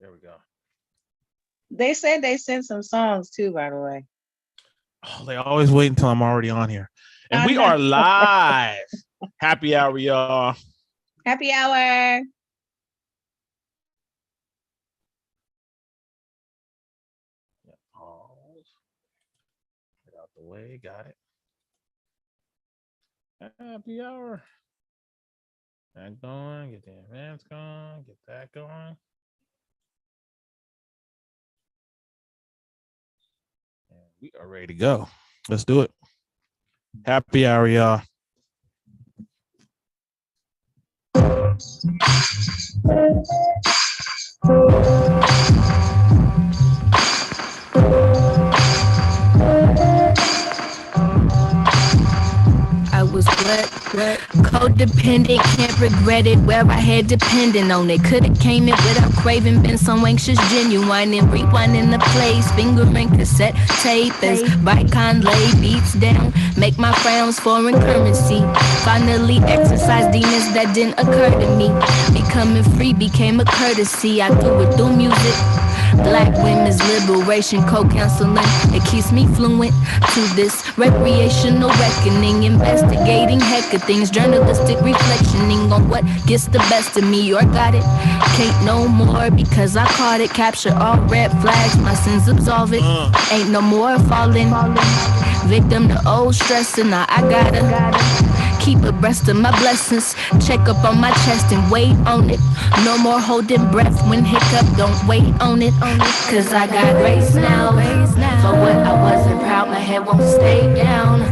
There we go. They said they sent some songs too, by the way. Oh, they always wait until I'm already on here. And I we know. are live. Happy hour, y'all. Happy hour. Pause. Get out the way. Got it. Happy hour. That going. Get the advance going. Get that going. And we are ready to go. Let's do it. Happy hour, y'all. I was what? Codependent, can't regret it. Where I had dependent on it. Coulda came in without craving. Been so anxious, genuine and rewinding the plays. Fingering cassette tape as Vicon lay beats down. Make my frowns foreign currency. Finally exercise demons that didn't occur to me. Becoming free became a courtesy. I do it through music. Black women's liberation, co-counseling. It keeps me fluent to this recreational reckoning. Investigating heck of things, journalistic reflectioning on what gets the best of me or got it. Can't no more because I caught it. Capture all red flags, my sins absolve it. Ain't no more falling victim to old stress, and now I gotta keep abreast of my blessings. Check up on my chest and wait on it. No more holding breath when hiccup, don't wait on it. Cause I got grace now. For what I wasn't proud, my head won't stay down.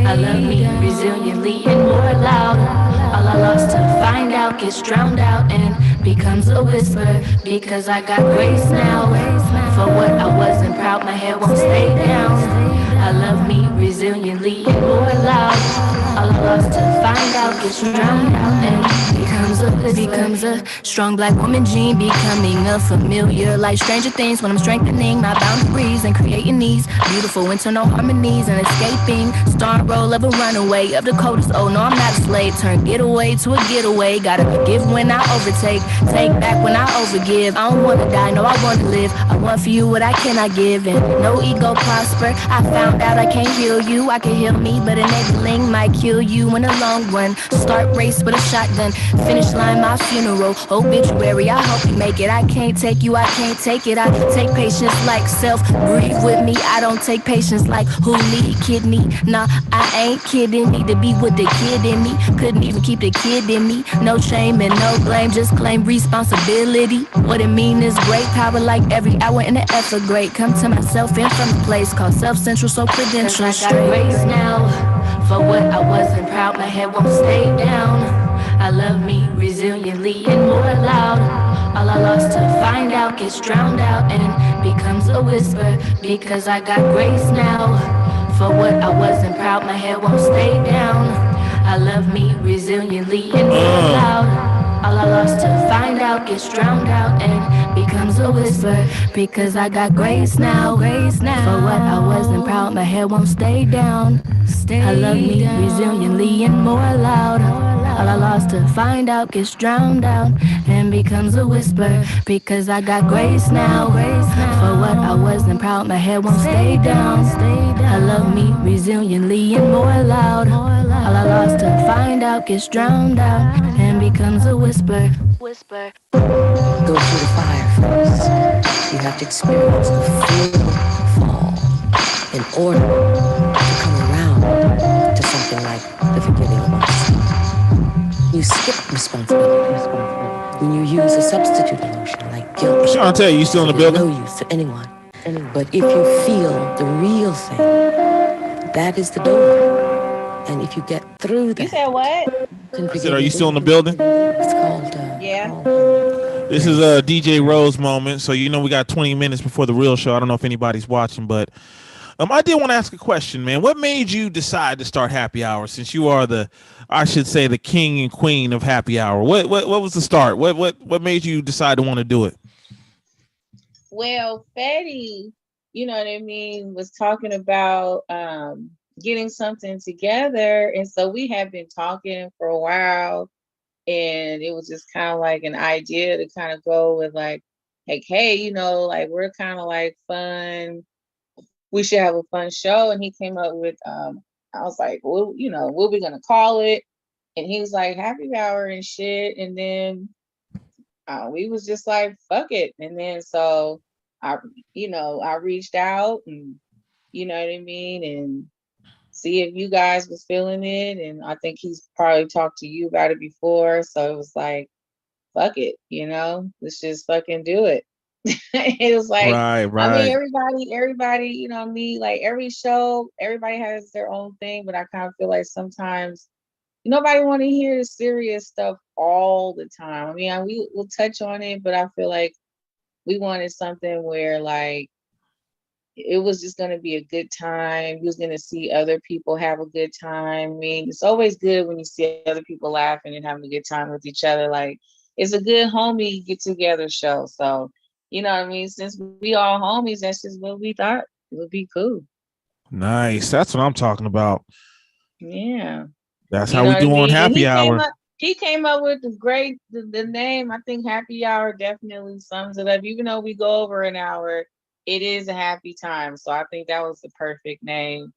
I love me resiliently and more loud. All I lost to find out gets drowned out and becomes a whisper. Because I got grace now. For what I wasn't proud, my head won't stay down. I love me resiliently and more loud. All I lost to find out gets drowned out and becomes a strong black woman gene, becoming a familiar like Stranger Things when I'm strengthening my boundaries and creating these beautiful internal harmonies and escaping star role of a runaway of the coldest. Oh no, I'm not a slave. Turn getaway to a getaway. Gotta give when I overtake, take back when I overgive. I don't wanna die, no, I wanna live. I want for you what I cannot give, and no ego prosper. I found out I can't heal you. I can heal me, but enabling might kill you in the long run. Start race with a shotgun, finish line my funeral, obituary. I hope you make it. I can't take you, I can't take it. I take patience like self. Breathe with me. I don't take patience like who need kidney. Nah, I ain't kidding. Need to be with the kid in me. Couldn't even keep the kid in me. No shame and no blame, just claim responsibility. What it mean is great power, like every hour in the effort. Great, come to myself in from a place called self-central, so credential straight. I got grace now. For what I wasn't proud, my head won't stay down. I love me resiliently and more loud. All I lost to find out gets drowned out and becomes a whisper. Because I got grace now. For what I wasn't proud, my head won't stay down. I love me resiliently and more loud. All I lost to find out gets drowned out and becomes a whisper. Because I got grace now. For what I wasn't proud, my head won't stay down. I love me resiliently and more loud. All I lost to find out gets drowned out and becomes a whisper. Because I got grace now. For what I wasn't proud, my head won't stay down. I love me resiliently and more loud. All I lost to find out gets drowned out and becomes a whisper. Go through the fire first. You have to experience the full fall in order to come around to something like the forgiving of oneself. You skip responsibility when you use a substitute emotion like guilt. Shantae, you still in the building? No use to anyone. But if you feel the real thing, that is the door. And if you get through that, You said what? I said, are you still in the building? It's called Yeah. This is a DJ Rose moment. So, you know, we got 20 minutes before the real show. I don't know if anybody's watching, but I did want to ask a question, man. What made you decide to start Happy Hour, since you are I should say, the king and queen of Happy Hour? What was the start? What made you decide to want to do it? Well, Fetty, you know what I mean, was talking about getting something together. And so we have been talking for a while. And it was just kind of like an idea to kind of go with like, hey, you know, like we're kind of like fun. We should have a fun show. And he came up with, I was like, well, you know, what we gonna call it? And he was like, happy hour and shit. And then we was just like, fuck it. And then so I reached out and, you know what I mean? And see if you guys was feeling it. And I think he's probably talked to you about it before. So it was like, fuck it, you know, let's just fucking do it. It was like, right. I mean, everybody, you know me, like every show, everybody has their own thing, but I kind of feel like sometimes nobody want to hear the serious stuff all the time. I mean, we'll touch on it, but I feel like we wanted something where like it was just going to be a good time. You was going to see other people have a good time. I mean, it's always good when you see other people laughing and having a good time with each other. Like, it's a good homie get together show. So, you know what I mean? Since we all homies, that's just what we thought would be cool. Nice. That's what I'm talking about. Yeah. That's how we do on Happy Hour. He came up with the name. I think Happy Hour definitely sums it up. Even though we go over an hour, it is a happy time. So I think that was the perfect name.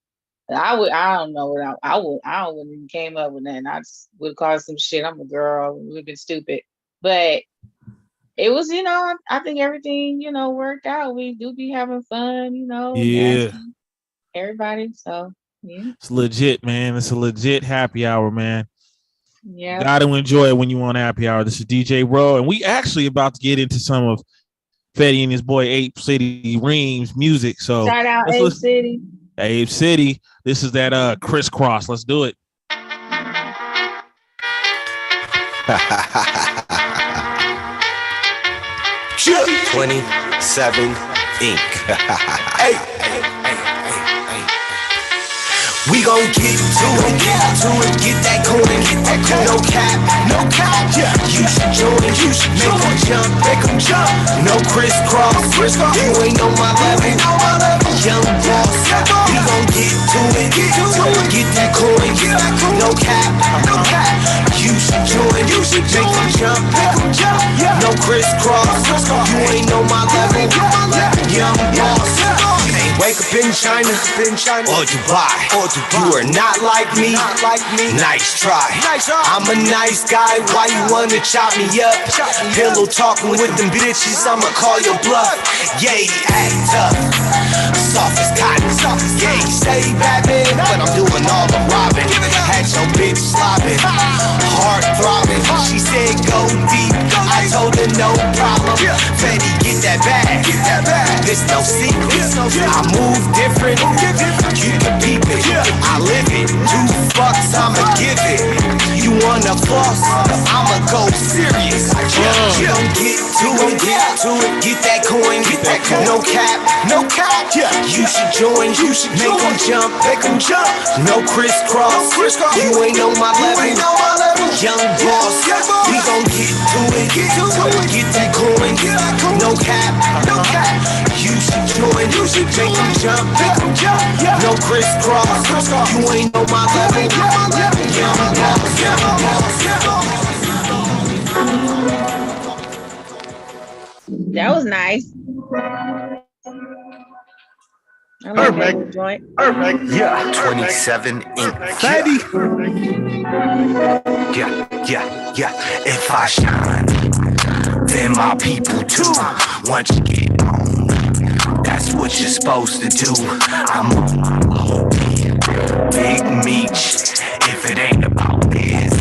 I don't know what I wouldn't even came up with that. And I just would call some shit. I'm a girl. We've been stupid. But it was, you know, I think everything, you know, worked out. We do be having fun, you know. Yeah. Everybody. So yeah. It's legit, man. It's a legit happy hour, man. Yeah. Got to enjoy it when you on Happy Hour. This is DJ Rowe, and we actually about to get into some of Fetty and his boy Ape City Reams music. So shout out Ape City. Ape City. This is that Crisscross. Let's do it. 27 Inc. Hey. We gon' get to it, get that coin, no cap, yeah. You should join, make them jump, no crisscross, you ain't on my level, young boss. We gon' get to it, get that coin, no cap, you should join, make them jump, no crisscross, you ain't on my level, young boss. Wake up in China, or Dubai. You are not like me. Nice try. I'm a nice guy. Why you wanna chop me up? Pillow talking with them bitches. I'ma call your bluff. Yeah, act tough. Soft as cotton. Yeah, say Batman, but I'm doing all the robbing. Had your bitch slobbing, heart throbbing. She said go deep. I told her no problem. Fetty, get that bag. There's no secret. I move different. You can peep it. I live it. 2 fucks, I'ma give it. You wanna floss? I'ma go serious. You don't get to it. Get that coin. No cap. You should join. Make them jump. No crisscross. You ain't on my level. Young boss. We gon' get to it. Get that coin. No cap. You should join. Make them jump. No crisscross. You ain't on my level. Young boss. That was nice. Perfect. Yeah, 27 Inc. Fetty. Yeah. If I shine, then my people too. Once you get on, that's what you're supposed to do. I'm on my own. Big Meech. If it ain't about this,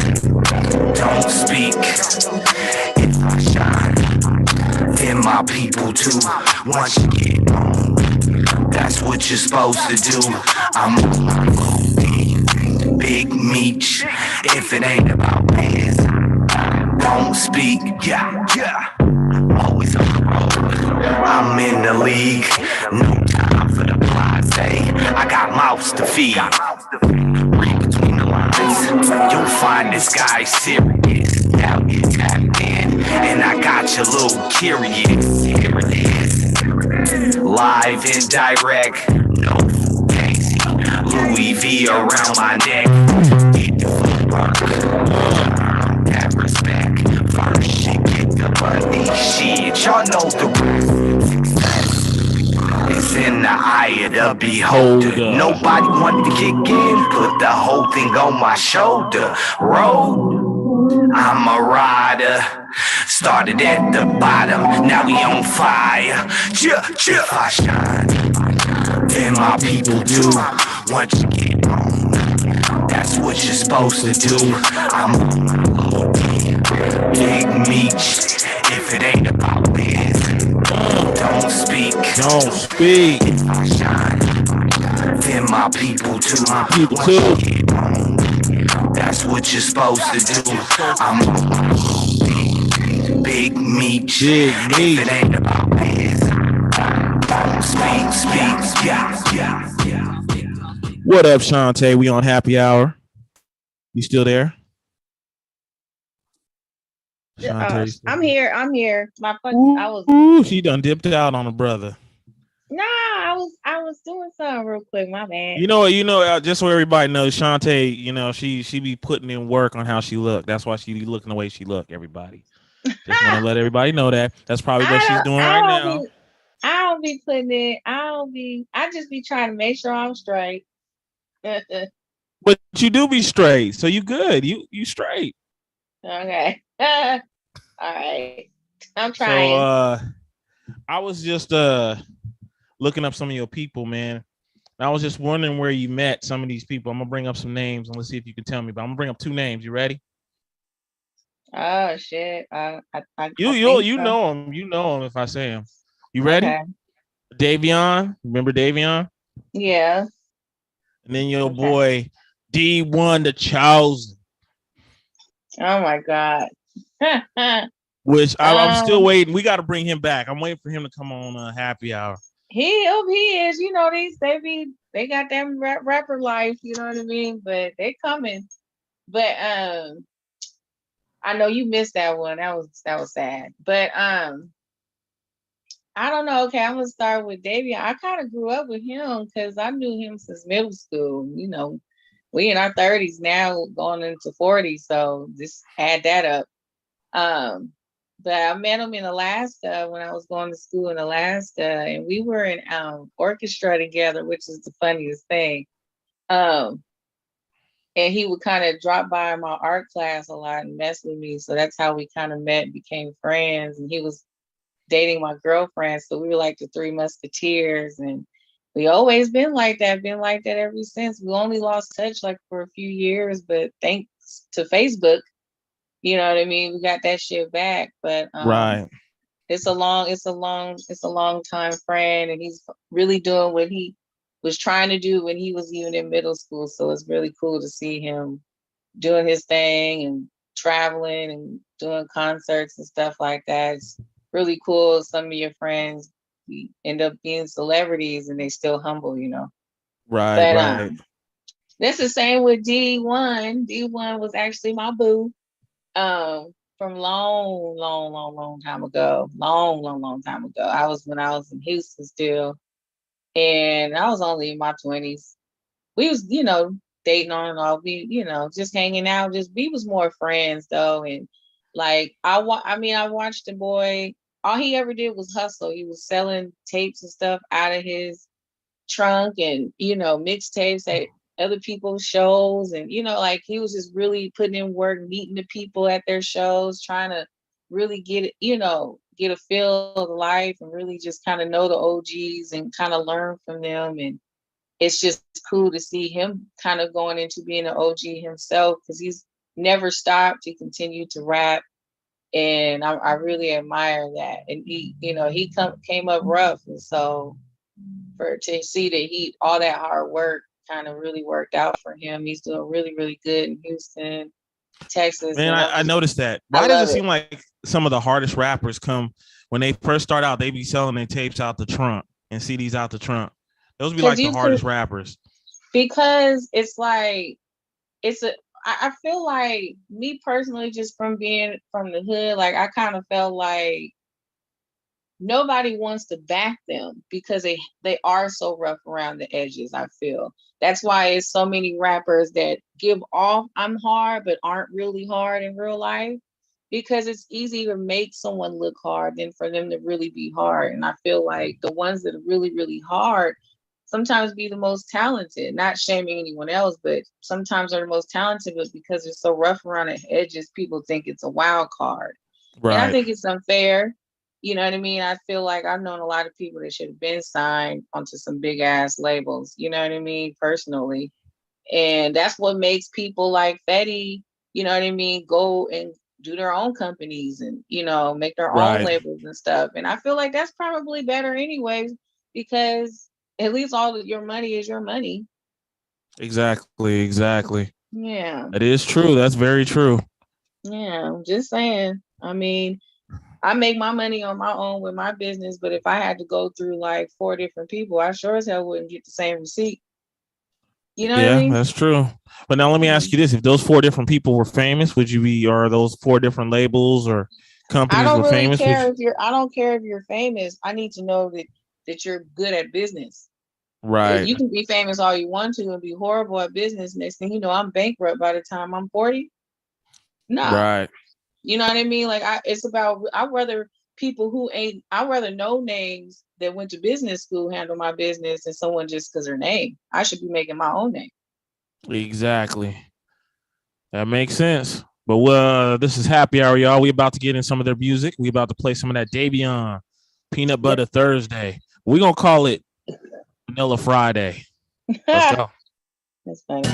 don't speak. If I shine, then my people too. Once you get on, that's what you're supposed to do. I'm on my own. Big Meech. If it ain't about this, don't speak. Yeah. Always on the road. I'm in the league. No time for the blase. I got mouths to feed. Read between the lines. You'll find this guy serious. Now get tapped in. And I got you a little curious. Here it is. Live and direct. No fugazi. Louis V around my neck. Get the footwork. That respect. Shit, y'all know the rest. It's in the eye of the beholder. Nobody wanted to kick in, put the whole thing on my shoulder. Road, I'm a rider. Started at the bottom, now we on fire. If I shine, then my people do. Once you get on, that's what you're supposed to do. I'm Big Meech. If it ain't about biz, don't speak. Don't speak. If I shine, then my people too. My people Once too. you get on, that's what you're supposed to do. I'm Big Meech. Big If Meech. it ain't about biz, don't speak. Yeah. What up, Shantae? We on happy hour. You still there? Shantae, you still I'm there? here. My fuck, I was Ooh, she done dipped out on a brother. I was doing something real quick. My bad. You know, just so everybody knows, Shantae, you know, she be putting in work on how she look. That's why she be looking the way she look, everybody. Just want to let everybody know that. That's probably what she's doing right now. I don't be putting it. I just be trying to make sure I'm straight. But you do be straight, so you good. You straight. Okay. All right. I'm trying. So I was just looking up some of your people, man. I was just wondering where you met some of these people. I'm gonna bring up some names and let's see if you can tell me. But I'm gonna bring up 2 names. You ready? Oh shit. You know them. You know them if I say them. You ready? Okay. Davion. Remember Davion? Yeah. And then your boy D1 the Chosen. Oh my God. Which I'm still waiting. We got to bring him back. I'm waiting for him to come on happy hour. He is, you know, they got them rapper life, you know what I mean? But they coming. But I know you missed that one. That was sad. But I don't know. Okay, I'm gonna start with Davion. I kind of grew up with him because I knew him since middle school. You know, we in our 30s now, going into 40, so just add that up. But I met him in Alaska when I was going to school in Alaska, and we were in orchestra together, which is the funniest thing. And he would kind of drop by my art class a lot and mess with me. So that's how we kind of met and became friends. And he was dating my girlfriend. So we were like the 3 Musketeers. And we always been like that ever since. We only lost touch like for a few years, but thanks to Facebook, you know what I mean? We got that shit back. But Right. It's a long time friend, and he's really doing what he was trying to do when he was even in middle school. So it's really cool to see him doing his thing and traveling and doing concerts and stuff like that. It's really cool. Some of your friends end up being celebrities and they still humble, you know. Right, But right. that's the same with D1. D1 was actually my boo. From long time ago. Long time ago. When I was in Houston still. And I was only in my 20s. We was, you know, dating on and off. We, you know, just hanging out. We was more friends though. And like I watched the boy. All he ever did was hustle. He was selling tapes and stuff out of his trunk, and you know, mixtapes at other people's shows, and you know, like he was just really putting in work, meeting the people at their shows, trying to really get a feel of life and really just kind of know the OGs and kind of learn from them. And it's just cool to see him kind of going into being an OG himself, because he's never stopped. He continued to rap, and I really admire that. And he came up rough, and so to see that all that hard work kind of really worked out for him. He's doing really, really good in Houston, Texas. Man, I noticed that. Why does it seem like some of the hardest rappers come when they first start out, they be selling their tapes out the trunk and CDs out the trunk? Those be like the hardest rappers. Because it's like, I feel like, me personally, just from being from the hood, like I kind of felt like nobody wants to back them because they are so rough around the edges. I feel that's why it's so many rappers that give off I'm hard but aren't really hard in real life, because it's easy to make someone look hard than for them to really be hard. And I feel like the ones that are really, really hard sometimes be the most talented, not shaming anyone else, but sometimes are the most talented, but because they're so rough around the edges, people think it's a wild card. Right. And I think it's unfair. You know what I mean? I feel like I've known a lot of people that should have been signed onto some big ass labels, you know what I mean, personally. And that's what makes people like Fetty, you know what I mean, go and do their own companies and, you know, make their own labels and stuff. And I feel like that's probably better anyways, because at least all of your money is your money. Exactly. Yeah. That is true. That's very true. Yeah, I'm just saying. I mean, I make my money on my own with my business, but if I had to go through like 4 different people, I sure as hell wouldn't get the same receipt. You know what I mean? Yeah, that's true. But now let me ask you this. If those 4 different people were famous, would you be, or those 4 different labels or companies were famous? I don't care if you're famous. I need to know that you're good at business. Right. You can be famous all you want to and be horrible at business. Next thing you know, I'm bankrupt by the time I'm 40. No. Right. You know what I mean? Like I'd rather know names that went to business school handle my business than someone just because their name. I should be making my own name. Exactly. That makes sense. But this is Happy Hour, y'all. We about to get in some of their music. We about to play some of that Davion, Peanut Butter Thursday. We're going to call it Vanilla Friday. Let's go. That's funny.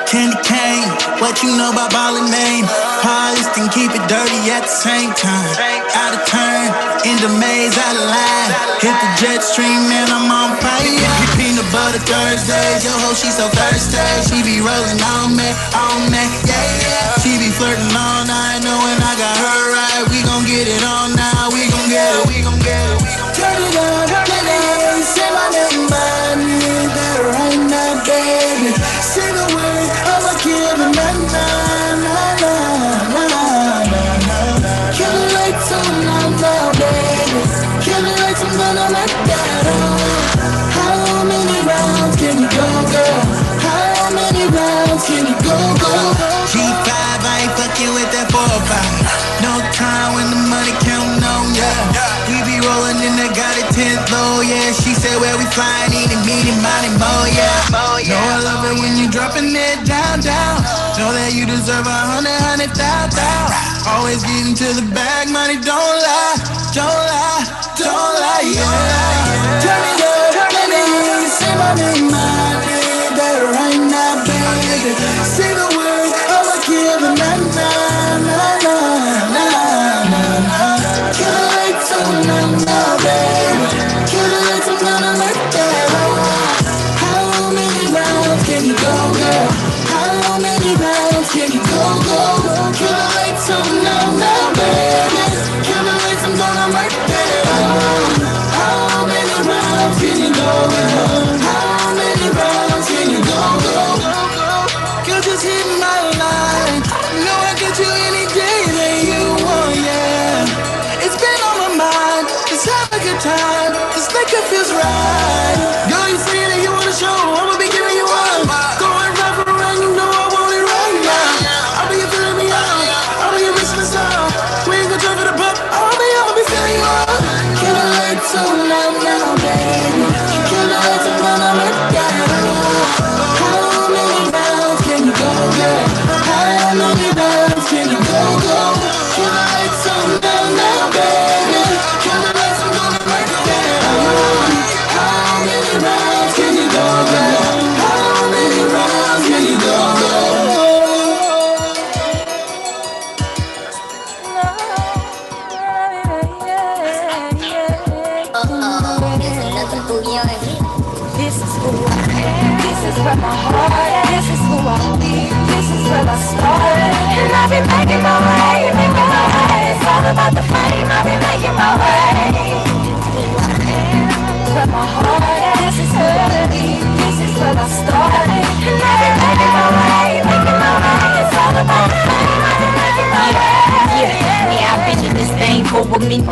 Candy cane, what you know about ballin' name? Polished and keep it dirty at the same time. Out of turn, in the maze, out of line. Hit the jet stream, man, I'm on fire. Peanut butter Thursdays, yo ho, she so thirsty. She be rolling on me, yeah. She be flirting all night, knowing I got her right. We gon' get it on now, we gon' get it. Turn it up, say my name, I need that right now, baby. Say the word, I'ma give it na. Kill it like some now, baby. Kill it like some gonna like that. How many rounds can you go, girl? How many rounds can you go? G5, I ain't fucking with that 4-5. No time when the money counting on, yeah. We be rolling in the got it 10th low, yeah. She said where we flying, eating meaty, money, more, yeah. Know I love it when you dropping it down. Know that you deserve 100,000. Always getting to the bag, money, don't lie, yeah. Turn it up, say my name, I need that right now, baby. Say the word, I'ma give it na. Kill it like some now, baby. Kill it like some gonna like that. How many rounds can you go, girl? How many rounds can you go? Kill it like some now, baby. Kill it like some gonna like that. How many rounds can you go, girl? How many rounds can you go? Girl, just hit my line. Know I get you any day that you want, yeah. It's been on my mind. Let's have a good time. This liquor feels right. Girl, you free that you wanna show. I'ma be giving you one. Going right for around, you know I want it right now. I'll be filling me up. I'll be missing the song. We ain't gonna turn for the pub. I'll be filling you up. Kill it like so now, baby. Kill it like some gonna make that. How many rounds can you go, girl? How many rounds can you go? Kill it like some now, baby. Kill it like some gonna make that. How many rounds can you go, girl? How many rounds can you go? This is who I am. This is where my heart at. This is who I be. This is where I started. And I've been making my way, making my way. It's all about the fame. I've been making my way. Who I am, where my heart at. This is who I be. This is where I started. And I've been making my way, making my way. It's all about the fame. I've been making my way. Yeah, I've been in this thing for a minute.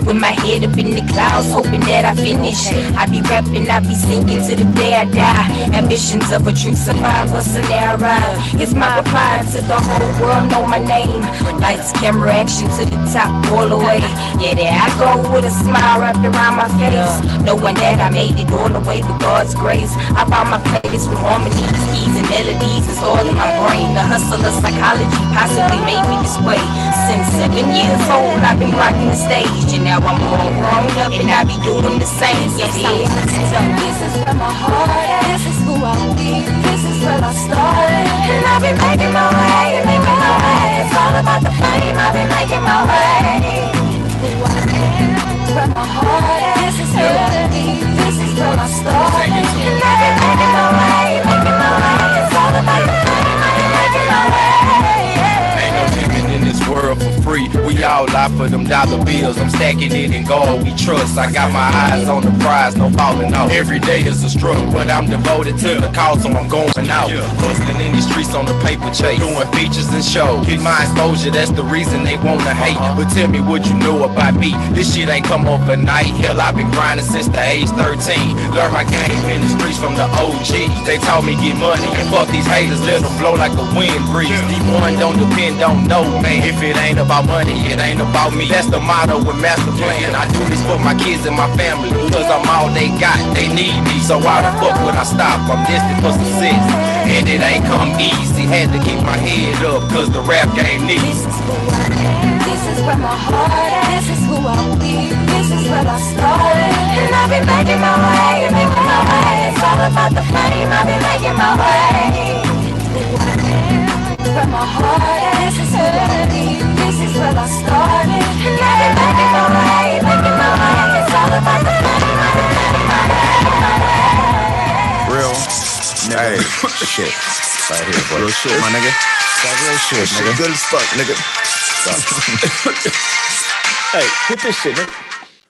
With with my head up in the clouds, hoping that I finish. I be rapping, I be singing to the day I die. Ambitions of a true survivor, scenario. It's my reply to the whole world, know my name. Lights, camera, action to the top, all the way. Yeah, there I go with a smile wrapped around my face, knowing that I made it all the way with God's grace. I found my place with harmonies, keys, and melodies. It's all in my brain. The hustle of psychology possibly made me this way. Since 7 years old, I've been rocking the stage, and now I'm all grown up, and I be doing the same. Yeah, this is where my heart is. This is who I be. This is where I started, and I've been making my way, making my way. It's all about the fame. I've been making my way. Who I am, where my heart is. This is who I be. This is where I started, and I've been making my way, making my way. It's all about the fame. I've been making my way. Ain't no living in this world for free. We all lie for them dollar bills. I'm stacking it in gold, we trust. I got my eyes on the prize, no falling off. Every day is a struggle, but I'm devoted to the cause, so I'm going out. Hustling in these streets on the paper chase, doing features and shows. Get my exposure, that's the reason they wanna hate. But tell me what you know about me. This shit ain't come overnight. Hell, I've been grinding since the age 13. Learn my game in the streets from the OG. They taught me get money and fuck these haters, let them blow like a wind breeze. D1 don't depend on no man. If it ain't about money, it ain't about me. That's the motto with master plan. I do this for my kids and my family, cause I'm all they got, they need me. So why the fuck would I stop? I'm destined for success, and it ain't come easy. Had to keep my head up, cause the rap game needs. This is who I am. This is where my heart is. This is who I be. This is where I started, and I've been making my way, making my way. It's all about the fame. I've been making my way. Who I am, where my heart is. This is who I be. This is where I started, and I've been making my way, making my way. It's all about the fame. I've been making my way. Real hey, shit. Right here, boy. Real shit, my nigga. That real shit, nigga. Good as fuck, nigga. Hey, hit this shit, nigga.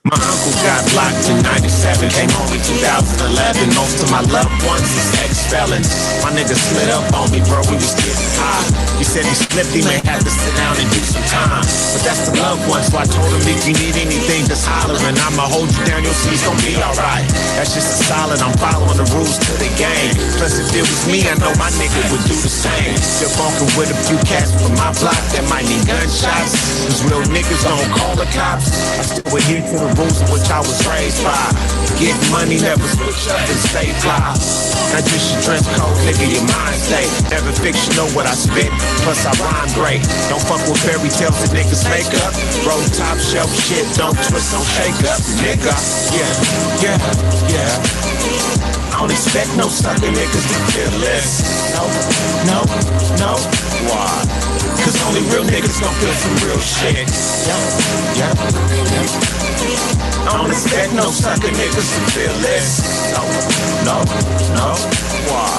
My uncle got locked in 97, came home in 2011. Most of my loved ones is ex-felons. My nigga slid up on me, bro, we was getting high. He said he slipped, he may have to sit down and do some time. But that's the loved ones, so I told him if you need anything, just holler. And I'ma hold you down, you'll see it's gonna be alright. That's just a solid, I'm following the rules to the game. Plus if it was me, I know my nigga would do the same. Still bunking with a few cats from my block that might need gunshots. Cause real niggas don't call the cops. I still adhere to the rules of which I was raised by. Get money, never switch up and stay fly. Not just your dress code, nigga, your mind state. Never fictional what I spit, plus I rhyme great. Don't fuck with fairy tales that niggas make up. Roll top shelf shit, don't twist, don't shake up, nigga. Yeah. I don't expect no sucker niggas to feel less. No. Why? Cause only real niggas gon' feel some real shit. Yeah. I don't expect no sucker niggas to feel less. No. Why?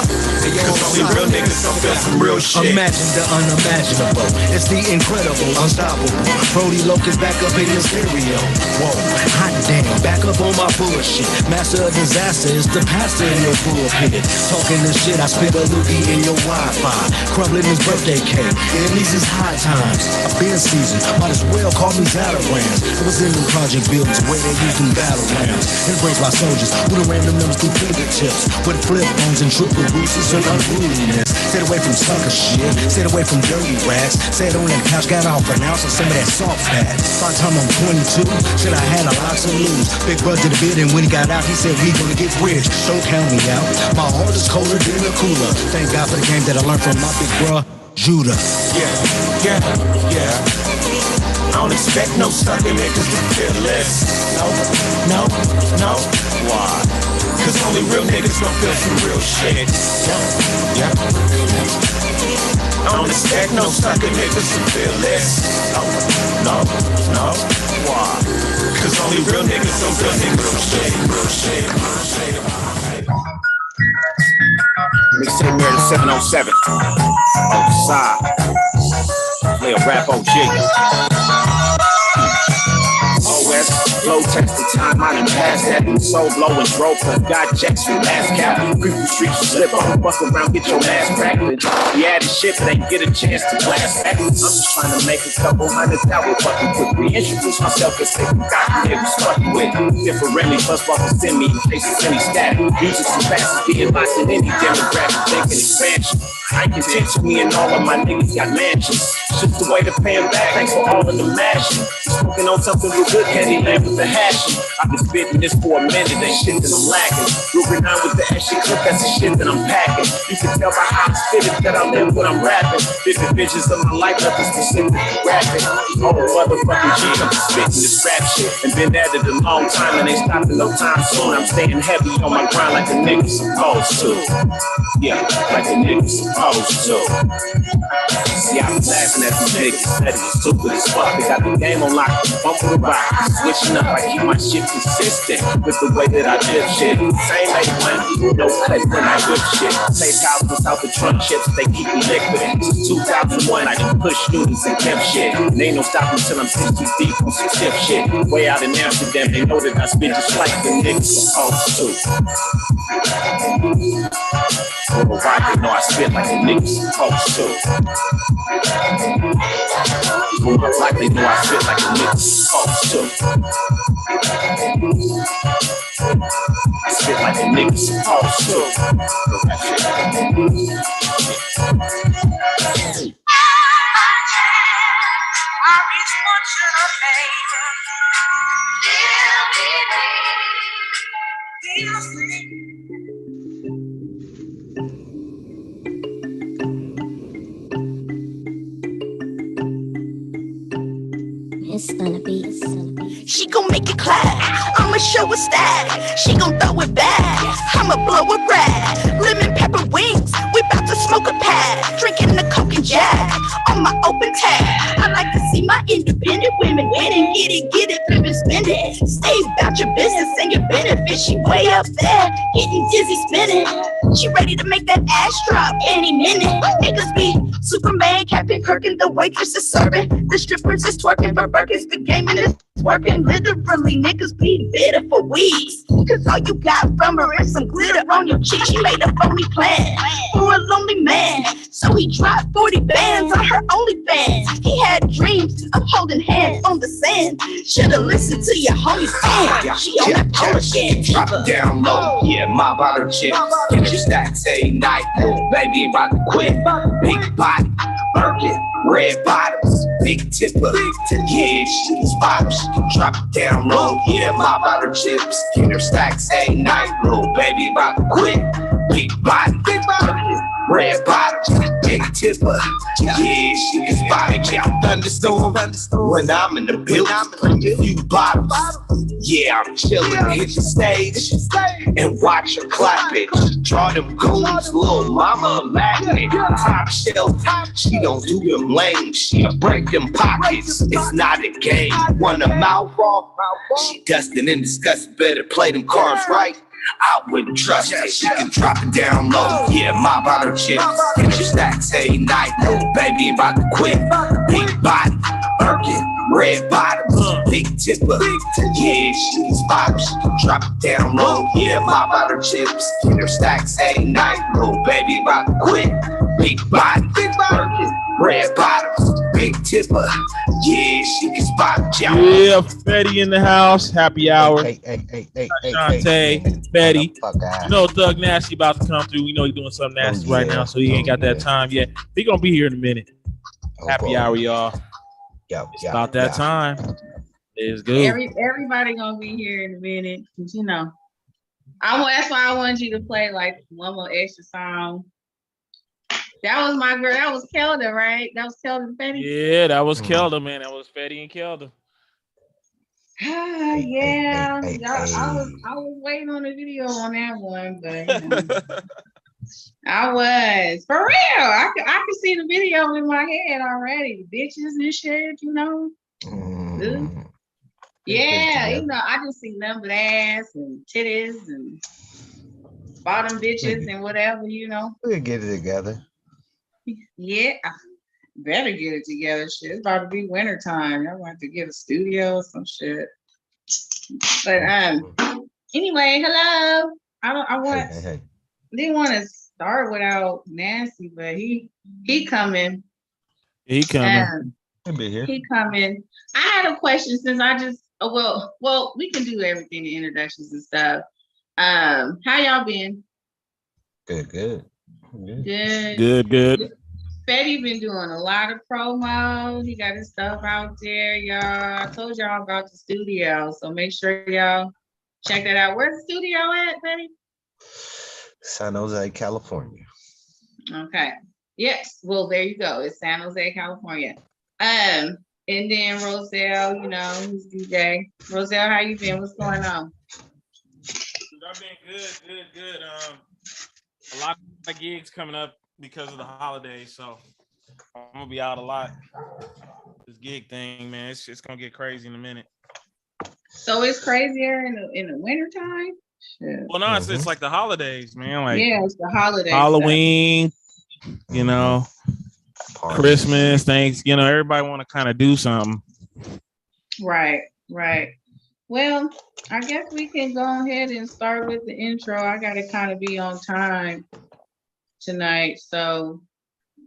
Cause only real niggas gon' feel some real shit. Imagine the unimaginable. It's the incredible, unstoppable. Brody Locust back up in your stereo. Whoa, hot damn, back up on my bullshit. Master of disaster is the pastor in your pulpit. Talking this shit, I spit a loogie in your Wi-Fi. Crumbling his birthday cake. Enemies is high times. I've been seasoned, might as well call me Zatarans. I was in them project buildings where they used them battle rounds. Embraced by soldiers with random numbers through fingertips. With flip phones and triple boosters and unruliness. Stayed away from sucker shit, stayed away from dirty rats. Sat on that couch, got off an ounce of some of that soft fat. By the time I'm 22, shit I had a lot to lose. Big brother did a bid and when he got out, he said we gonna get rich. Don't count me out, my heart is colder than a cooler. Thank God for the game that I learned from my big bruh, Judah. Yeah. I don't expect no sucker niggas to feel less. No. Why? Cause only real niggas gon' feel some real shit. Yeah. I don't expect no sucker niggas to feel less. No. Why? Cause only real niggas gon' feel some real shit. Mixtape Mirror to 707. Outside. Play a rap OG. West. Low test the time, I done passed that. So low and drove, but got jacks from last cap. Creep the streets, slip on, fuck around, get your ass cracked. We had the shit, but ain't get a chance to blast back. I'm just trying to make a couple $100,000 fucking quick. Reintroduce myself and say, got niggas fucking with. Differently, plus walk to send me in case it's any static. Music too fast, being locked in any demographic, thinking expansion. I can tension me and all of my niggas got mansions. Just the way to pay them back, thanks for all of the mashing. Smoking on something real good, candy land with the hashing. I've been spitting this for a minute, ain't shit that I'm lacking. Moving on with the extra clip, that's the shit that I'm packing. You can tell by how I spit it that I live what I'm rapping. Vivid visions of my life, nothing specific graphic. Oh, motherfucking G, I'm just spitting this rap shit. And been at it a long time and ain't stopping no time soon. I'm staying heavy on my grind like a nigga supposed to. Yeah, like a nigga supposed to. See, I be laughing at these niggas, that is stupid as fuck. They got the game on lock, bump the rock. Switching up, I keep my shit consistent with the way that I live shit. Same A1, no cut when I whip shit. Safe house without the trunk chips, they keep me liquid. Since 2001, I done push students and pimp shit. And ain't no stopping till I'm 60 deep on some tip shit. Way out in Amsterdam, they know that I spit just like the niggas supposed to. Worldwide, they know I spit like the niggas supposed to. Like they know I spit like the niggas supposed to. I spit like the niggas supposed to. I reach one to the neighbor. It's gonna be. She gon' make it clap. I'ma show her style. She gon' throw it back. I'ma blow a rag. Lemon pepper wings. We bout to smoke a pad. Drinking the Coke and Jack on my open tab. I like to see my independent women win and get it, flip and spend it. Stay about your business and your benefits. She way up there, getting dizzy spinning. She ready to make that ass drop any minute. Niggas be Superman, Captain Kirk, and the waitress is serving. The strippers is twerking for Birkins. The gaming is working. Literally, niggas be bitter for weeds. Cause all you got from her is some glitter on your cheek. She made a phony plan for a lonely man. So he dropped 40 bands on her OnlyFans. He had dreams of holding hands on the sand. Should've listened to your homies. Damn, she on that pole again. Drop it down low, yeah, my bottle chips. Get your stacks a night, baby, about to quit. Big body, Birkin, red bottoms, big tipper. Yeah, she's bottom, she can drop it down low. Yeah, my bottle chips. Get her stacks a night, little baby, about to quit. Big body, Birkin, red bottoms, big tipper. Yeah, she can spot it. Yeah, I'm thunderstorm. When I'm in the building, bring a few bottles. Yeah, I'm chillin', hit the stage and watch her clap it. Draw them goons, little mama immaculate. Top shelf, she don't do them lame. She'll break them pockets, it's not a game. Want a mouth off? She dustin' and disgusting, better play them cards right. I wouldn't trust her, she can drop it down low. Yeah, mop out her chips, get your stacks a night. Little baby about to quit, big body, Birkin, red bottoms, big tipper. Yeah, she's bottom, she can drop it down low. Yeah, mop out her chips, get her stacks a night. Little baby about to quit, big body, Birkin, red bottoms, big tipper. Yeah, she can spot you. Yeah, Fetty in the house. Happy hour. Hey, Shantae, Fetty. You know Thug Nasty about to come through. We know he's doing something nasty right now, so he ain't got that time yet. He gonna be here in a minute. Happy hour, y'all. It's about that time. It's good. Everybody gonna be here in a minute, cause you know. That's why I wanted you to play like one more extra song. That was my girl. That was Kelda, right? That was Kelda and Fetty. Yeah, that was Kelda, man. That was Fetty and Kelda. Yeah. I was waiting on the video on that one, but you know, I was for real. I could see the video in my head already. The bitches and shit, you know. Yeah, you know, I just see nothing but ass and titties and bottom bitches and whatever, you know. We'll get it together. Yeah, better get it together. Shit, it's about to be winter time. I'm going to have to get a studio or some shit. But anyway, hello. Hey. Didn't want to start without Nancy, but he coming. He coming. He'll be here. He coming. I had a question since I just well, we can do everything in introductions and stuff. How y'all been? Good. Good. Good. Fetty been doing a lot of promo. He got his stuff out there, y'all. I told y'all about the studio, so make sure y'all check that out. Where's the studio at, Fetty? San Jose, California. Okay. Yes. Well, there you go. It's San Jose, California. And then Roselle, you know, who's DJ. Roselle, how you been? What's going on? I've been good. A lot of gigs coming up because of the holidays, so I'm gonna be out a lot. This gig thing, man, it's just gonna get crazy in a minute. So it's crazier in the wintertime? Shit. Well, no, it's like the holidays, man. Like it's the holidays. Halloween, you know, Christmas, things, you know, everybody want to kind of do something. Right. Well, I guess we can go ahead and start with the intro. I got to kind of be on time tonight, so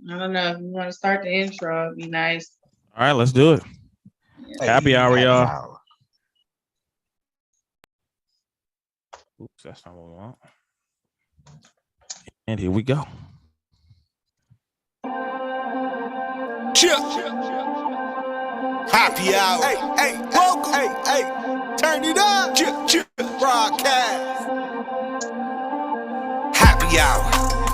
I don't know if you want to start the intro. It'd be nice. All right, let's do it. Yeah. Happy hour, y'all. Oops, that's not what we want. And here we go. Happy hour. Hey, welcome. Hey, turn it up. Broadcast. Happy hour.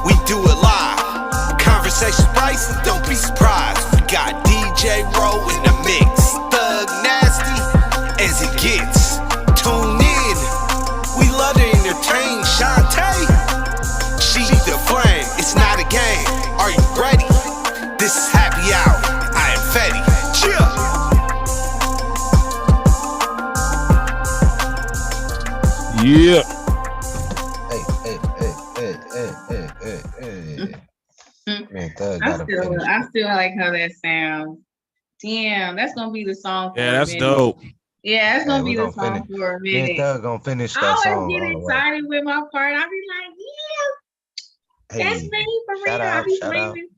We do it live. Conversation rising, don't be surprised. We got DJ Row in the mix. Thug Nasty as it gets. Tune in. We love to entertain Shantae. She the flame. It's not a game. Are you ready? This is Happy Hour. I am Fetty. Chill. Yeah. Hey. Man, Thug gotta finish. I still like how that sounds. Damn, that's gonna be the song. Yeah, that's dope. Yeah, that's gonna be the song for a minute. Thug gonna finish that I song. always get excited with my part. I be like, yeah, that's me for real. I be screaming.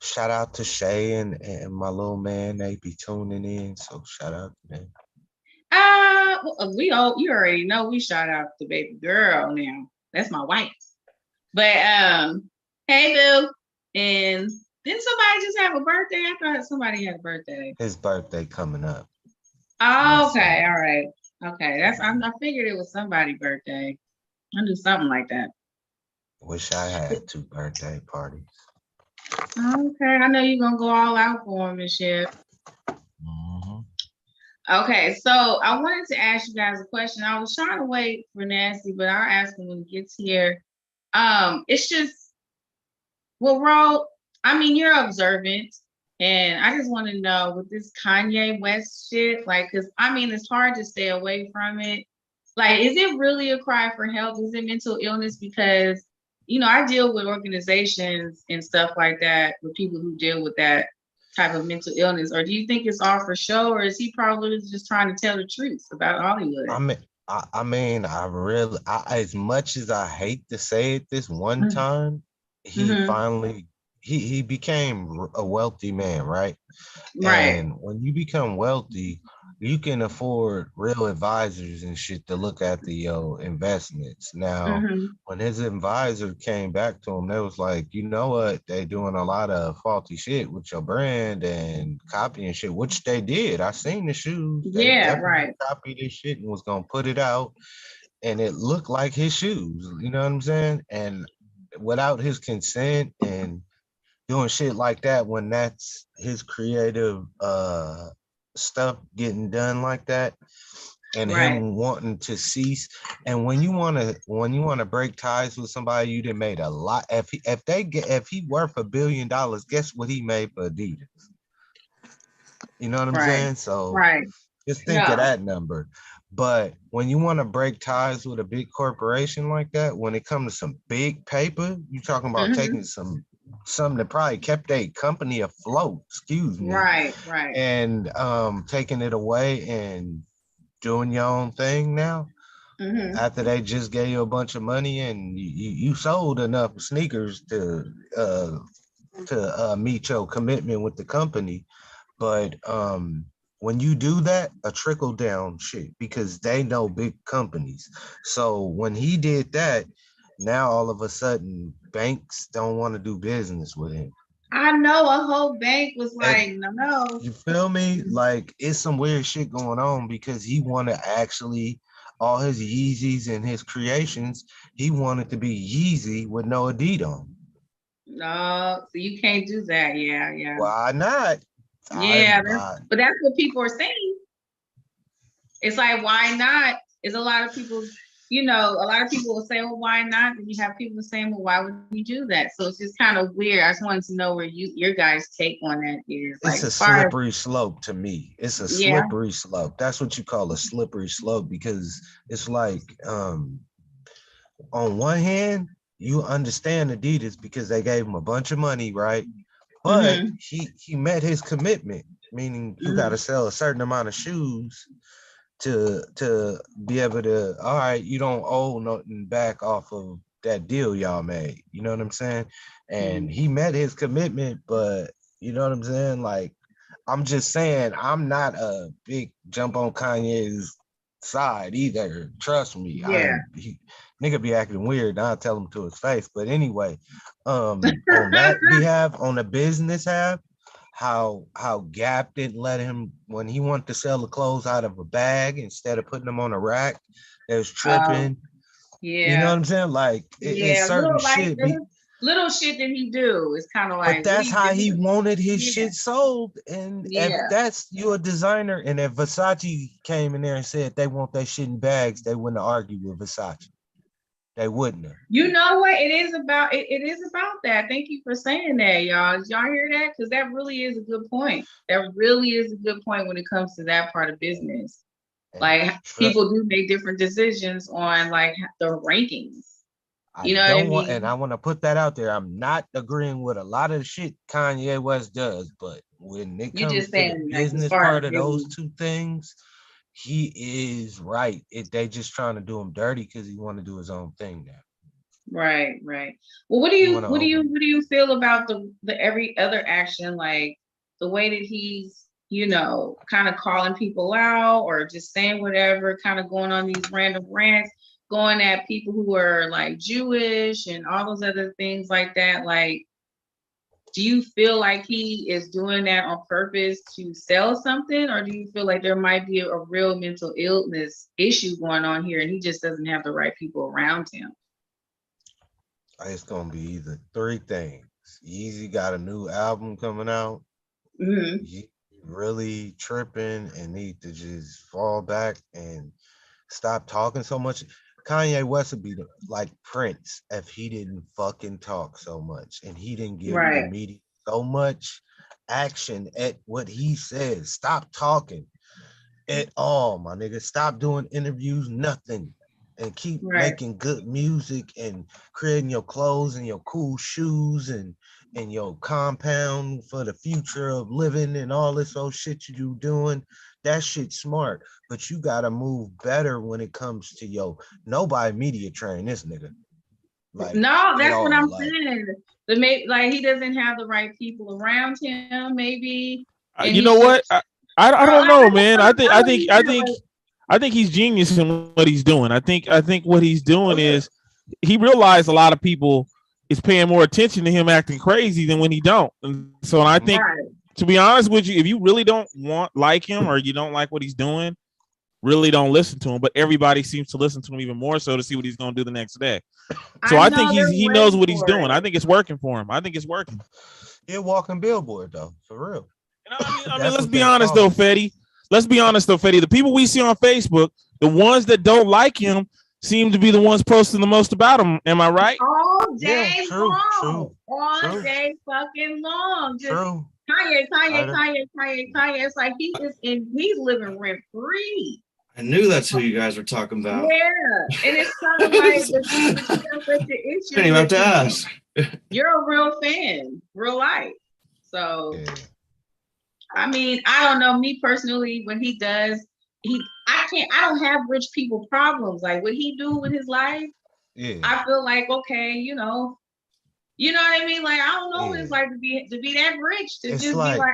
Shout out to Shay and my little man. They be tuning in, so shout out to them. You already know we shout out to baby girl now. That's my wife. But hey boo. And didn't somebody just have a birthday? I thought somebody had a birthday. His birthday coming up. Oh, okay, all right. Okay, I figured it was somebody's birthday. I do something like that. Wish I had 2 birthday parties. Okay, I know you're gonna go all out for him and shit. Mm-hmm. Okay, so I wanted to ask you guys a question. I was trying to wait for Nancy, but I'll ask him when he gets here. It's just, well, Ro, I mean, you're observant, and I just want to know with this Kanye West shit, like, because I mean, it's hard to stay away from it. Like, is it really a cry for help? Is it mental illness? Because, you know, I deal with organizations and stuff like that with people who deal with that type of mental illness. Or do you think it's all for show, or is he probably just trying to tell the truth about Hollywood? I mean, as much as I hate to say it, this one time, he finally he became a wealthy man, right? Right. And when you become wealthy, you can afford real advisors and shit to look at the investments. Now, when his advisor came back to him, they was like, you know what? They doing a lot of faulty shit with your brand and copying shit, which they did. I seen the shoes. They right. copied this shit and was gonna put it out, and it looked like his shoes. You know what I'm saying? And without his consent and doing shit like that, when that's his creative stuff getting done like that, and him wanting to cease. And when you want to break ties with somebody, you done made a lot. If he worth $1 billion, guess what he made for Adidas? You know what I'm saying? So just think of that number. But when you want to break ties with a big corporation like that, when it comes to some big paper, you talking about taking something that probably kept a company afloat, excuse me. Right. And taking it away and doing your own thing now. Mm-hmm. After they just gave you a bunch of money and you sold enough sneakers to meet your commitment with the company. But when you do that, a trickle down shit, because they know big companies. So when he did that, now all of a sudden banks don't want to do business with him. I know a whole bank was like, And no. you feel me? Like it's some weird shit going on because he wanted actually all his Yeezys and his creations, he wanted to be Yeezy with no Adidas on. No, so you can't do that. Yeah. Why not? Yeah, but that's what people are saying. It's like, why not? It's a lot of people, a lot of people will say, well, why not? And you have people saying, well, why would you do that? So it's just kind of weird. I just wanted to know where your guys' take on that is. It's like, a slippery slope to me. It's a Yeah. slippery slope. That's what you call a slippery slope, because it's like, on one hand, you understand Adidas because they gave him a bunch of money, right? But he met his commitment, meaning you got to sell a certain amount of shoes to be able to, all right, you don't owe nothing back off of that deal y'all made. You know what I'm saying? And he met his commitment, but you know what I'm saying? Like, I'm just saying, I'm not a big jump on Kanye's side either. Trust me. Yeah. Nigga be acting weird. I'll tell him to his face. But anyway, on that behalf, on the business half, how Gap didn't let him, when he wanted to sell the clothes out of a bag instead of putting them on a rack, it was tripping. Yeah. You know what I'm saying? Like, it's certain shit. Little shit that he do is kind of like, but that's how he wanted his shit sold. And if that's you're a designer, and if Versace came in there and said they want that shit in bags, they wouldn't argue with Versace. They wouldn't have. You know what? It is about that. Thank you for saying that, y'all. Did y'all hear that? Because that really is a good point. That really is a good point when it comes to that part of business. Like, people do make different decisions on like the rankings. You know what I mean? And I want to put that out there. I'm not agreeing with a lot of the shit Kanye West does, but when it comes to the business part of those two things, he is right. They just trying to do him dirty because he want to do his own thing now. Right. Well, what do you feel about the every other action, like the way that he's, kind of calling people out or just saying whatever, kind of going on these random rants, going at people who are like Jewish and all those other things like that? Like, do you feel like he is doing that on purpose to sell something, or do you feel like there might be a real mental illness issue going on here and he just doesn't have the right people around him? It's gonna be either three things. Yeezy got a new album coming out. He really tripping and need to just fall back and stop talking so much. Kanye West would be like Prince if he didn't fucking talk so much and he didn't give the media so much action at what he says. Stop talking at all, my nigga. Stop doing interviews, nothing. And keep making good music and creating your clothes and your cool shoes and your compound for the future of living and all this old shit you doing. That shit's smart, but you gotta move better when it comes to nobody media train this nigga. Like, no, that's what I'm saying. He doesn't have the right people around him, maybe. You know what? I don't know, man. I think he's genius in what he's doing. I think what he's doing is he realized a lot of people is paying more attention to him acting crazy than when he don't. And so I think, to be honest with you, if you really don't like him or you don't like what he's doing, really don't listen to him. But everybody seems to listen to him even more so to see what he's going to do the next day. So I think he knows what he's doing. I think it's working for him. I think it's working. He's a walking billboard, though, for real. I mean, let's be honest, though, Fetty. Let's be honest, though, Fetty. The people we see on Facebook, the ones that don't like him, seem to be the ones posting the most about him. Am I right? All day long. All day fucking long. Just Kanye. It's like he's living rent free. I knew that's who you guys were talking about. Yeah. And it's kind of like the issue. Didn't even have to ask. You're a real fan, real life. So I mean, I don't know. Me personally, when he does I don't have rich people problems. Like what he do with his life, Yeah. I feel like, okay, you know what I mean? Like, I don't know what it's like to be that rich, to It's just like- be like,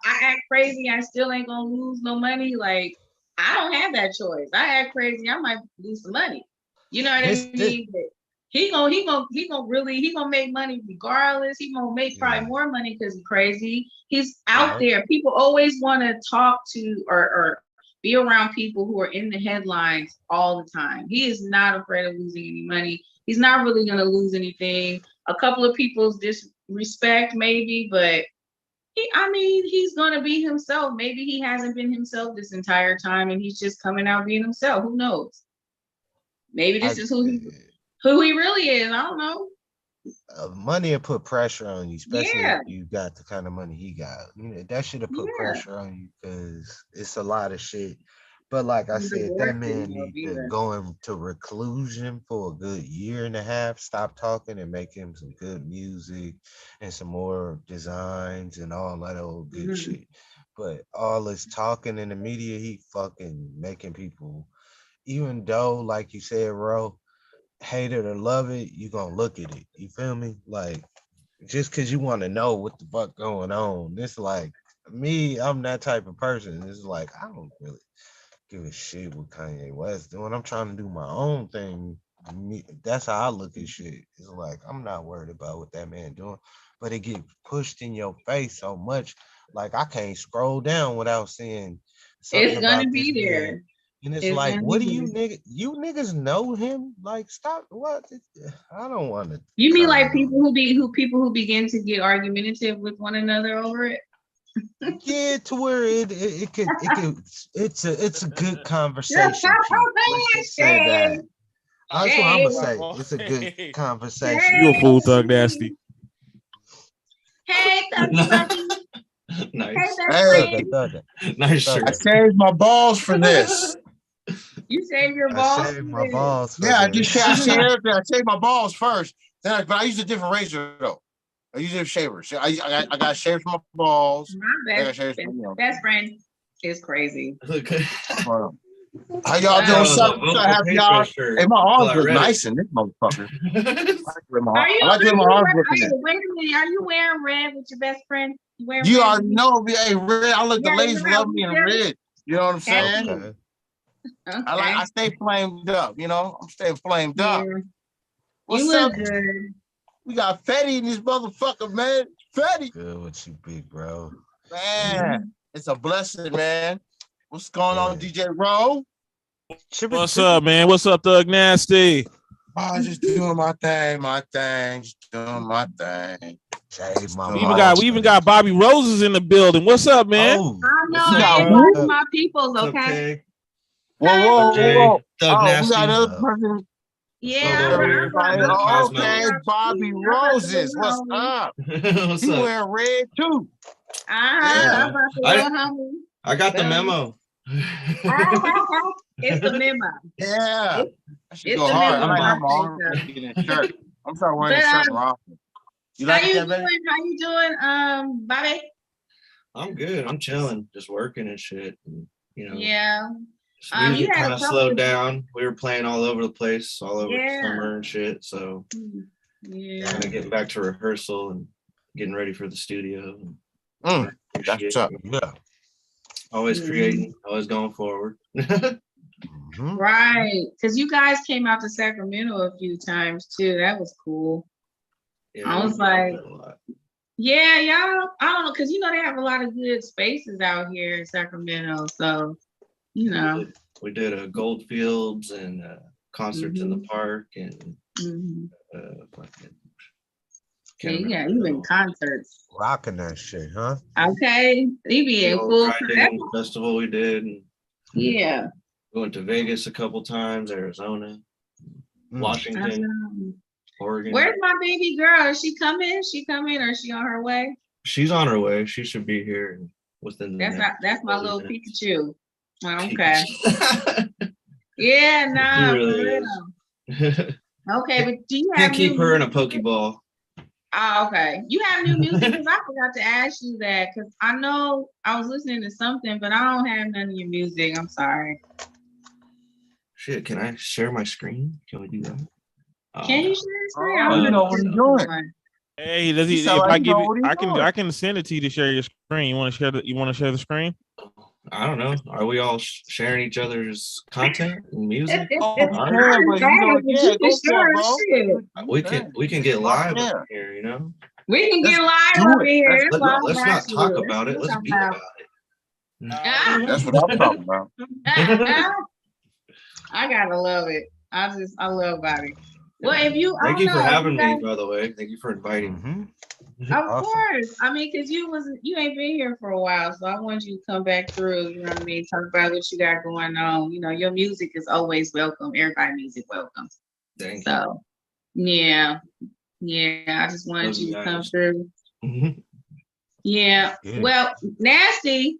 I act crazy, I still ain't gonna lose no money. Like, I don't have that choice. I act crazy, I might lose some money. You know what I mean? But he gonna make money regardless. He gonna make probably more money because he's crazy. He's out there. People always want to talk to or be around people who are in the headlines all the time. He is not afraid of losing any money. He's not really gonna lose anything. A couple of people's disrespect, maybe, but he's gonna be himself. Maybe he hasn't been himself this entire time, and he's just coming out being himself. Who knows? Maybe this is who he really is. I don't know. Money will put pressure on you, especially if you got the kind of money he got. You know, that should have put pressure on you because it's a lot of shit. But like I said, that man needs to go into reclusion for a good year and a half, stop talking and make him some good music and some more designs and all that old good shit. But all this talking in the media, he fucking making people, even though, like you said, Ro, hate it or love it, you gonna look at it. You feel me? Like, just because you want to know what the fuck going on. It's like, me, I'm that type of person. It's like, I don't really give a shit what Kanye West doing. I'm trying to do my own thing. That's how I look at shit. It's like, I'm not worried about what that man doing, but it get pushed in your face so much. Like, I can't scroll down without seeing something. It's gonna be there. And it's like, what do you niggas know him? Like, stop. What? I don't want to. You mean like people who begin to get argumentative with one another over it? Yeah, to where it's a good conversation. Let's just say that. That's what I'm gonna say. It's a good conversation. You a fool, Thug Nasty. Hey, Thug. Nice. Hey, Nice shirt. I saved my balls for this. You saved your balls. I saved my balls. Yeah, I saved everything. I saved my balls first. But I used a different razor though. I use a shaver. So I got shaved from my balls. My best friend is crazy. How y'all doing? Something happy, y'all. Hey, my arms look nice in this motherfucker. I like doing my arms looking. Wait a minute, are you wearing red with your best friend? You already know, hey, red. I look, the ladies love me in red. You know what I'm saying? Okay. I stay flamed up. You know, I'm staying flamed up. What's up? Good. We got Fetty in this motherfucker, man. Fetty. Good with you, big bro. Man, it's a blessing, man. What's going on, DJ Ro? What's up, man? What's up, Thug Nasty? Oh, just doing my thing, just doing my thing. We even got Bobby Roses in the building. What's up, man? I know, my people's okay. Whoa. Thug Nasty. We got another person. Yeah. Okay, Bobby Roses. What's up? He wearing red too. I got the memo. It's the memo. Yeah. I should go hard. I'm trying wearing this shirt more often. How you doing, Bobby? I'm good. I'm chilling, just working and shit. And, you know. Yeah. Music kind of slowed down. We were playing all over the place, all over the summer and shit. So kind of getting back to rehearsal and getting ready for the studio. That's what's up. Yeah. Always creating, always going forward. Right. Because you guys came out to Sacramento a few times too. That was cool. Yeah, I was like, yeah, y'all, I don't know, because they have a lot of good spaces out here in Sacramento. So, we did a Goldfields and concerts in the park and yeah, you in concerts. Rocking that shit, huh? Okay. You be in full festival we did. And yeah. We went to Vegas a couple times, Arizona, Washington, Oregon. Where's my baby girl? Is she coming? Or is she on her way? She's on her way. She should be here within the that's my little Pikachu. Okay. Yeah, nah. Really for real. Okay, but do you can't keep her in a Pokeball? Oh, okay. You have new music? Because I forgot to ask you that. Because I know I was listening to something, but I don't have none of your music. I'm sorry. Shit, can I share my screen? Can we do that? Can you share the screen? I Oh, don't you know what he's doing. Hey, does he? If I give you, I can send it to you to share your screen. You want to share the screen? I don't know. Are we all sharing each other's content and music? We can get live over here, you know. We can get live over here. Let's not talk about it. Let's be about it. That's what I'm talking about. I gotta love it. I love Bobby. Well, if you thank you for having me, by the way. Thank you for inviting me. Of course. I mean, because you ain't been here for a while, so I want you to come back through, you know what I mean? Talk about what you got going on. You know, your music is always welcome. Everybody's music welcome. Thank you. Yeah. I just wanted you to come through. Yeah. Well, Nasty.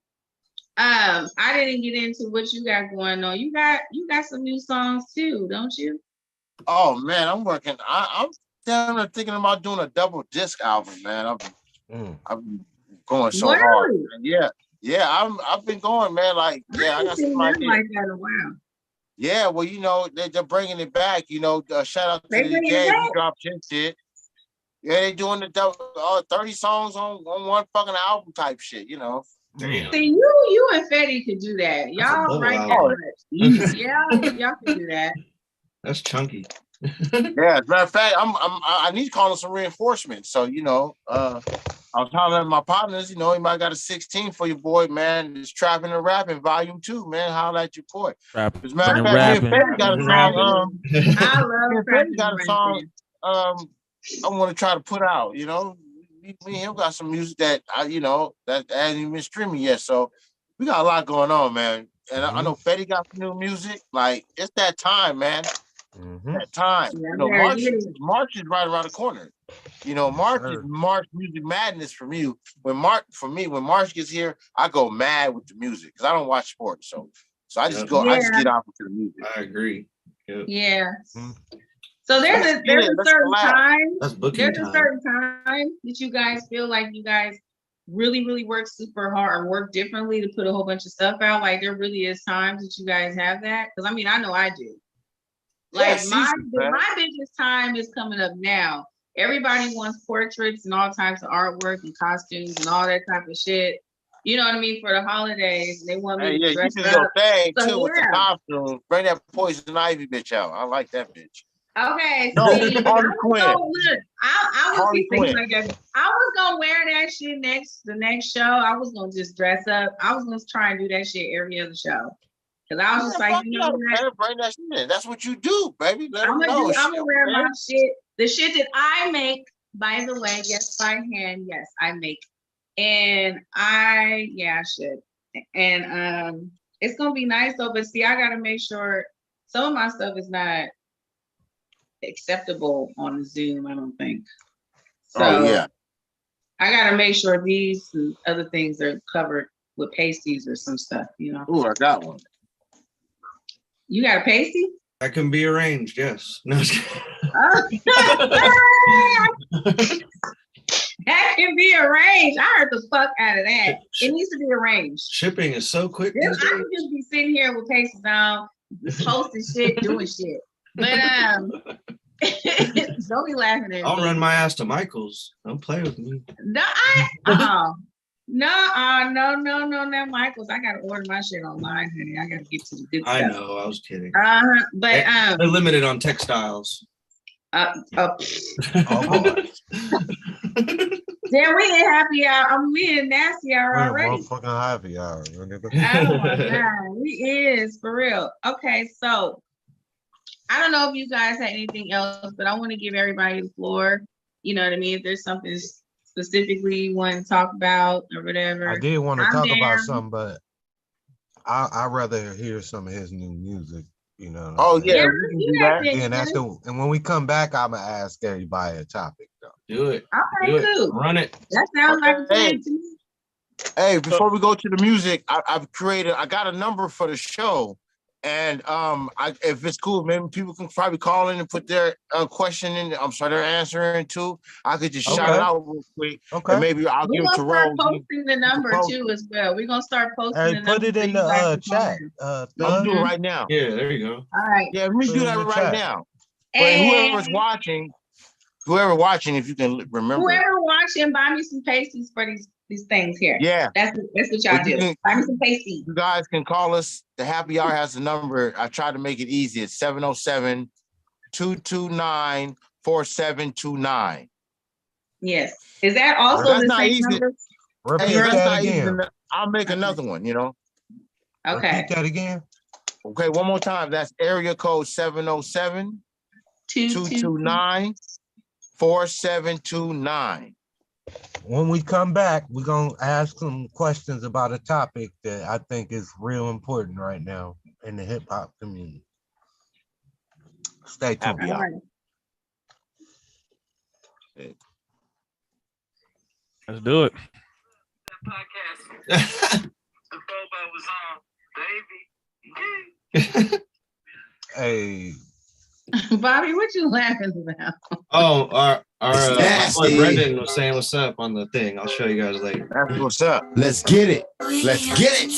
I didn't get into what you got going on. You got some new songs too, don't you? Oh man, I'm working. I'm thinking about doing a double disc album, man. I'm going so hard. Yeah. I've been going, man. Like, yeah, I got some ideas like that in a while. Yeah, well, you know, they're bringing it back. You know, shout out to the Game who dropped his shit. Yeah, they doing the double 30 songs on one fucking album type shit. You know. Damn. See, you and Fetty could do that. Y'all right there. Yeah, y'all can do that. That's chunky. Yeah, as a matter of fact, I need to call him some reinforcements. So, you know, I was telling at my partners, you know, he might got a 16 for your boy, man. It's Trapping and Rapping, Volume 2, man. Holla at your boy. As a matter of fact, Fetty got a song. I love Fetty got a song. I want to try to put out. You know, me and him got some music that that hasn't even been streaming yet. So we got a lot going on, man. And I know Fetty got some new music. Like, it's that time, man. That time. You know, March is right around the corner. You know, March is March Music Madness for me. When March gets here, I go mad with the music because I don't watch sports. So I just go. I just get off into the music. I agree. Yep. Yeah. So there's a certain time. There's a certain time that you guys feel like you guys really, really work super hard or work differently to put a whole bunch of stuff out. Like, there really is times that you guys have that. Because I mean, I know I do. Like, my biggest time is coming up now. Everybody wants portraits and all types of artwork and costumes and all that type of shit. You know what I mean? For the holidays, they want me to dress up. Your thing too with the costumes. Bring that Poison Ivy bitch out. I like that bitch. Okay. No, Harley Quinn. I was thinking like that. I was gonna wear that shit the next show. I was gonna just dress up. I was gonna try and do that shit every other show. Cause I was just like, you know, bring that shit in. That's what you do, baby. I'm gonna wear my shit. The shit that I make, by the way, yes, by hand, yes, I make. And I should. And it's gonna be nice though, but see, I gotta make sure some of my stuff is not acceptable on the Zoom, I don't think. So I gotta make sure these and other things are covered with pasties or some stuff, you know. Oh, I got one. You got a pasty? That can be arranged, yes. No, that can be arranged. I heard the fuck out of that. It needs to be arranged. Shipping is so quick. I can just be sitting here with pasties on, posting shit, doing shit. But don't be laughing at me. I'll run my ass to Michael's. Don't play with me. No, no, Michael's. I gotta order my shit online, honey. I gotta get to the good stuff. I know, I was kidding. But they're limited on textiles. Oh boy. Then we in happy hour. We in nasty hour already. Motherfucking happy hour. Oh my god, we is for real. Okay, so I don't know if you guys had anything else, but I want to give everybody the floor. You know what I mean? If there's something specifically you want to talk about or whatever. I did want to talk about something, but I'd rather hear some of his new music. You know. Oh yeah, and when we come back, I'm gonna ask everybody a topic though. Do it. Okay, cool. Run it. That sounds like a plan to me. Hey, before we go to the music, I got a number for the show. And if it's cool, maybe people can probably call in and put their question in. Their answer in too. I could just shout it out real quick. Okay. And maybe I'll give it to Rose. We're gonna start posting the number too as well. We're gonna start posting the number. Put it in the chat. I'm doing it right now. Yeah, there you go. All right. Yeah, let me do that right now. But whoever's watching, if you can remember. Whoever watching, buy me some pasties for these things here. Yeah. That's what y'all do. Buy me some pasties. You guys can call us. The happy hour has the number. I tried to make it easy. It's 707-229-4729. Yes. Is that also the same number? Repeat that again. I'll make another one, Okay. Repeat that again. Okay, one more time. That's area code 707-229-4729. When we come back, we're going to ask some questions about a topic that I think is real important right now in the hip hop community. Stay tuned. Let's do it. Hey. Bobby, what you laughing about? Oh, our boy Brendan was saying what's up on the thing. I'll show you guys later. That's what's up. Let's get it. Let's get it.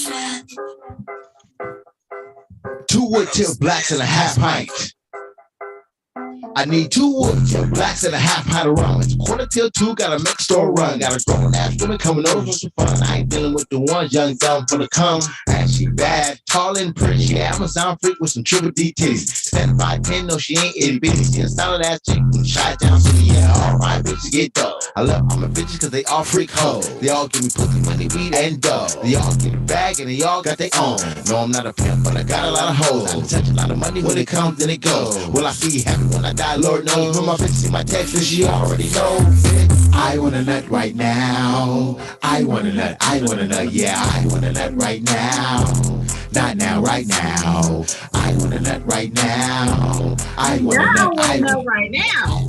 2 wood tip blacks and a half pint. I need 2 wood tip blacks and a half pint of rum. It's 1:45, gotta make store run. Got a grown ass woman coming over for some fun. I ain't dealing with the ones young dumb for the come. And she bad, tall and pretty. She Amazon freak with some triple D titties. Stand 5'10", no she ain't itty bitty. She a solid ass chick from Chi-Town City. Yeah, all right, bitches get dope. I love all my bitches cause they all freak hoes. They all give me pussy, money, weed, and dough. They all get a bag and they all got their own. No, I'm not a pimp, but I got a lot of hoes. I touch a lot of money when it comes, then it goes. Will I see happy when I die? Lord knows. When my bitch see my text, and she already knows it. I want a nut right now. I want a nut. I want a nut. Yeah, I want a nut right now. Not now, right now. I want a nut right now. I want a nut. I want a nut right now.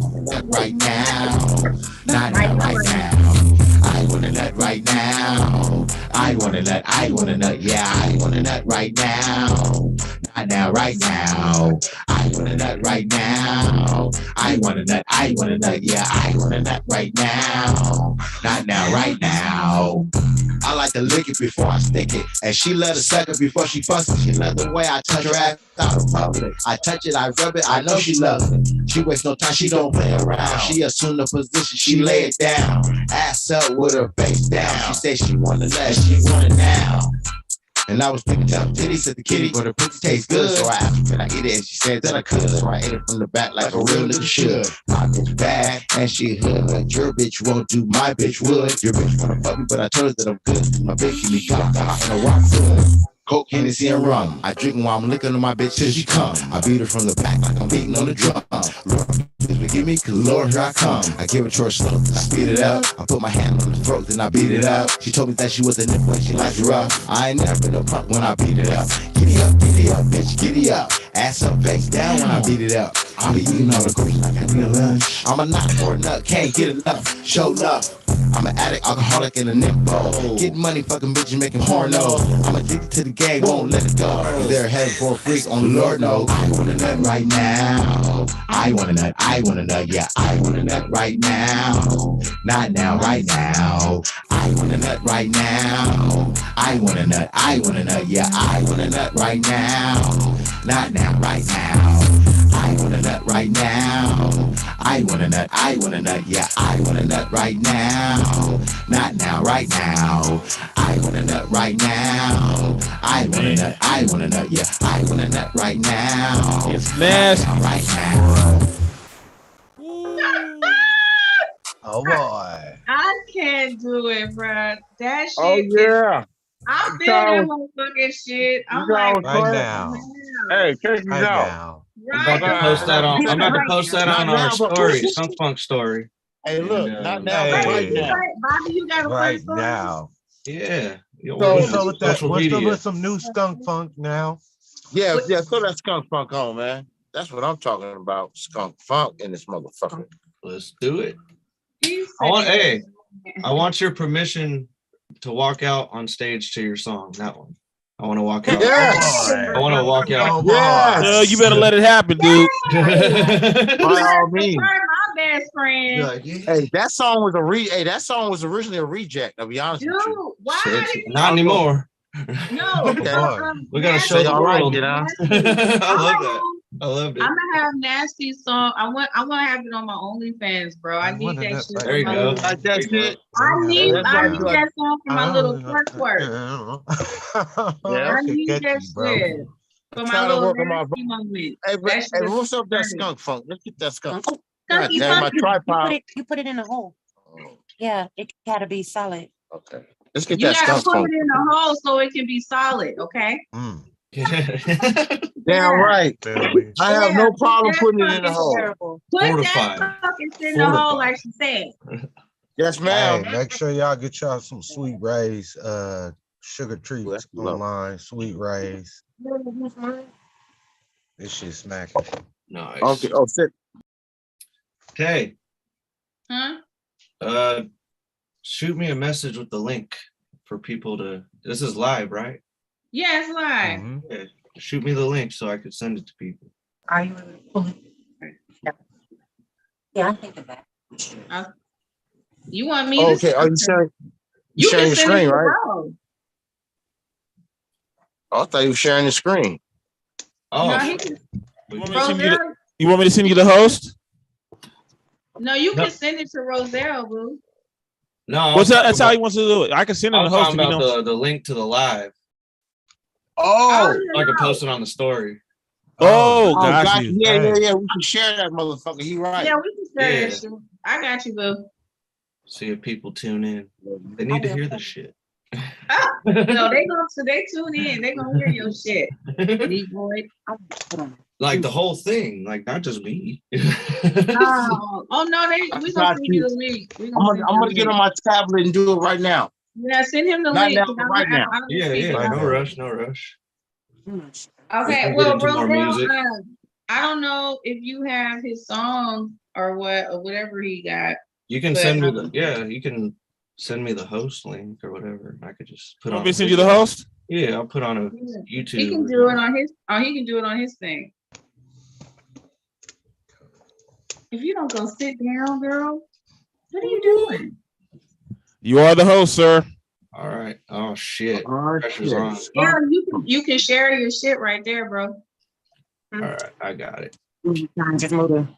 Right now. Not now, right now. I want a nut right now. I want a nut. I want a nut. Yeah, I want a nut right now. Not now, right now. I want a nut right now. I want a nut. I want a nut. Yeah, I want a nut right now. Not now, right now. I like to lick it before I stick it. And she let a suck it before she fucks it. She love the way I touch her ass out of public. I touch it, I rub it, I know she loves it. She wastes no time, she don't play around. She assume the position, she lay it down. Ass up with her face down. She said she wanna let, she want it now. And I was thinking, tell titties at the kitty, but her pussy tastes good. So I asked her, can I eat it? And she said that I could. So I ate it from the back like a real nigga should. My bitch bad, and she hood. Your bitch won't do, my bitch would. Your bitch wanna fuck me, but I told her that I'm good. My bitch give me God, and a rock good. Coke, Hennessy, and rum. I drink while I'm licking on my bitch till she come. I beat her from the back like I'm beating on the drum. Lord, please forgive me, cause Lord, here I come. I give it to her slow, then I speed it up. I put my hand on her throat, then I beat it up. She told me that she was a nipple and she likes it rough. I ain't never been a punk when I beat it up. Giddy up, bitch, giddy up. Ass up, face down when I beat it up. I'll be eating all the green like I need a lunch. I'm a knot for a nut, can't get enough. Show love. I'm an addict, alcoholic, and a nympho. Getting money, fucking bitches, making porno. I'm addicted to the game, won't let it go. They're headed for a freak, only Lord knows. I want a nut right now. I want a nut, I want a nut, yeah, I want a nut right now. Not now, right now. I want a nut right now. I want a nut, I want a nut, yeah, I want a nut right now. Not now, right now. I want a nut right now. I want a nut, I want a nut, yeah, I want a nut right now. Not now, right now. I want a nut right now. I want a nut, I want a nut, yeah, I want a nut right now. It's nasty. Right now. Oh boy. I can't do it, bro. That shit. Oh yeah. I'm feeling that motherfucking shit. I'm like, right now. Hey, check this Right out. now. I'm about to post that on. I'm about to post that on our story, Skunk Funk story. Hey, look, not now, Hey. but right now. Bobby, you got a Right first now. Yeah. What's up with that? Social What's up media. with some new skunk funk now? Yeah, throw that skunk funk on, man. That's what I'm talking about. Skunk funk in this motherfucker. Let's do it. I want your permission to walk out on stage to your song. That one. I want to walk out. Yes. I want to walk out. Yes. You better let it happen, dude. By all means. My best friend. Like, yeah. Hey, that song was that song was originally a reject. I'll be honest Dude, with you. why? Shit, not anymore. No. We gotta show the world. I love that. I loved it. I'm gonna have Nasty song. I want to have it on my OnlyFans, bro. I need that shit. There you go. Like that shit. I need That's that song for my little twerk. Yeah, I need that shit for my trying to little work on my nasty moment. Hey, what's up that skunk funk? Let's get that skunk. God damn, my tripod. You put it in a hole. Yeah, it gotta be solid. Okay. Let's get You that gotta skunk put funk. it in the hole so it can be solid, okay? Damn right. I have no problem putting it in the hole. Put Fortified. that fucking shit in the hole like she said. Yes, ma'am. Hey, make sure y'all get y'all some Sweet Ray's sugar treats online. Sweet Ray's. This shit smacking. Nice. Okay. Oh, shit. Okay. Huh? Shoot me a message with the link for people to. This is live, right? Yeah, it's live. Yeah. Shoot me the link so I could send it to people. Are you? Yeah, I think of that. You want me to? Okay. Are you sharing? You sharing your can send screen, it to right? Rose. Oh, I thought you were sharing the screen. Oh. No, he can, You want me to send you the host? no, you can send it to Roselle, boo. No. What's that? That's how he wants to do it. I can send him I'm the host. talking If you about don't. the link to the live. Oh, I can post it on the story. Oh, got you. Yeah. We can share that motherfucker. He right. Yeah, we can share Yeah. that shit. I got you, boo. See if people tune in. They need to hear this shit. No, they tune in. They gonna hear your shit. Boy. Like the whole thing, like not just me. Oh no, we gonna send you the link. I'm gonna get on my tablet and do it right now. Yeah, send him the Not link. now, but right now. Yeah. No rush. Okay, Let's well, get into more Roselle, music. I don't know if you have his song or whatever he got. You can But, send me you can send me the host link or whatever. I could just put You on. want me to send you the host? Yeah, I'll put on a YouTube. He can do it on his. Oh, he can do it on his thing. If you don't go sit down, girl, what are you doing? You are the host, sir. All right. Oh shit. Pressure's on. Yeah, you can share your shit right there, bro. All right, I got it. Just move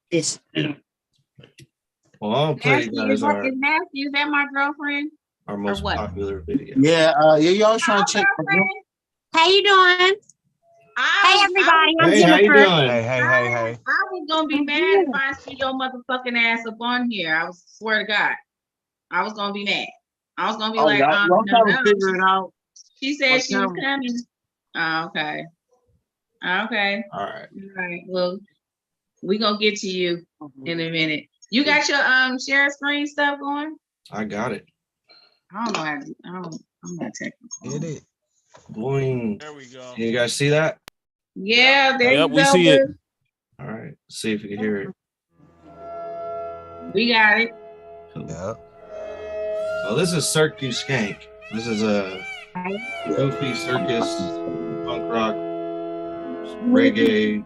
this. Well, I'll play you guys our Nasty, is that my girlfriend? our most what? popular video. Yeah, y'all trying to check. How you doing? Hey everybody, I'm Hey, how you Jennifer. doing? Hey. I was gonna be mad if I see your motherfucking ass up on here. I swear to God, I was gonna be mad. I was gonna be like, y'all no. trying to figure it out. She said she was camera. coming. Oh, okay. Okay. All right. All right. Well, we gonna get to you in a minute. You got your share screen stuff going? I got it. I don't know how to. I'm not technical. Get it. Boing. There we go. Can you guys see that? Yeah, there you we go. see it. boo. All right. Let's see if you can hear it. We got it. Yeah. So this is Circus Skank. This is a goofy circus, punk rock, reggae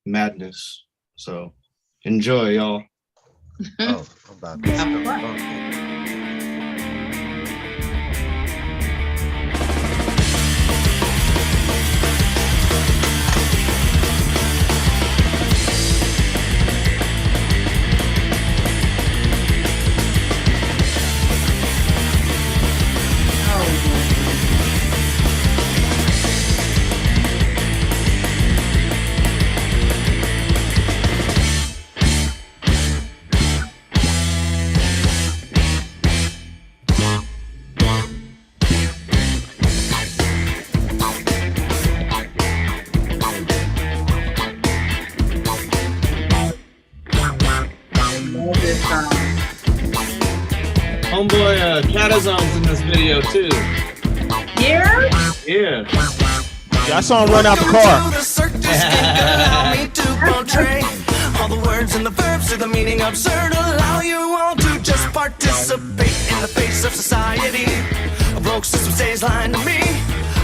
madness. So enjoy, y'all. Oh, I'm about to skunk funk. Homeboy Catazone's in this video too. Yeah? Yeah. Yeah, I saw him run out the car. All the words and the verbs to the meaning absurd. Allow you all to just participate in the face of society. broke system stays lying to me.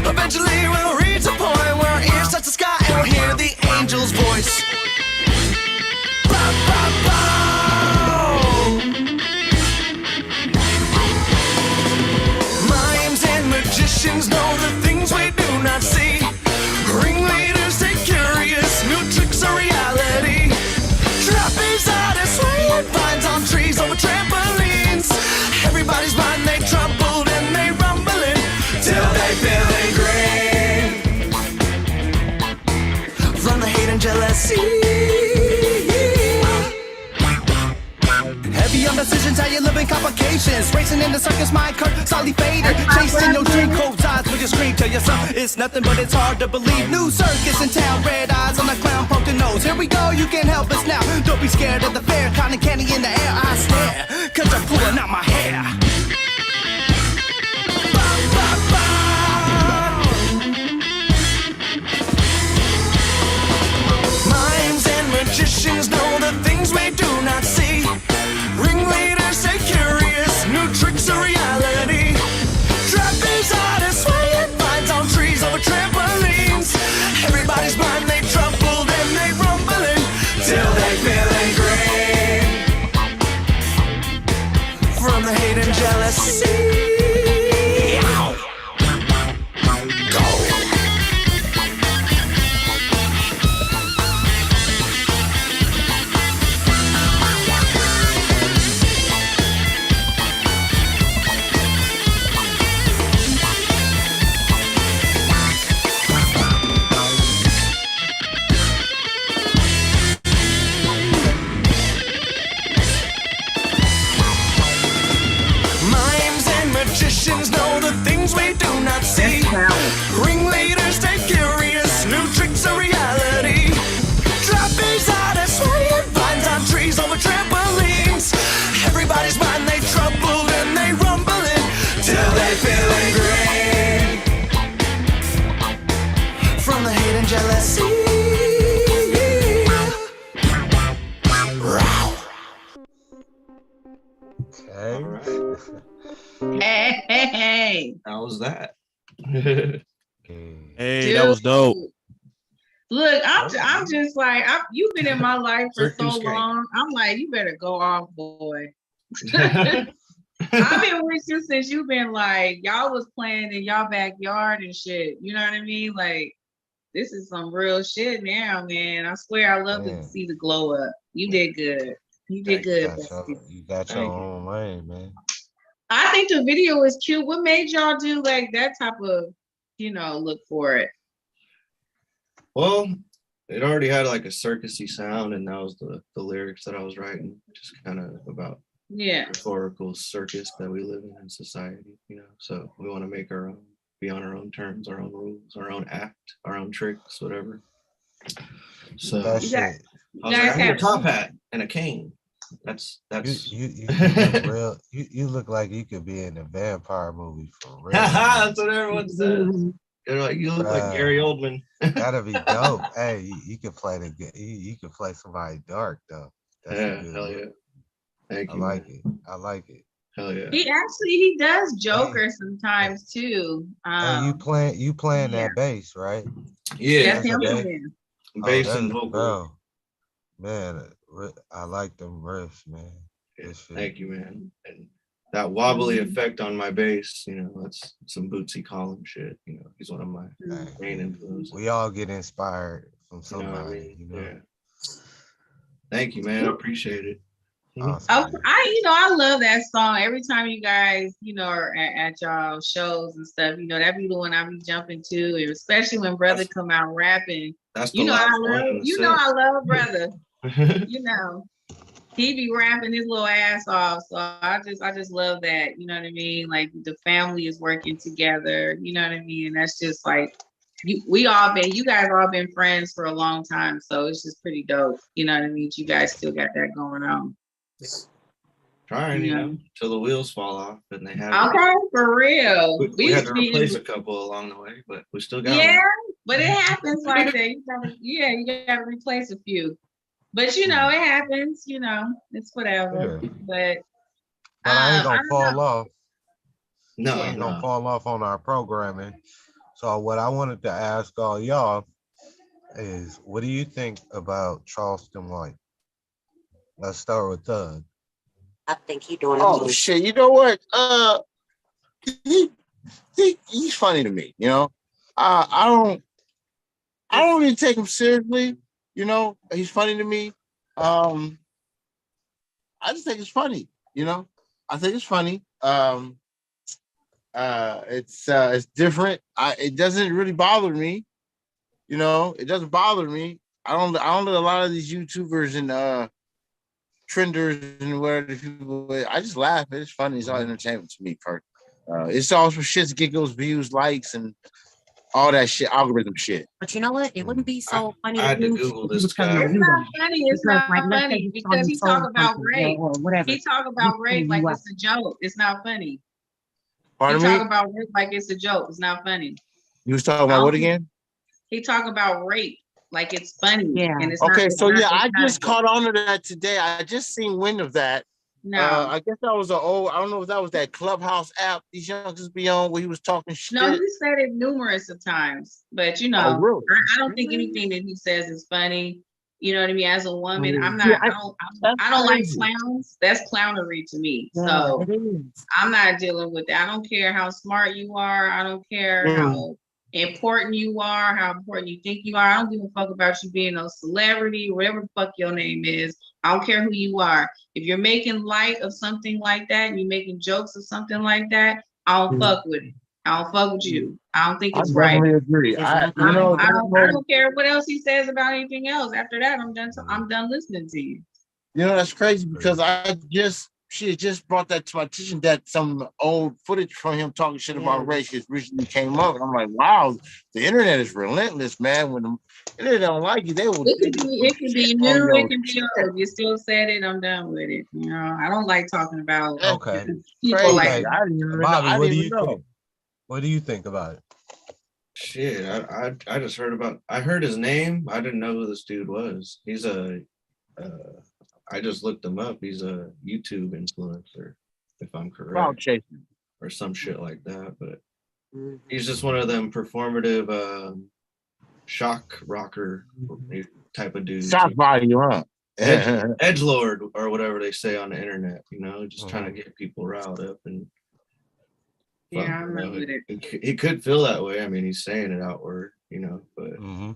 Eventually we'll reach a point where our ears touch the sky and we'll hear the angel's voice. Bow, bow, bow. Mimes and magicians know the things we do not see. Ringleaders stay curious, new tricks are reality. Trapeze artists swaying vines on trees over trampolines. Everybody's mind they troubled and they rumbling till they feeling green from the hate and jealousy. Heavy on decisions, how you living complications. Racing in the circus, my curve solidly faded. Chasing your dream codes, eyes with your scream. Tell yourself it's nothing, but it's hard to believe. New circus in town, red eyes on the clown, poking nose. Here we go, you can't help us now. Don't be scared of the fair, cotton candy in the air. I stare, cause I'm pulling out my hair. Mimes and magicians know the things we do not see. Ringleaders stay curious, new tricks are reality. Trapeze artists swaying vines on trees over trampolines. Everybody's mind they troubled and they rumbling till they feeling green from the hate and jealousy. Know the things we do not see. Ringleaders stay curious, new tricks are reality. Trapeze artists swaying vines on trees over trampolines. Everybody's mind they troubled and they rumbling till they feeling green from the hate and jealousy. Hey. How was that? Hey, Dude. that was dope. Look, I'm just like, you've been in my life for so long. I'm like, you better go off, boy. I've been with you since you've been like, y'all was playing in y'all backyard and shit. You know what I mean? Like, this is some real shit now, man. I swear I love to see the glow up. You did good. You did good. You got your own lane, man. I think the video is cute. What made y'all do like that type of, look for it? Well, it already had like a circusy sound, and that was the lyrics that I was writing, just kind of about rhetorical circus that we live in society, So we want to make our own, be on our own terms, our own rules, our own act, our own tricks, whatever. So I was like, I need a top hat and a cane. That's you look real. You look like you could be in a vampire movie for real. That's what everyone says. They're like, you look like Gary Oldman. That'd be dope. Hey, you could play you could play somebody dark though. That's hell yeah. Thank you. I like it. Hell yeah. He does Joker sometimes too. You playing that bass, right? Yeah. That's him. Bass and vocal. Bro. Man, I like them riffs, man. Yeah, thank you, man. And that wobbly effect on my bass, that's some Bootsy Collins shit. He's one of my main influences. We all get inspired from somebody. Yeah. Thank you, man. I appreciate it. Awesome. I love that song. Every time you guys, are at y'all shows and stuff, that be the one I be jumping to, and especially when brother come out rapping. That's the last one. I love brother. He be rapping his little ass off. So I just love that. You know what I mean? Like the family is working together. You know what I mean? And that's just like you guys all been friends for a long time. So it's just pretty dope. You know what I mean? You guys still got that going on. Trying, till the wheels fall off, and they have. Okay, for real. We had to replace a couple along the way, but we still got. Yeah, but it happens like that. You gotta replace a few. But it happens. It's whatever. Yeah. But I ain't gonna fall off. No, ain't gonna fall off on our programming. So what I wanted to ask all y'all is, what do you think about Charleston White? Let's start with Thug. I think he doing. Oh shit! You know what? He's funny to me. You know, I don't really take him seriously. You know, he's funny to me. I just think it's funny. You know, I think it's funny. It's different. It doesn't really bother me. You know, it doesn't bother me. I don't let a lot of these YouTubers and trenders and whatever people. I just laugh. It's funny. It's all entertainment to me. It's all for shits, giggles, views, likes, and all that shit, algorithm shit. But you know what? It wouldn't be so funny. I had to Google this guy. It's not funny. It's not funny because he talk about rape. He talk about rape like it's a joke. It's not funny. Pardon he me? talk about rape like it's a joke. It's not funny. You was talking about what again? He talk about rape like it's funny. Yeah. And it's Okay, not, so it's yeah, not, I just caught on to that today. I just seen wind of that. No. I guess that was I don't know if that was that Clubhouse app these youngsters be on where he was talking shit. No, he said it numerous of times, but you know, really? I don't think anything that he says is funny. You know what I mean? As a woman, I'm not. I don't like clowns. That's clownery to me. So I'm not dealing with that. I don't care how smart you are. I don't care how important you are, how important you think you are. I don't give a fuck about you being a celebrity, whatever the fuck your name is. I don't care who you are. If you're making light of something like that and you're making jokes of something like that, I don't fuck with it. I don't fuck with you. I don't think it's right. I agree. I don't care what else he says about anything else. After that, I'm done listening to you. You know, that's crazy because she had just brought that to my attention that some old footage from him talking shit about race just recently came up. And I'm like, wow, the internet is relentless, man. When the internet don't like you, they will. It can be new, it can be old. You still said it, I'm done with it. You know, I don't like talking about people like that. Bobby, what do you think? What do you think about it? Shit, I just I heard his name. I didn't know who this dude was. He's I just looked him up. He's a YouTube influencer, if I'm correct. Or some shit like that. But he's just one of them performative shock rocker type of dudes. Shock value, huh? Edgelord or whatever they say on the internet, you know, just trying to get people riled up and I remember it. He could feel that way. I mean, he's saying it outward, you know, but at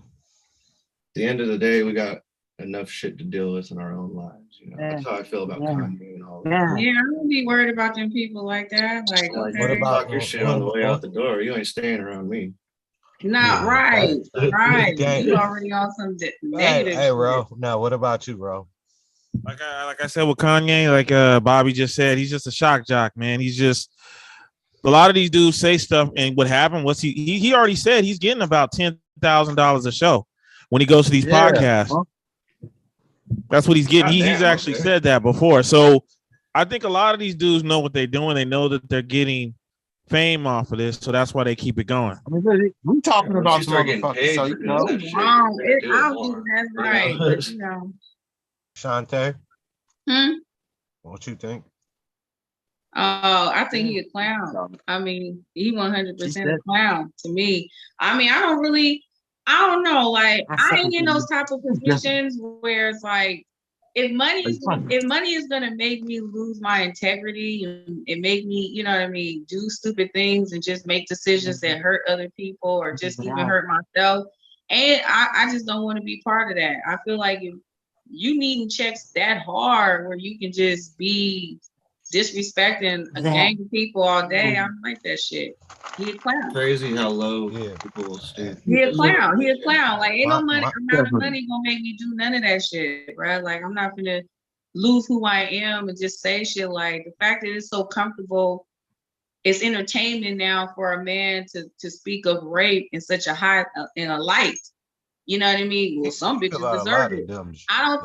the end of the day, we got enough shit to deal with in our own lives, you know. That's how I feel about Kanye and all that. Yeah, I don't be worried about them people like that. Like, what about your shit on the way out the door? You ain't staying around me. Not right. You already on some negative. Hey, bro. Now, what about you, bro? Like I said with Kanye, like Bobby just said, he's just a shock jock, man. He's just a lot of these dudes say stuff, and what happened was he already said he's getting about $10,000 a show when he goes to these podcasts. That's what he's getting. He's actually said that before. So I think a lot of these dudes know what they're doing. They know that they're getting fame off of this, so that's why they keep it going. I mean, we're talking about motherfuckers, so you know. That's right. But, you know. Shantae, what you think? Oh, I think he a clown. I mean, he 100% a clown to me. I mean, I don't know. Like, I ain't in those type of positions where it's like, if money is gonna make me lose my integrity and make me, you know what I mean, do stupid things and just make decisions that hurt other people or just even hurt myself, and I just don't want to be part of that. I feel like if you needing checks that hard where you can just be disrespecting a gang of people all day, I don't like that shit. He a clown. Crazy how low people stoop. He a clown. Like, ain't no amount of money gonna make me do none of that shit, right? Like, I'm not gonna lose who I am and just say shit. Like, the fact that it's so comfortable, it's entertainment now for a man to speak of rape in such a high in a light. You know what I mean? Well, some bitches deserve it. I don't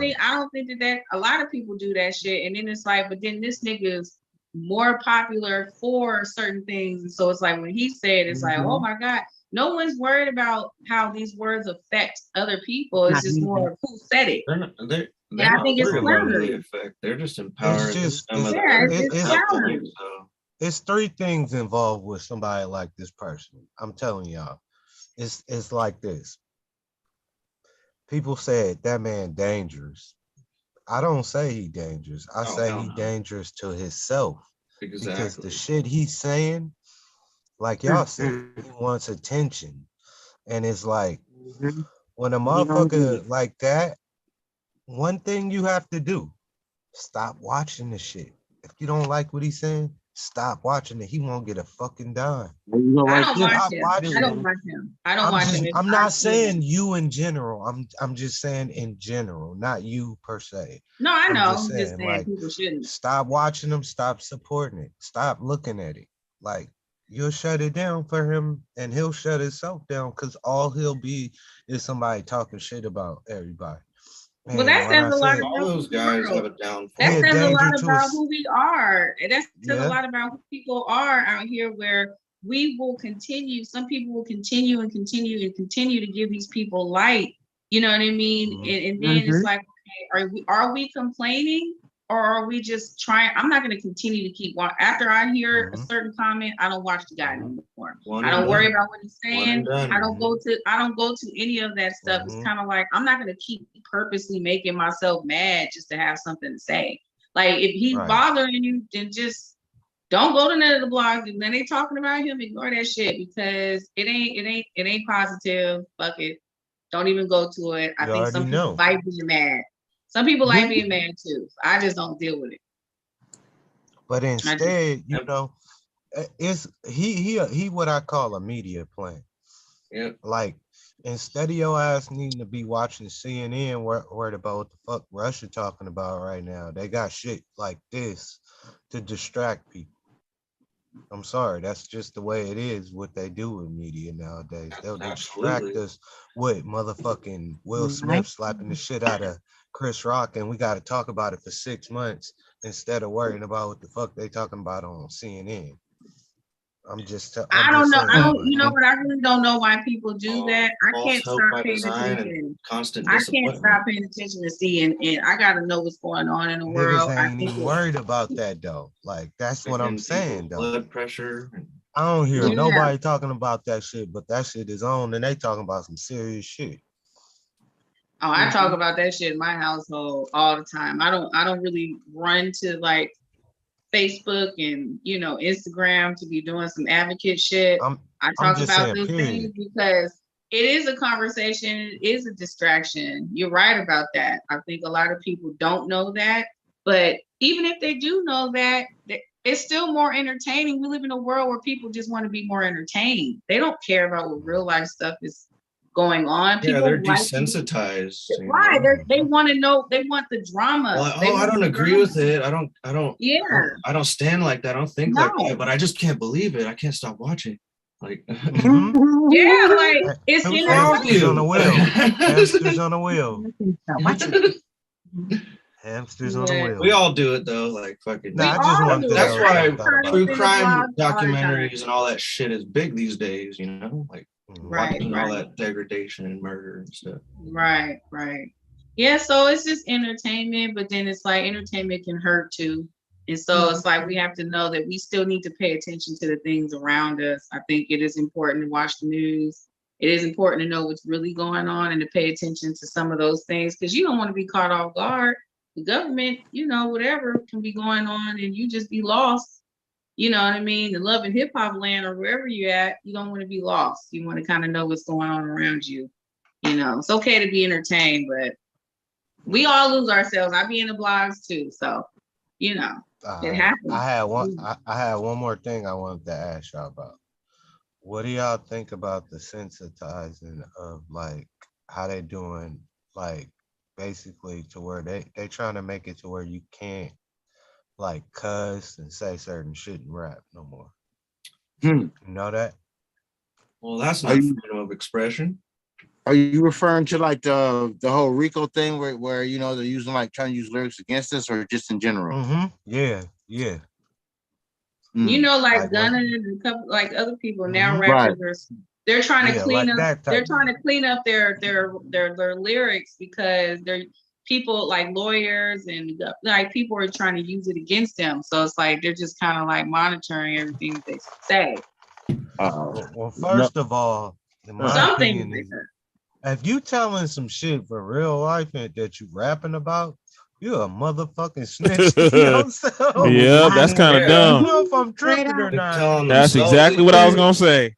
think that a lot of people do that shit. And then it's like, but then this nigga is more popular for certain things. And so it's like when he said, it's like, oh my God, no one's worried about how these words affect other people. It's just more who said it. I think it's clever. They're just empowering. It's clever. it's three things involved with somebody like this person. I'm telling y'all, it's like this. People said that man dangerous. I don't say he dangerous. I say he dangerous to himself. Exactly. Because the shit he's saying, like y'all said, he wants attention. And it's like, when a motherfucker like that, one thing you have to do, stop watching the shit. If you don't like what he's saying, stop watching it. He won't get a fucking dime. I don't watch him. I don't watch him. I don't watch him. I'm not saying you in general. I'm just saying in general, not you per se. No, I know. I'm just saying like, people shouldn't. Stop watching him. Stop supporting it. Stop looking at it. Like, you'll shut it down for him and he'll shut himself down because all he'll be is somebody talking shit about everybody. Man, well, that says a lot about all those guys have a downfall. That says a lot about who we are. And that says a lot about who people are out here, where we will continue. Some people will continue and continue and continue to give these people light. You know what I mean? And then it's like, okay, are we complaining? Or are we just trying? I'm not going to continue to keep watching. After I hear a certain comment, I don't watch the guy no more. I don't worry about what he's saying. I don't go to any of that stuff. It's kind of like, I'm not going to keep purposely making myself mad just to have something to say. Like, if he's bothering you, then just don't go to none of the blogs. And then they talking about him, ignore that shit, because it ain't positive. Fuck it. Don't even go to it. I think some people like being mad. Some people like being mad too. I just don't deal with it. But instead, you know, it's he what I call a media plan. Yeah. Like, instead of your ass needing to be watching CNN, worried about what the fuck Russia talking about right now. They got shit like this to distract people. I'm sorry, that's just the way it is. What they do with media nowadays, they'll distract us with motherfucking Will Smith slapping the shit out of Chris Rock, and we got to talk about it for 6 months instead of worrying about what the fuck they talking about on CNN. I don't know. You know what? I really don't know why people do that. I can't stop paying attention. I can't stop paying attention to see, and I got to know what's going on in the world. I ain't even worried about that though. Like, that's what I'm saying though. Blood pressure. I don't hear nobody talking about that shit, but that shit is on, and they talking about some serious shit. Oh, I talk about that shit in my household all the time. I don't really run to like Facebook and, you know, Instagram to be doing some advocate shit. I talk about those things because it is a conversation. It is a distraction. You're right about that. I think a lot of people don't know that, but even if they do know that, it's still more entertaining. We live in a world where people just want to be more entertained. They don't care about what real life stuff is going on. People they're desensitized. Right. They want to know, they want the drama. Well, I don't agree with it. I don't stand like that. I don't think like that, but I just can't believe it. I can't stop watching. Like like it's hamsters on the wheel. Hamsters on the wheel. Hamsters on the wheel. We all do it though, like fucking. That's why true crime documentaries and all that shit is big these days, you know? Like watching all that degradation and murder and stuff. Right. Yeah, so it's just entertainment, but then it's like entertainment can hurt too. And so it's like we have to know that we still need to pay attention to the things around us. I think it is important to watch the news. It is important to know what's really going on and to pay attention to some of those things, because you don't want to be caught off guard. The government, you know, whatever can be going on and you just be lost. You know what I mean? The Love and Hip Hop land or wherever you're at, you don't want to be lost. You want to kind of know what's going on around you. You know, it's okay to be entertained, but we all lose ourselves. I be in the blogs too. So, you know, it happens. I had one more thing I wanted to ask y'all about. What do y'all think about the sensitizing of like how they doing, like basically to where they trying to make it to where you can't like cuss and say certain shit and rap no more. You know that? Well, that's not freedom of expression. Are you referring to like the whole RICO thing where you know they're using like trying to use lyrics against us, or just in general? Yeah. You know, like Gunna and a couple like other people now rappers they're trying to clean up. They're trying to clean up their lyrics because people like lawyers and like people are trying to use it against them. So it's like they're just kind of like monitoring everything that they say. Well, first of all, in my opinion, if you telling some shit for real life and that you rapping about, you're a motherfucking snitch. Yeah, that's kind of dumb. I don't know if I'm tripping or not. That's exactly what I was gonna say.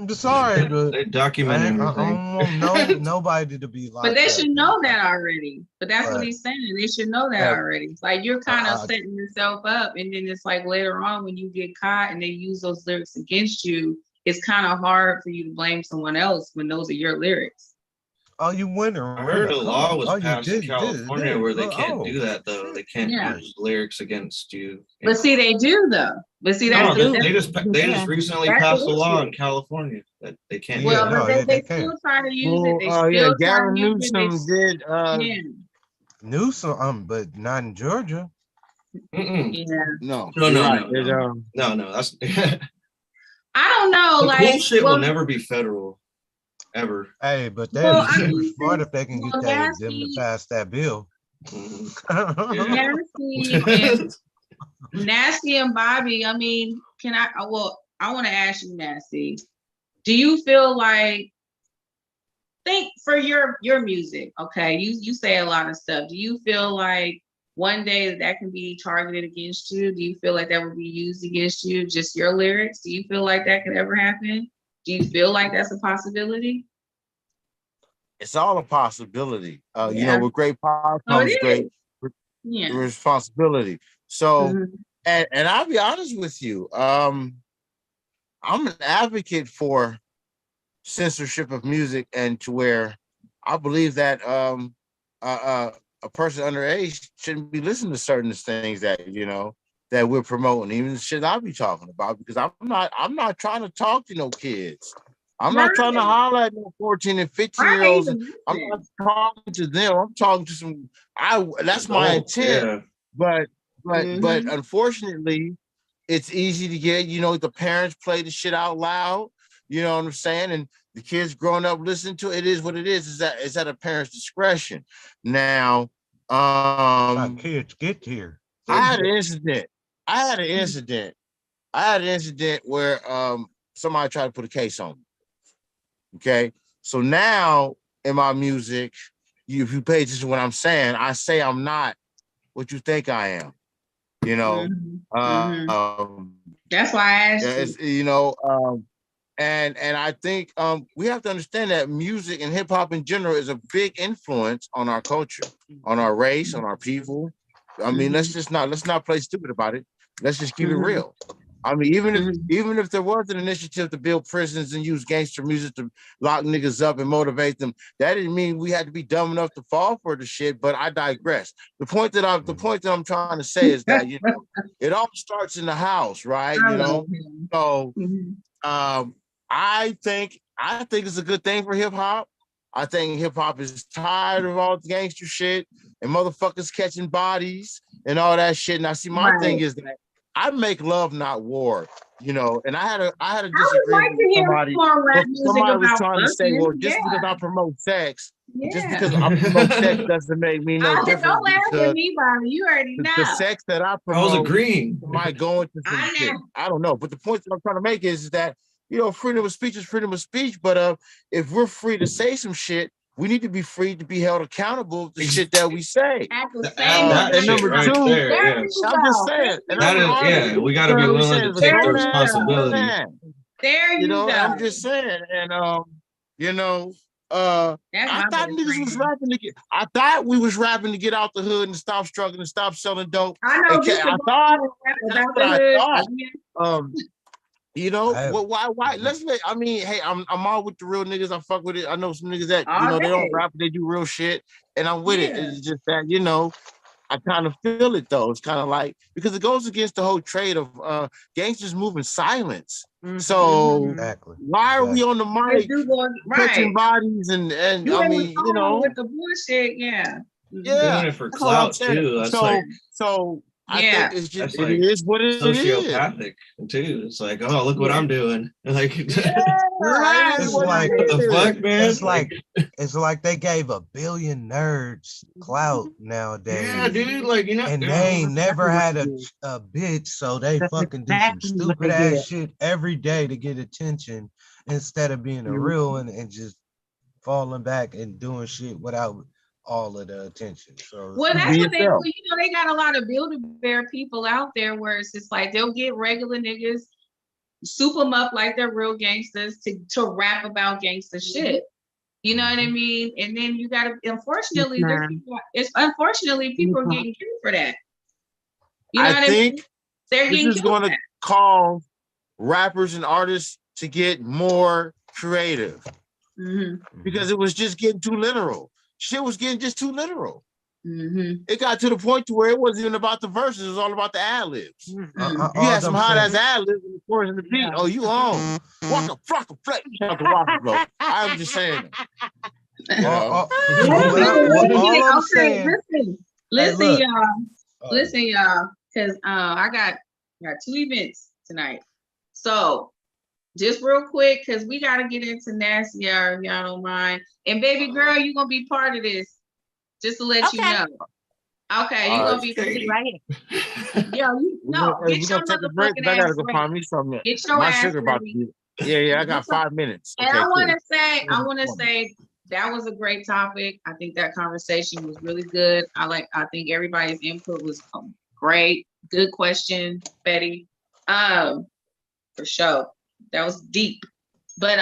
Sorry, but they document everything. I don't want nobody to be like. But they should know that already. But that's what he's saying. They should know that already. It's like you're kind of setting yourself up, and then it's like later on when you get caught and they use those lyrics against you, it's kind of hard for you to blame someone else when those are your lyrics. Oh, you winning? I heard a law was passed in California where they can't do that though. They can't use lyrics against you. But see, they do though. But see, that's they just recently passed a law in California that they can't. Well, but they still try to use it. They still Gavin Newsom did. Newsom, but not in Georgia. Yeah. No. That's. I don't know. The like cool shit will never be federal. Ever. Hey, but they're smart if they can get them to pass that bill. Nasty and Bobby. I mean, I want to ask you, Nasty. Do you feel like think for your music? Okay, you say a lot of stuff. Do you feel like one day that can be targeted against you? Do you feel like that would be used against you? Just your lyrics? Do you feel like that could ever happen? Do you feel like that's a possibility? It's all a possibility. You know, with great power comes great responsibility. So, and I'll be honest with you, I'm an advocate for censorship of music, and to where I believe that a person underage shouldn't be listening to certain things that that we're promoting, even the shit I be talking about, because I'm not trying to talk to no kids. I'm not trying to holler at no 14 and 15-year-olds. I'm not talking to them. I'm talking to some. That's my intent. But unfortunately, it's easy to get. The parents play the shit out loud. You know what I'm saying? And the kids growing up listening to it. It is what it is. It's at a parent's discretion. Now, my kids get here. I had an incident where somebody tried to put a case on me. Okay, so now in my music, if you pay attention to what I'm saying, I say I'm not what you think I am. That's why I asked you. And I think we have to understand that music and hip hop in general is a big influence on our culture, on our race, on our people. I mean, let's not play stupid about it. Let's just keep it real. I mean, even if there was an initiative to build prisons and use gangster music to lock niggas up and motivate them, that didn't mean we had to be dumb enough to fall for the shit. But I digress. The point that I'm trying to say is that it all starts in the house, right? So I think it's a good thing for hip hop. I think hip hop is tired of all the gangster shit and motherfuckers catching bodies and all that shit. And I see my thing is that I make love, not war. And I had a disagreement with somebody. Somebody was trying to say, well, just because I promote sex, just because I promote sex doesn't make me no different. Don't laugh at me, Bobby. You already know. The sex that I promote, I was agreeing. Might go into some shit. I don't know. But the point that I'm trying to make is that, freedom of speech is freedom of speech. But if we're free to say some shit, we need to be free to be held accountable to shit that we say. And number two, I'm just saying. We got to be willing to take the responsibility. There you go. I'm just saying, and I thought niggas was rapping to get. I thought we was rapping to get out the hood and stop struggling and stop selling dope. I know. Why? I'm all with the real niggas. I fuck with it. I know some niggas that they don't rap, they do real shit, and I'm with it. It's just that I kind of feel it though. It's kind of like, because it goes against the whole trade of gangsters moving silence. So why are we on the mic catching bodies and I mean with the bullshit? Doing it for clout too. So I think it's just it is what it is. Sociopathic too. It's like, oh, look what I'm doing. Like, it's like what the fuck, man? It's like they gave a billion nerds clout nowadays. Yeah, dude. Like, you know, and they ain't never had a bitch, so they fucking do some stupid ass shit every day to get attention instead of being a real one and just falling back and doing shit without all of the attention. So well, that's what they do. You know, they got a lot of Build-A-Bear people out there where it's just like they'll get regular niggas, soup them up like they're real gangsters to rap about gangster shit. You know what I mean? And then you gotta, unfortunately, people are getting killed for that. You know what I mean? They're getting this is going to call rappers and artists to get more creative because it was just getting too literal. Shit was getting just too literal. It got to the point to where it wasn't even about the verses; it was all about the ad libs. You had some hot ass ad libs in the chorus and the beat. Oh, you on? Waka flocka flake. I'm just saying. Listen, y'all, because I got 2 events tonight. So just real quick, because we got to get into Nasty Hour, if y'all don't mind. And baby girl, you're going to be part of this, just to let you know. Okay, you're going to be right here. Yo, get your motherfucking I got to go find me something. Get your ass sugar about to Yeah, I got 5 minutes. And I want to say that was a great topic. I think that conversation was really good. I think everybody's input was great. Good question, Betty. For sure. That was deep. But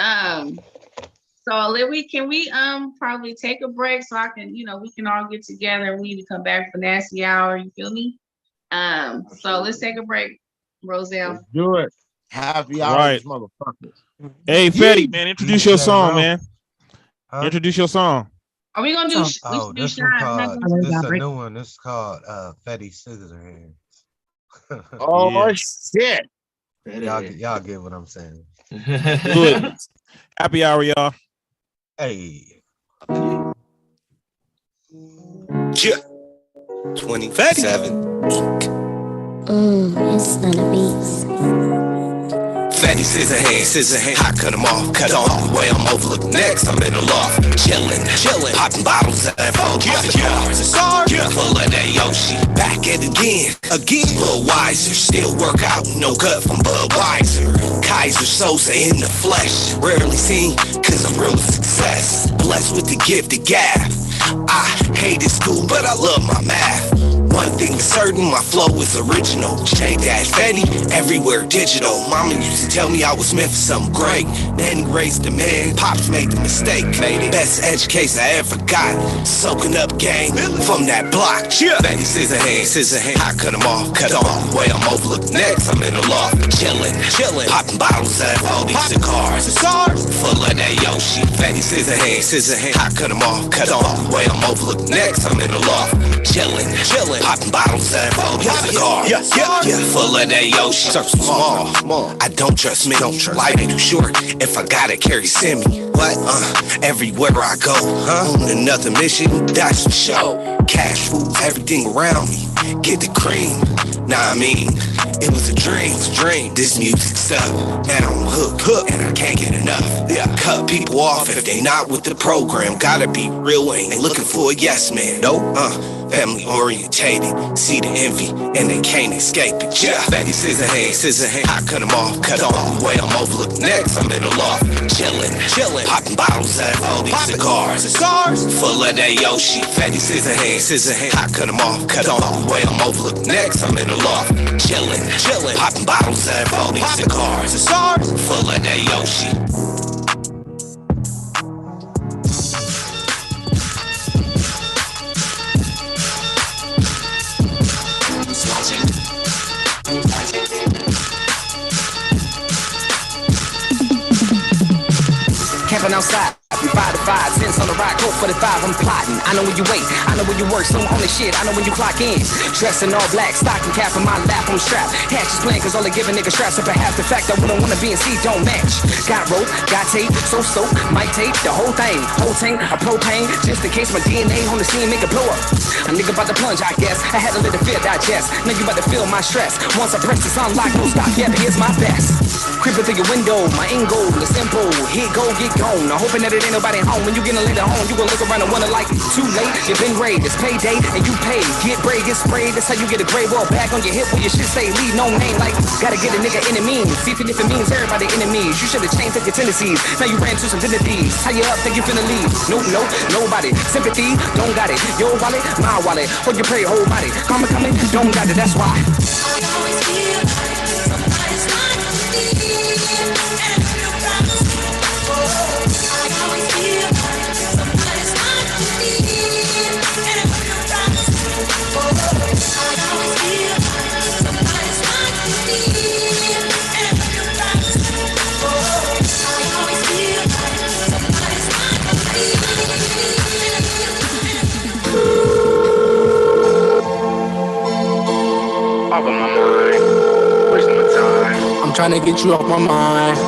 so can we probably take a break so I can, we can all get together and we need to come back for Nasty Hour, you feel me? So let's take a break, Roselle. Let's do it. Happy hour, right. Motherfuckers. Hey, Fetty, man, introduce your song, man. Introduce your song. Are we gonna do? This is a new one. This is called Fetty Scissorhands. Oh shit! Y'all get what I'm saying. Good. Happy hour, y'all. Hey. Yeah. 27 ink. It's gonna be. Fetty Scissorhands, I cut them off, cut off the way I'm overlooked next. I'm in the loft, chillin', popping bottles of cars, full of that Yoshi. Back at again, little wiser, still work out, no cut from Budweiser. Kaiser Sosa in the flesh, rarely seen, cause I'm real success. Blessed with the gift of gab. I hated school, but I love my math. One thing is certain, my flow is original. J-Fetty, everywhere digital. Mama used to tell me I was meant for something great. Then raised the man, pops made the mistake. Best education I ever got. Soaking up game from that block. Fetty Scissorhands, I cut them off, cut off the way I'm overlooked next. I'm in the loft, chillin', popping bottles of all these cigars, full of that Yoshi. Fetty Scissorhands, I cut them off, cut off the way I'm overlooked next. I'm in the loft, chillin', popping bottles of all these cigars, full of that Yoshi. Small, I don't trust me. Life ain't too short. If I gotta carry semi, what? Everywhere I go, on another mission, that's for sure. Cash, food, everything around me. Get the cream. Nah, I mean, it was a dream. This music stuff, and I'm hooked, and I can't get enough. Cut people off if they not with the program. Gotta be real, ain't looking for a yes man. Nope, family orientated. See the envy, and they can't escape it. Fetty Scissorhands, I cut them off, cut off the way I'm overlooked next. I'm in the loft, chillin', popping bottles of all these cigars, full of that Yoshi. Fetty Scissorhands, I cut them off, cut off the way I'm overlooked next. I'm in the loft, chillin', popping bottles of all these cigars, full of that Yoshi. Camping outside, 5 to 5, cents on the rock, Colt 45, I'm plotting. I know where you wait, I know where you work, so on the shit, I know when you clock in. Dressed in all black, stocking cap on my lap, I'm strapped. Cash is playing, cause all they give a nigga straps up at half the fact I wouldn't wanna be in C, don't match. Got rope, got tape, so stoked, might tape, the whole thing. Whole tank, a propane, just in case my DNA on the scene make a blow up. A nigga about to plunge, I guess. I had to let the fear digest. Now you about to feel my stress. Once I press this unlock, no stop, yeah, here's my best. Creeping through your window, my end goal is simple. Hit, go, get gone. I'm hoping that it ain't nobody home. When you get a later home, you gon' look around and wonder like, too late, you been great. It's payday and you paid. Get braid, get sprayed. That's how you get a gray wall back on your hip where your shit stay. Leave no name like, gotta get a nigga in the means. See if it means everybody enemies. You should've changed up your tendencies. Now you ran to some identities. How you up, think you finna leave? Nope, nobody. Sympathy, don't got it. Your wallet, my wallet. Hold your pray, whole body. Karma coming, don't got it, that's why. Off of my mind, wasting my time. I'm trying to get you off my mind.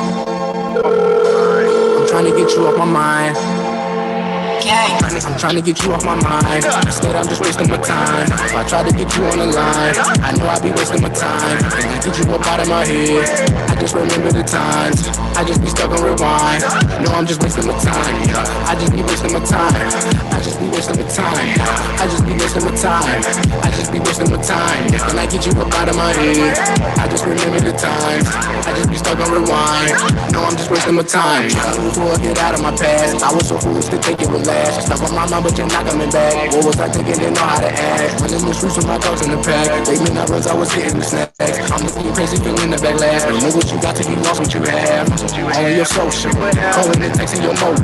I'm trying to get you off my mind. I'm trying to get you off my mind. Instead, I'm just wasting my time. So I try to get you on the line. I know I be wasting my time. And I get you up out of my head. I just remember the times. I just be stuck on rewind. No, I'm just wasting my time. I just be wasting my time. I just be wasting my time. I just be wasting my time. I just be wasting my time. And I get you up out of my head. I just remember the times. I just be stuck on rewind. No, I'm just wasting my time. Before I get out of my past, I was so foolish to take it relax. Stuck on my mind, but you're not coming back. What was I thinking? Didn't know how to act. Running the streets with my dogs in the pack. They mean I was hitting the snacks. I'm looking crazy, feeling the backlash. But you know what you got till you lost what you have. Only your social, calling and texting your mobile.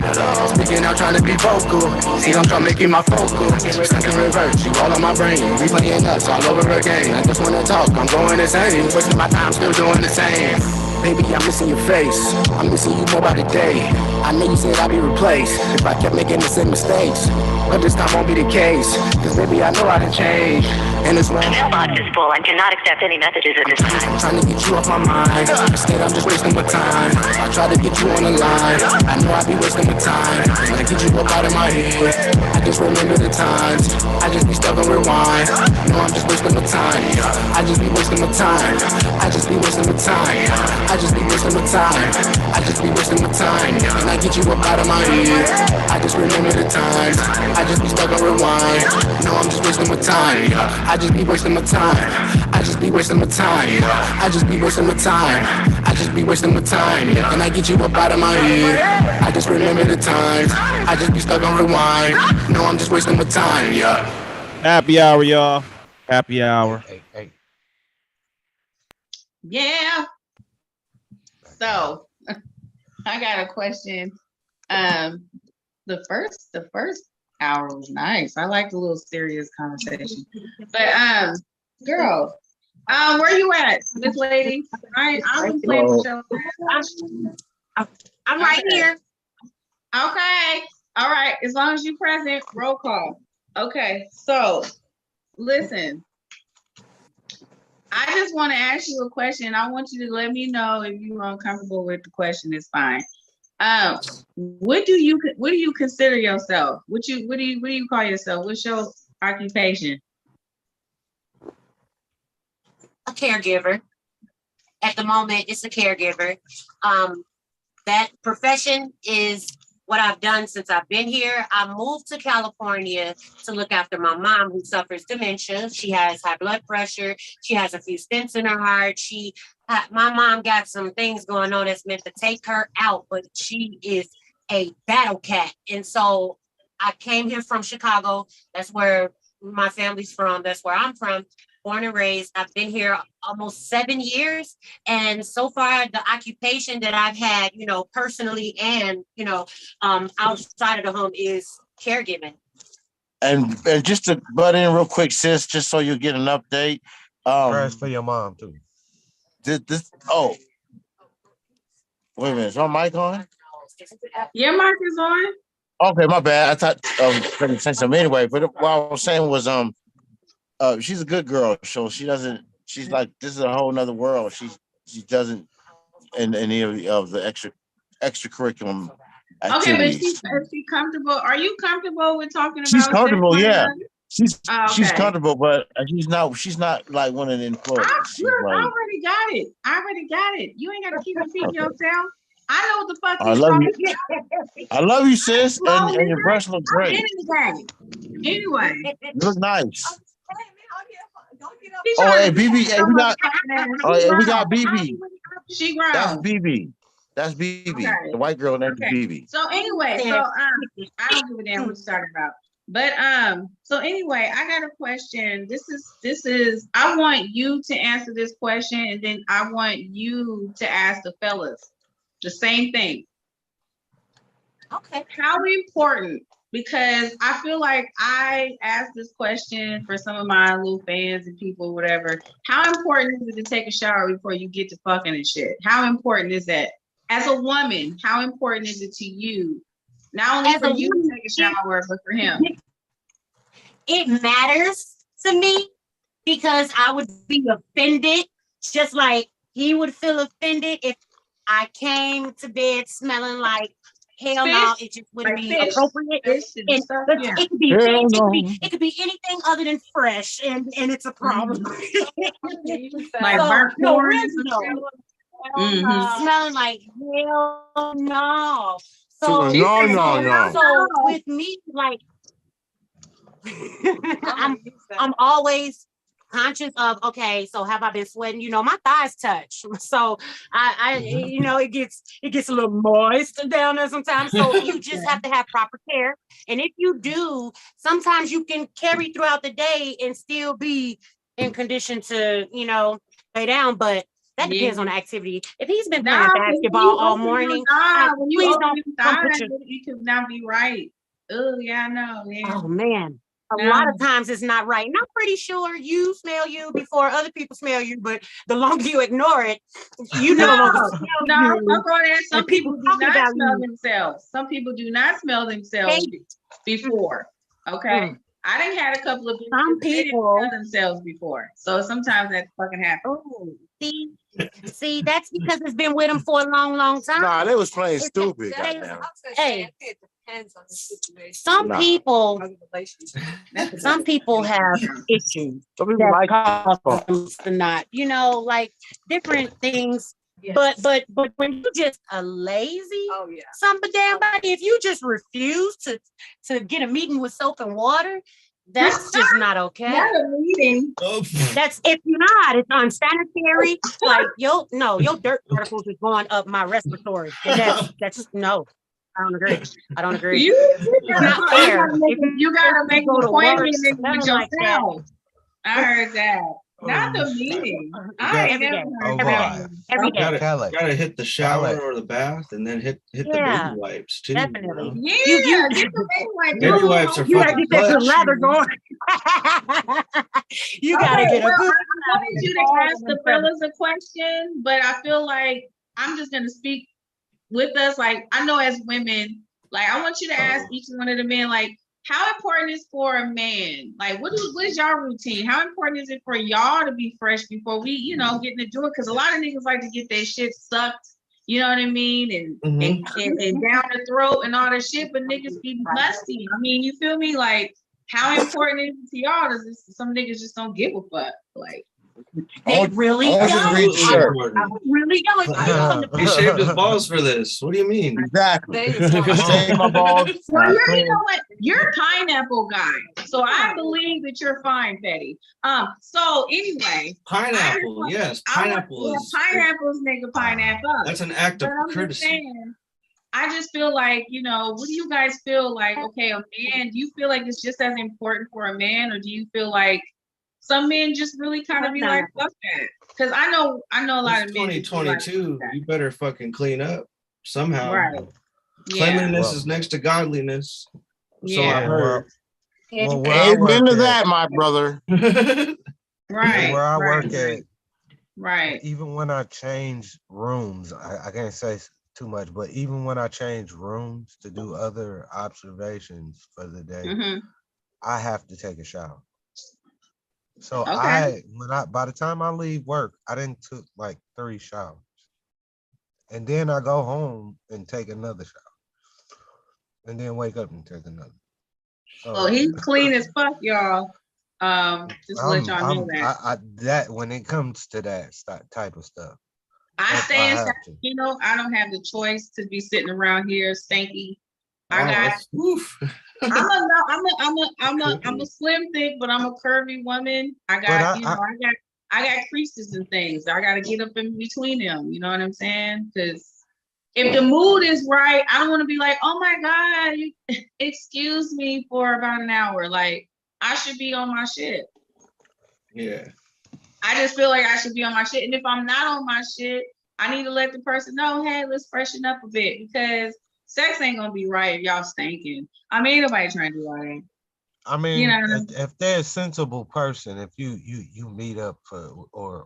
Speaking out, trying to be vocal. See, I'm trying to make it my focal. Stuck in reverse, you all on my brain. Replaying us all over again. I just wanna talk, I'm going insane. Wasting my time, still doing the same. Baby, I'm missing your face. I'm missing you more by the day. I know you said I'd be replaced if I kept making the same mistakes. But this time won't be the case. Cause baby, I know how to change. And it's when the mailbox is full and cannot accept any messages at this time. I'm trying to get you off my mind. Instead, I'm just wasting my time. I try to get you on the line. I know I be wasting my time. And I get you up out of my head. I just remember the times. I just be stuck on rewind. No, I'm just wasting my time. I just be wasting my time. I just be wasting my time. I just be wasting my time. I just be wasting my time. And I get you up out of my head. I just remember the times. I just be stuck on rewind. No, I'm just wasting my time. I just be wasting my time. I just be wasting my time. I just be wasting my time. I just be wasting my time. And I get you up out of my head. I just remember the times. I just be stuck on rewind. No, I'm just wasting my time. Happy hour, y'all. Happy hour. Hey. Yeah. So I got a question. The first hour was nice. I like the little serious conversation. But girl, where you at, Miss Lady? I'm playing the show. I'm right here. Okay. All right. As long as you present, roll call. Okay. So listen. I just want to ask you a question. I want you to let me know if you're uncomfortable with the question. It's fine. What do you consider yourself? What do you call yourself? What's your occupation? A caregiver. At the moment, it's a caregiver. That profession is what I've done since I've been here. I moved to California to look after my mom who suffers dementia. She has high blood pressure. She has a few stents in her heart. My mom got some things going on that's meant to take her out, but she is a battle cat. And so I came here from Chicago. That's where my family's from. That's where I'm from. Born and raised. I've been here almost 7 years. And so far, the occupation that I've had, personally and, outside of the home is caregiving. And just to butt in real quick, sis, just so you get an update. Prayers for your mom, too. Wait a minute. Is my mic on? Your mic is on. Okay, my bad. I thought couldn't say something anyway. But what I was saying was she's a good girl, so she doesn't. She's like this is a whole nother world. She doesn't in any of the extracurriculum activities. Okay, but is she comfortable? Are you comfortable with talking about? She's comfortable, yeah. She's comfortable, but she's not like one of the influencers. I already got it. You ain't got to keep repeating yourself. I know what the fuck I love you. I love you, sis, and your breasts look great. Anyway, you look nice. Oh, hey, BB, hey, we got BB. She grown. That's BB. That's BB. Okay. The white girl named BB. So anyway, I don't give a damn what you're talking about. But so anyway, I got a question. This is I want you to answer this question, and then I want you to ask the fellas the same thing. Okay. How important? Because I feel like I asked this question for some of my little fans and people, whatever. How important is it to take a shower before you get to fucking and shit? How important is that? As a woman, how important is it to you? Not only for you to take a shower, but for him. It matters to me because I would be offended, just like he would feel offended if I came to bed smelling like hell no, it just wouldn't be appropriate. It could be it could be anything other than fresh, and it's a problem. Like burnt corn. Smelling like hell no. So with me, like I'm always conscious of, okay, so have I been sweating? You know, my thighs touch. So I you know, it gets a little moist down there sometimes. So you just have to have proper care. And if you do, sometimes you can carry throughout the day and still be in condition to, you know, lay down. But that depends on the activity. If he's been playing basketball all morning, please don't you could not be right. Oh yeah, I know. Yeah. Oh man. A lot of times it's not right. And I'm pretty sure you smell you before other people smell you, but the longer you ignore it, you no longer smell you. Some people do not smell themselves. Some people do not smell themselves before. Okay. I done had a couple of people who didn't smell themselves before. So sometimes that fucking happens. Oh, see, that's because it's been with them for a long, long time. Nah, they was playing stupid. Hey. Some people have issues that cause them to not, you know, like different things. Yes. But when you just a lazy, some damn body, if you just refuse to get a meeting with soap and water, that's just not okay. Not a meeting. That's if not, it's unsanitary. Like your dirt particles is going up my respiratory. And that's no. I don't agree. It's not fair. You gotta make an appointment with yourself. I heard that. Not the meeting. Every day. Gotta hit the shower or the bath, and then hit the baby wipes too. Definitely. You know? Get the baby wipes. Baby wipes are fucking clutch. Lather going. You gotta get a good. I wanted you to ask the fellas a question, but I feel like I'm just gonna speak with us. Like I know as women, like I want you to ask each one of the men, like, how important is for a man? Like, what is y'all routine? How important is it for y'all to be fresh before we, you know, get into it? Because a lot of niggas like to get their shit sucked, you know what I mean, and down the throat and all that shit, but niggas be musty. I mean, you feel me? Like, how important is it to y'all? Does some niggas just don't give a fuck? Like, they really don't. Really don't. He shaved his balls for this. What do you mean? Exactly. Shaved my balls. Well, you know what? You're a pineapple guy, so I believe that you're fine, Petty. So anyway, pineapple. Yes, pineapple is. Pineapples make a pineapple. That's an act of courtesy. I just feel like, you know, what do you guys feel like? Okay, a man. Do you feel like it's just as important for a man, or do you feel like some men just really kind of be like, fuck that? Because I know a lot of men. 2022, like, you better fucking clean up somehow. Right. Cleanliness is next to godliness. So I heard. Amen to that, my brother. Right. Where I work at. Right. Even when I change rooms, I can't say too much. But even when I change rooms to do other observations for the day, I have to take a shower. So by the time I leave work, I done took like 3 showers. And then I go home and take another shower. And then wake up and take another. So he's clean as fuck, y'all. Just to let y'all know that. That when it comes to that type of stuff. I stay inside, you know, I don't have the choice to be sitting around here stanky. I'm a slim thick, but I'm a curvy woman. I got creases and things. I got to get up in between them. You know what I'm saying? Because if the mood is right, I don't want to be like, oh my God, excuse me for about an hour. Like, I should be on my shit. Yeah. I just feel like I should be on my shit. And if I'm not on my shit, I need to let the person know, hey, let's freshen up a bit, because sex ain't gonna be right if y'all stinking. I mean, ain't nobody trying to do all that. I mean, you know, if they're a sensible person, if you meet up for or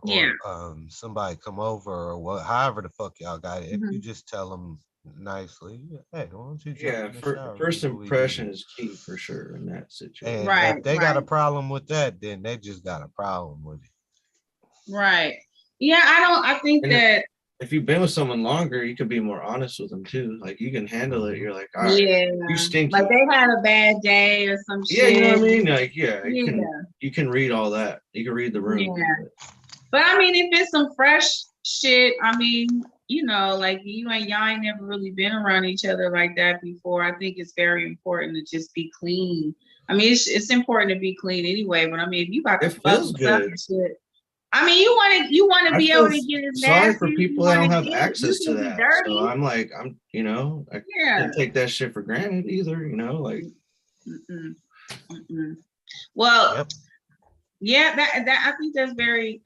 somebody come over or however the fuck y'all got it, if you just tell them nicely, hey, why don't you jump in the shower? First impression is key for sure in that situation. And if they got a problem with that, then they just got a problem with it. Right. Yeah, I think that if you've been with someone longer, you could be more honest with them too. Like, you can handle it. You're like, all right, you stinky. Like they had a bad day or some shit. Yeah, you know what I mean? Like, you can read all that. You can read the room. Yeah. But I mean, if it's some fresh shit, I mean, you know, like y'all ain't never really been around each other like that before. I think it's very important to just be clean. I mean, it's important to be clean anyway, but I mean, if you about to fuck stuff and shit, I mean, you want to be able to get as nasty. Sorry for people that don't have access to that. So I can't take that shit for granted either. You know, like. Well, yeah, that I think that's very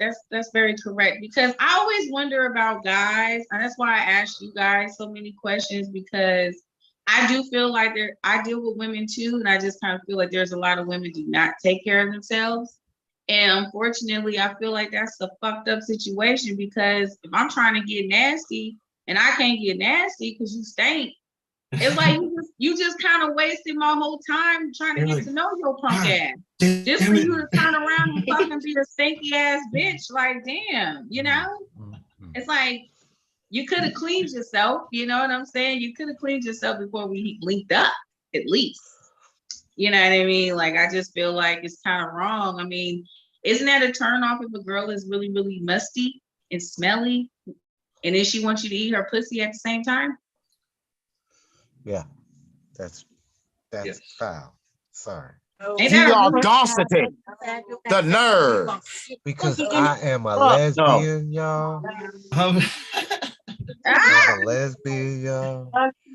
correct, because I always wonder about guys, and that's why I asked you guys so many questions, because I do feel like I deal with women too, and I just kind of feel like there's a lot of women do not take care of themselves. And unfortunately, I feel like that's a fucked up situation, because if I'm trying to get nasty and I can't get nasty because you stink, it's like you just kind of wasted my whole time trying to get to know your punk ass. Just for you to turn around and fucking be a stinky ass bitch. Like, damn, you know? It's like, you could have cleaned yourself, you know what I'm saying? You could have cleaned yourself before we linked up, at least. You know what I mean? Like, I just feel like it's kind of wrong. I mean, isn't that a turn off if a girl is really, really musty and smelly, and then she wants you to eat her pussy at the same time? Yeah, that's foul. Sorry. The audacity, the nerve. Because I am a lesbian, y'all. I'm a lesbian, y'all.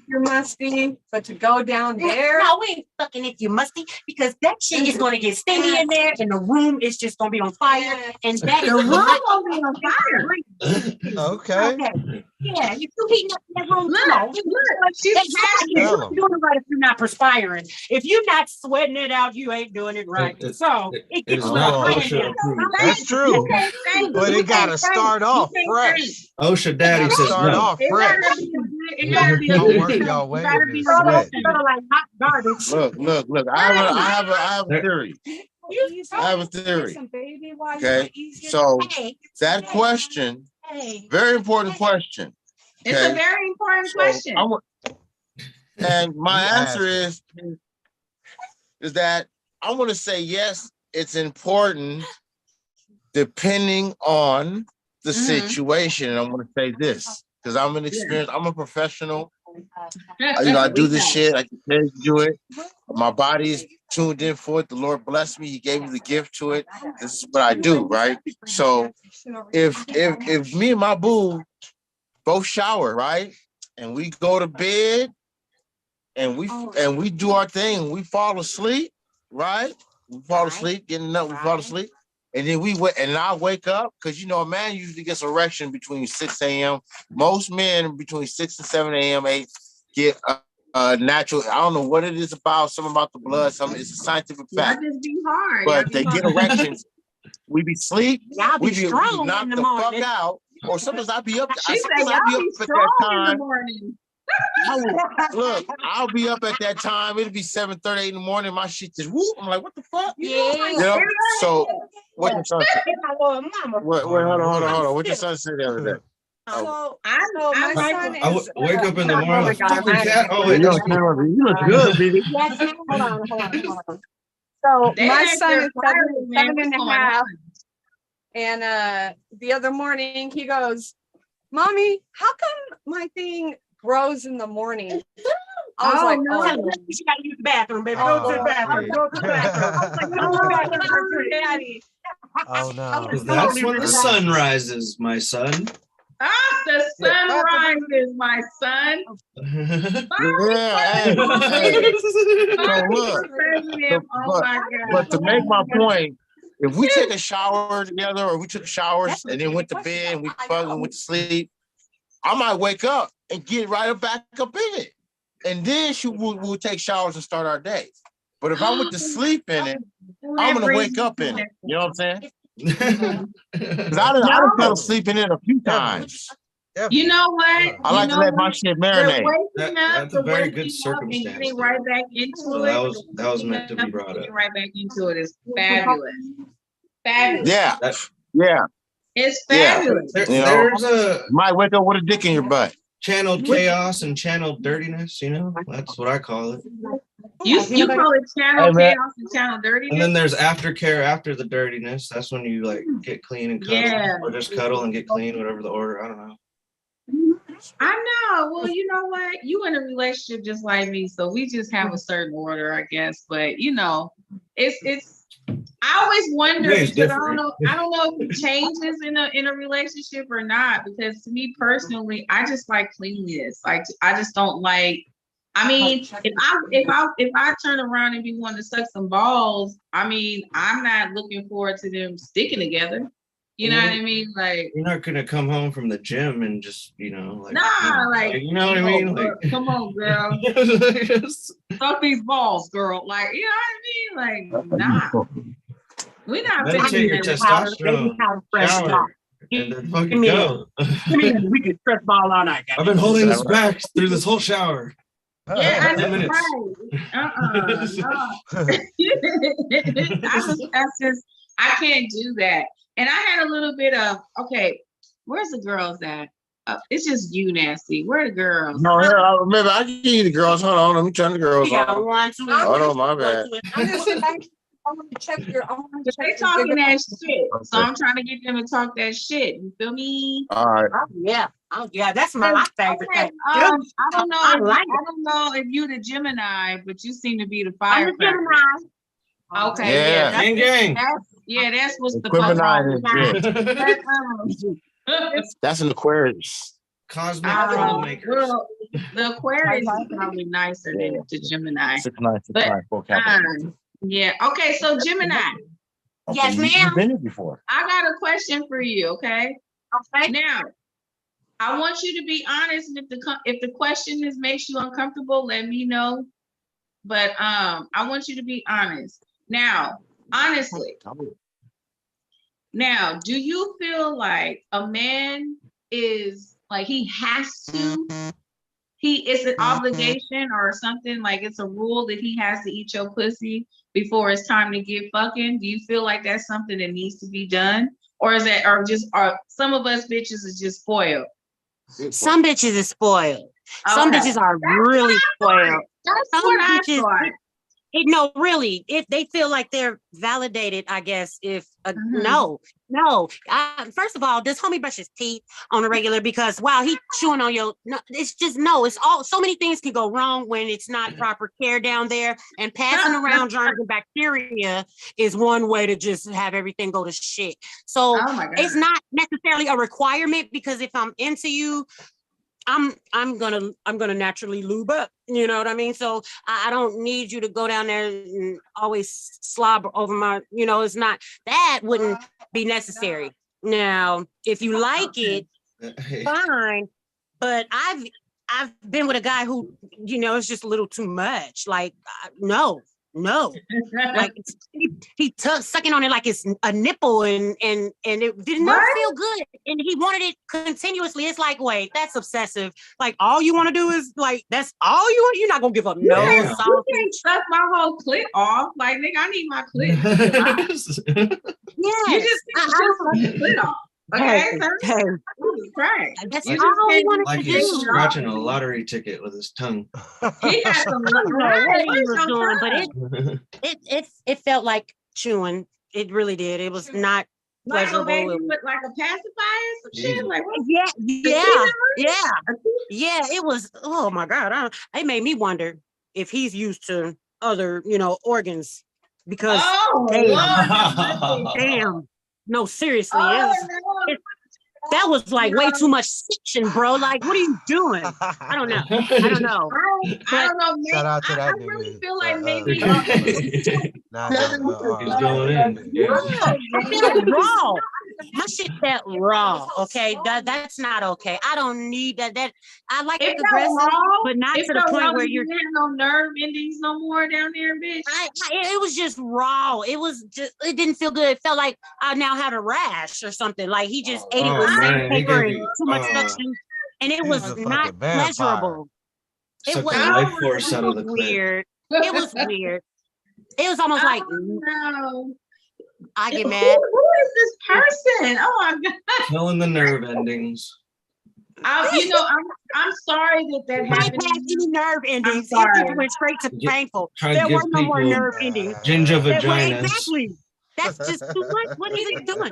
You're musty, but to go down there. No, we ain't fucking if you're musty, because that shit is gonna get stinky in there, and the room is just gonna be on fire. And that the room gonna be on fire. Okay. Yeah, if you heating up that room, you're doing it right if you're not perspiring. If you're not sweating it out, you ain't doing it right. It gets that's true. But it gotta start off fresh. OSHA daddy says start off fresh. It gotta be don't work y'all way. Look. I have a theory. I have a theory. Okay, so that question, very important question. It's a very important question. And my answer is that I want to say yes, it's important depending on the situation. And I'm going to say this because I'm an experienced, I'm a professional. I do this shit. I can do it. My body is tuned in for it. The Lord blessed me. He gave me the gift to it. This is what I do, right? So if me and my boo both shower, right, and we go to bed, and we do our thing, we fall asleep, right? We fall asleep, getting up, we fall asleep, and then I wake up, because a man usually gets erection between 6 a.m. Most men between 6 and 7 a.m. 8 get natural. I don't know what it is about, something about the blood, something. It's a scientific fact. Just be hard. But they get erections. We be sleep. Y'all be we strong knock in the the morning. fuck out. or sometimes I'll be up. She said, y'all be strong in the morning. Look, I'll be up at that time. It'll be 7:30 in the morning. My shit just whoop. I'm like, what the fuck? Yeah. You know? So what your son said? Wait, hold on. What your son said the other day? So my son I is. wake up in the morning like, fucking cat. Oh, You wait, no. look good, baby. Hold on. So my son is seven and a half. And the other morning he goes, Mommy, how come my thing grows in the morning? I was like, no. She gotta use the bathroom, baby. Go to the bathroom. Go to the bathroom. I was like, go to the bathroom, Daddy. Oh no. That's when the sun rises, my son. The sun rises, my son. But to make my point, if we take a shower together, or we took showers and then went to bed and we fucking went to sleep, I might wake up and get right back up in it, and then we'll take showers and start our day. But if I went to sleep in it, I'm gonna wake up in it. You know what I'm saying? Because I done fell asleep in it a few times. You know what? I like to let my shit marinate. That's a very good circumstance. Getting right back into So it. that was meant to be brought up. Getting right back into it is fabulous. Fabulous. Yeah. It's fabulous. There's a might wake up with a dick in your butt. Channeled chaos and channeled dirtiness, you know? That's what I call it. You call it channel chaos and channel dirtiness? And then there's aftercare after the dirtiness. That's when you like get clean and cuddle. Or just cuddle and get clean, whatever the order. I don't know. I know. Well, you know what? You in a relationship just like me, so we just have a certain order, I guess. But you know, it's. I always wonder because I don't know if it changes in a relationship or not. Because to me personally, I just like cleanliness. Like I just don't like. I mean, if I turn around and be wanting to suck some balls, I mean, I'm not looking forward to them sticking together. You know what I mean? Like you're not gonna come home from the gym and just, you know, like like you know what I mean? Like, come on, girl. Suck these balls, girl. Like, you know what I mean? Like, nah. We're not take your testosterone shower and then fucking go. We could stress ball all night. I've been holding this back through this whole shower. Yeah, I know, 10 minutes. That's just I can't do that. And I had a little bit of where's the girls at? It's just you, Nasty. Where are the girls? No, here, I remember I can give you the girls. Hold on, let me turn the girls off. Hold on, my bad. I want to check your. They talking that shit, so I'm trying to get them to talk that shit. You feel me? All right. Oh yeah, that's my favorite thing. I don't know. I don't know if you the Gemini, but you seem to be the fire. I'm a Gemini. Okay. Yeah. That's what's the That's an Aquarius. Cosmic troublemakers. Well, the Aquarius is probably nicer than the Gemini. 6 9 6 9 4 capital. Yeah. Okay. So Gemini. Okay, Yes, ma'am. You've been here before. I got a question for you. Okay. Okay. Now, I want you to be honest. And if the question makes you uncomfortable, let me know. But I want you to be honest. Now, honestly. Now, do you feel like a man is like he has to? It's an obligation or something, like it's a rule that he has to eat your pussy before it's time to get fucking? Do you feel like that's something that needs to be done? Or is that, are some of us bitches is just spoiled? Some bitches is spoiled. Some bitches are really spoiled. That's what I thought. No, really, if they feel like they're validated, I guess, if no. First of all, does homie brush his teeth on a regular? Because while he chewing on it's just it's all, so many things can go wrong when it's not proper care down there, and passing around germs and bacteria is one way to just have everything go to shit. So it's not necessarily a requirement, because if I'm into you, I'm gonna naturally lube up, you know what I mean? So I don't need you to go down there and always slobber over my, it's not, that wouldn't be necessary. Now, if you like it, fine. But I've been with a guy who, it's just a little too much. Like, no, No, like he sucking on it like it's a nipple, and it did not feel good, and he wanted it continuously. It's like, wait, that's obsessive. Like all you want to do is like that's all you want. You're not gonna give up no You sausage. can't suck my whole clit off. Like nigga, I need my clit. Yeah, You just suck the clit off. Okay, right. That's all he wanted Like to he's do. scratching a lottery ticket with his tongue. He got some I don't know what he was doing, but it felt like chewing. It really did. It was not like a pleasurable. baby with like a pacifier or some shit. Like what? Yeah. It was. Oh my God! It made me wonder if he's used to other, organs because damn. No, seriously, that was like way too much section, bro. Like, what are you doing? I don't know. I don't know. Shout out to that I really feel like maybe He's going in. I feel raw. My shit felt raw. Okay, that's not okay. I don't need that. I like it aggressive, but not to the point where you're have no nerve endings no more down there, bitch. It was just raw. It didn't feel good. It felt like I now had a rash or something. Like he just ate it with sandpaper and too much suction, and it was not pleasurable. It was life force out of the weird. It was weird. It was almost like no. I get mad. Who is this person? Oh my God. Killing the nerve endings. I'm sorry that happened. Any nerve endings. It went straight to painful. There were no more nerve endings. Ginger vaginas. Exactly. That's just too much. What is he doing?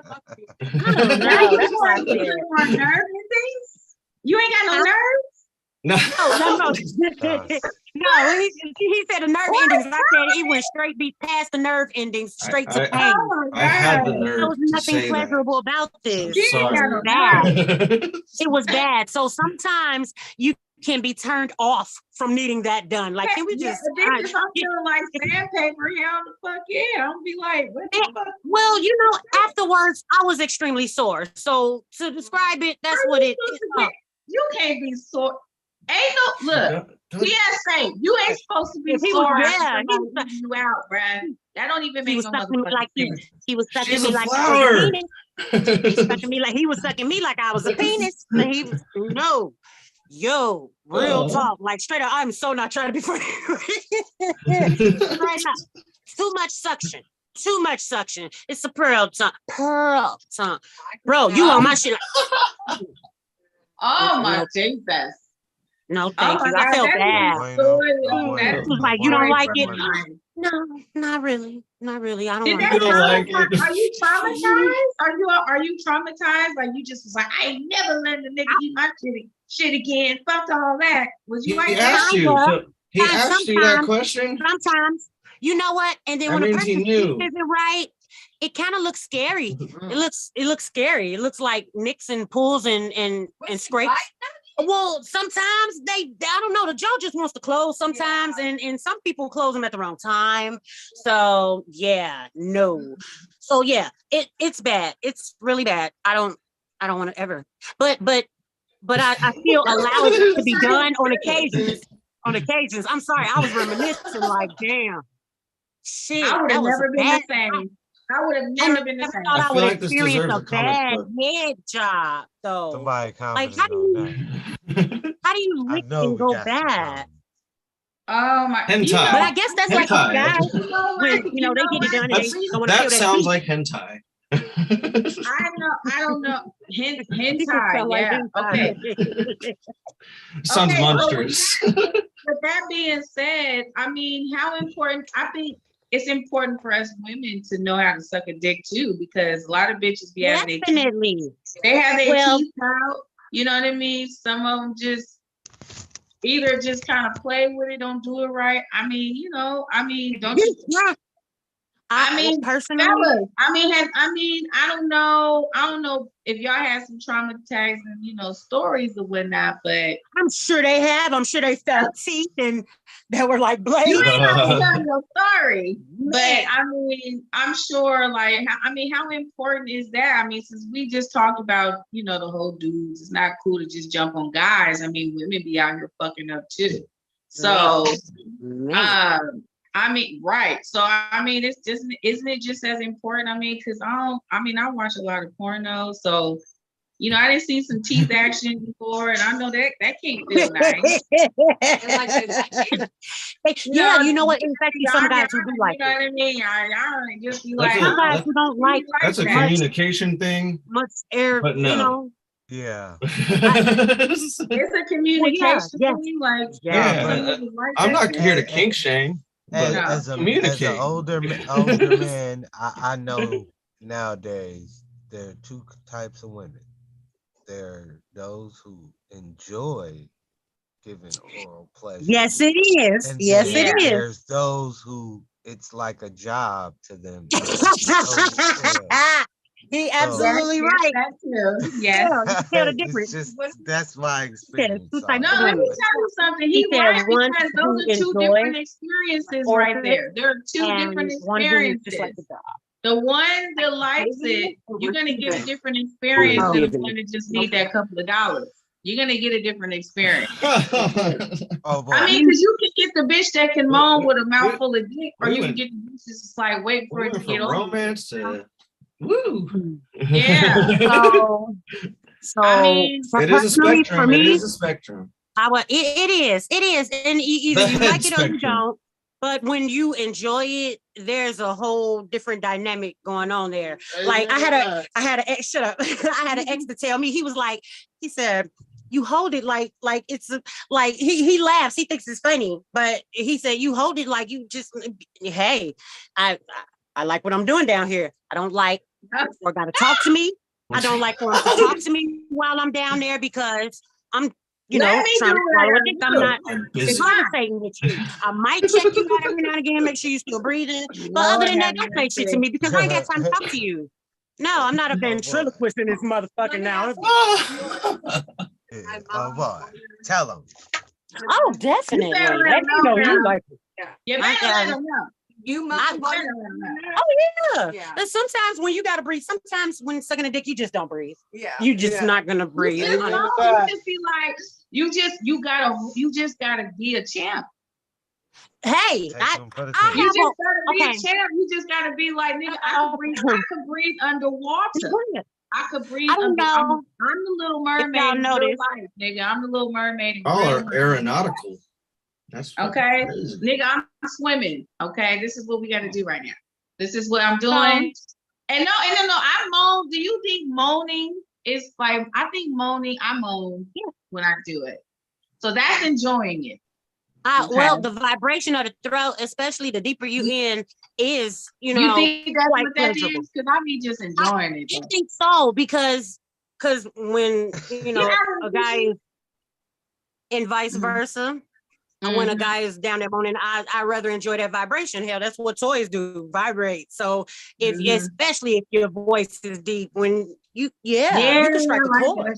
You ain't got no nerves? No. No. No, he said the nerve endings. I said it went straight past the nerve endings, straight to pain. I had the nerve. There was nothing pleasurable about this. It was bad. So sometimes you can be turned off from needing that done. Like, can we just? I'm feeling like sandpaper. Hell the fuck yeah! I'll be like, what the fuck? Well, afterwards I was extremely sore. So to describe it, that's what it is. You can't be sore. Ain't no look. PSA, you ain't supposed to be sore. You out, bruh. That don't even make no motherfucking sense. He was sucking me like I was a penis. He was sucking me like I was a penis. Real talk, like straight up. I'm so not trying to be funny. Straight up. Too much suction. It's a pearl tongue. Bro, you on my shit. Oh my Jesus. No, thank you. I felt bad. It was like, you don't like it? No, not really. I don't like it. Are you traumatized? Are you traumatized? Like you just was like, I ain't never letting a nigga eat my shit again. Fuck all that. Was you like that? He asked you that question? Sometimes. You know what? And then when a person isn't right, it kind of looks scary. It looks scary. It looks like nicks and pulls and scrapes. Well, sometimes I don't know, the jaw just wants to close sometimes, and some people close them at the wrong time. So yeah, no. So yeah, it's bad. It's really bad. I don't want to ever. But I feel allowed it to be done on occasions. I'm sorry, I was reminiscing like, damn. Shit, I would have never been the same. I would have never been the same. I would have experienced a bad head job, though. Somebody like, how do you lick and go bad? Oh my! Hentai. But I guess that's like a guy when they get it done. And that sounds like hentai. I don't know. Hentai. Yeah. Okay. Sounds monstrous. But that being said, I mean, how important? I think it's important for us women to know how to suck a dick too, because a lot of bitches be having they have their teeth out. You know what I mean? Some of them just either just kind of play with it, don't do it right. I mean, don't you? I mean, personally, fellas, I don't know if y'all had some traumatizing, stories or whatnot, but I'm sure they have. I'm sure they felt teeth and that were like blades. You ain't gonna tell your story, but I mean, I'm sure. How important is that? I mean, since we just talked about, the whole dudes, it's not cool to just jump on guys. I mean, women be out here fucking up too. So, I mean, right. So I mean, it's just, isn't it just as important? I mean, because I watch a lot of porno, so I didn't see some teeth action before, and I know that can't feel nice. You know what? In fact, some guys who do like it. You know what I mean? I just be like, some guys who don't like. That's a communication thing. Much air, but no. Yeah. It's a communication thing. Like, I'm not here to kink shame. As an older man, I know nowadays there are two types of women. There are those who enjoy giving oral pleasure. Yes, it is. And yes, it is. There's those who it's like a job to them. He absolutely right. Yes. Tell the difference. That's my experience. No, let me tell you something. He right, because those are two different experiences right there. There are two different experiences. The one that likes it, you're gonna get a different experience than the one that just need that couple of dollars. You're gonna get a different experience. I mean, because you can get the bitch that can moan with a mouthful of dick, or you can get the bitch that's just like wait for it to get over. Romance to woo. Yeah. So I mean, it is a spectrum. For me, it is a spectrum. It is, and either you like it or you don't. But when you enjoy it, there's a whole different dynamic going on there. Like I had an ex. Shut up. I had an ex to tell me, he said, you hold it like it's like he laughs. He thinks it's funny, but he said you hold it like you just, hey, I like what I'm doing down here. I don't like or gotta talk to me. I don't like for him to talk to me while I'm down there because I'm trying to follow it. I'm not conversating with you. I might check you out every now and again, make sure you're still breathing. But other than that, don't say shit to me because I ain't got time to talk to you. No, I'm not a ventriloquist in this motherfucker now. Oh boy, tell them. Oh, definitely. Let me know you like it. Yeah, you must. Oh yeah. And sometimes when you gotta breathe, sometimes when sucking a dick, you just don't breathe. Yeah. You just not gonna breathe. You just be like, you just gotta be a champ. Hey, you just gotta be a champ. You just gotta be like, nigga, I could breathe underwater. I could breathe under. I'm the Little Mermaid in real life, nigga. I'm the Little Mermaid in real life. All are aeronautical. That's okay, nigga, I'm swimming. Okay, this is what we got to do right now. This is what I'm doing. And no, I moan. Do you think moaning is like? I think moaning. I moan when I do it. So that's enjoying it. Well, the vibration of the throat, especially the deeper you in, is you think that's what that is? Because I be just enjoying it. I think so because when a guy is, and vice versa. And when a guy is down there moaning, I rather enjoy that vibration. Hell, that's what toys do, vibrate. So especially if your voice is deep, when you can strike a chord.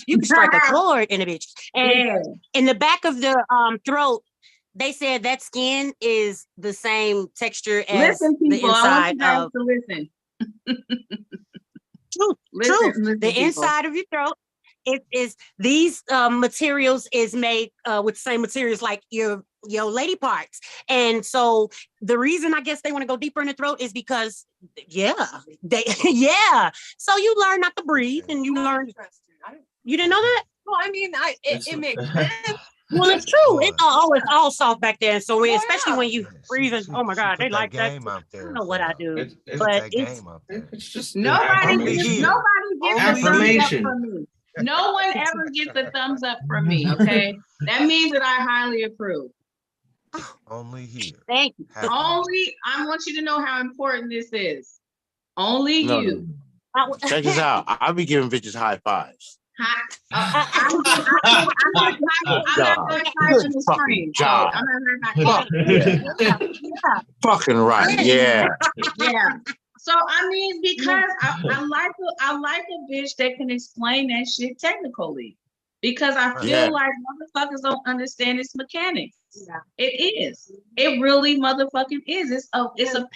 You can strike a chord in a bitch. And in the back of the throat, they said that skin is the same texture as the inside of. Listen. Truth. The inside of your throat. It is these materials is made with the same materials like your lady parts, and so the reason I guess they want to go deeper in the throat is because so you learn not to breathe and you learn. You didn't know that? Well, I mean, it makes sense. Well, it's true. It's all soft back there, and so especially when you breathing. Oh my God, they like that. I don't know what I do, but it's just nobody gets a thumbs up from me. No one ever gets a thumbs up from me, okay? That means that I highly approve. Only here. Thank you. Only, I want you to know how important this is. Only you. Check this out. I'll be giving bitches high fives. I'm not high-fiving the screen. I'm not Fucking right, yeah. Yeah. So I mean, because I like a bitch that can explain that shit technically, because I feel like motherfuckers don't understand its mechanics. Yeah. It is. It really motherfucking is. It's a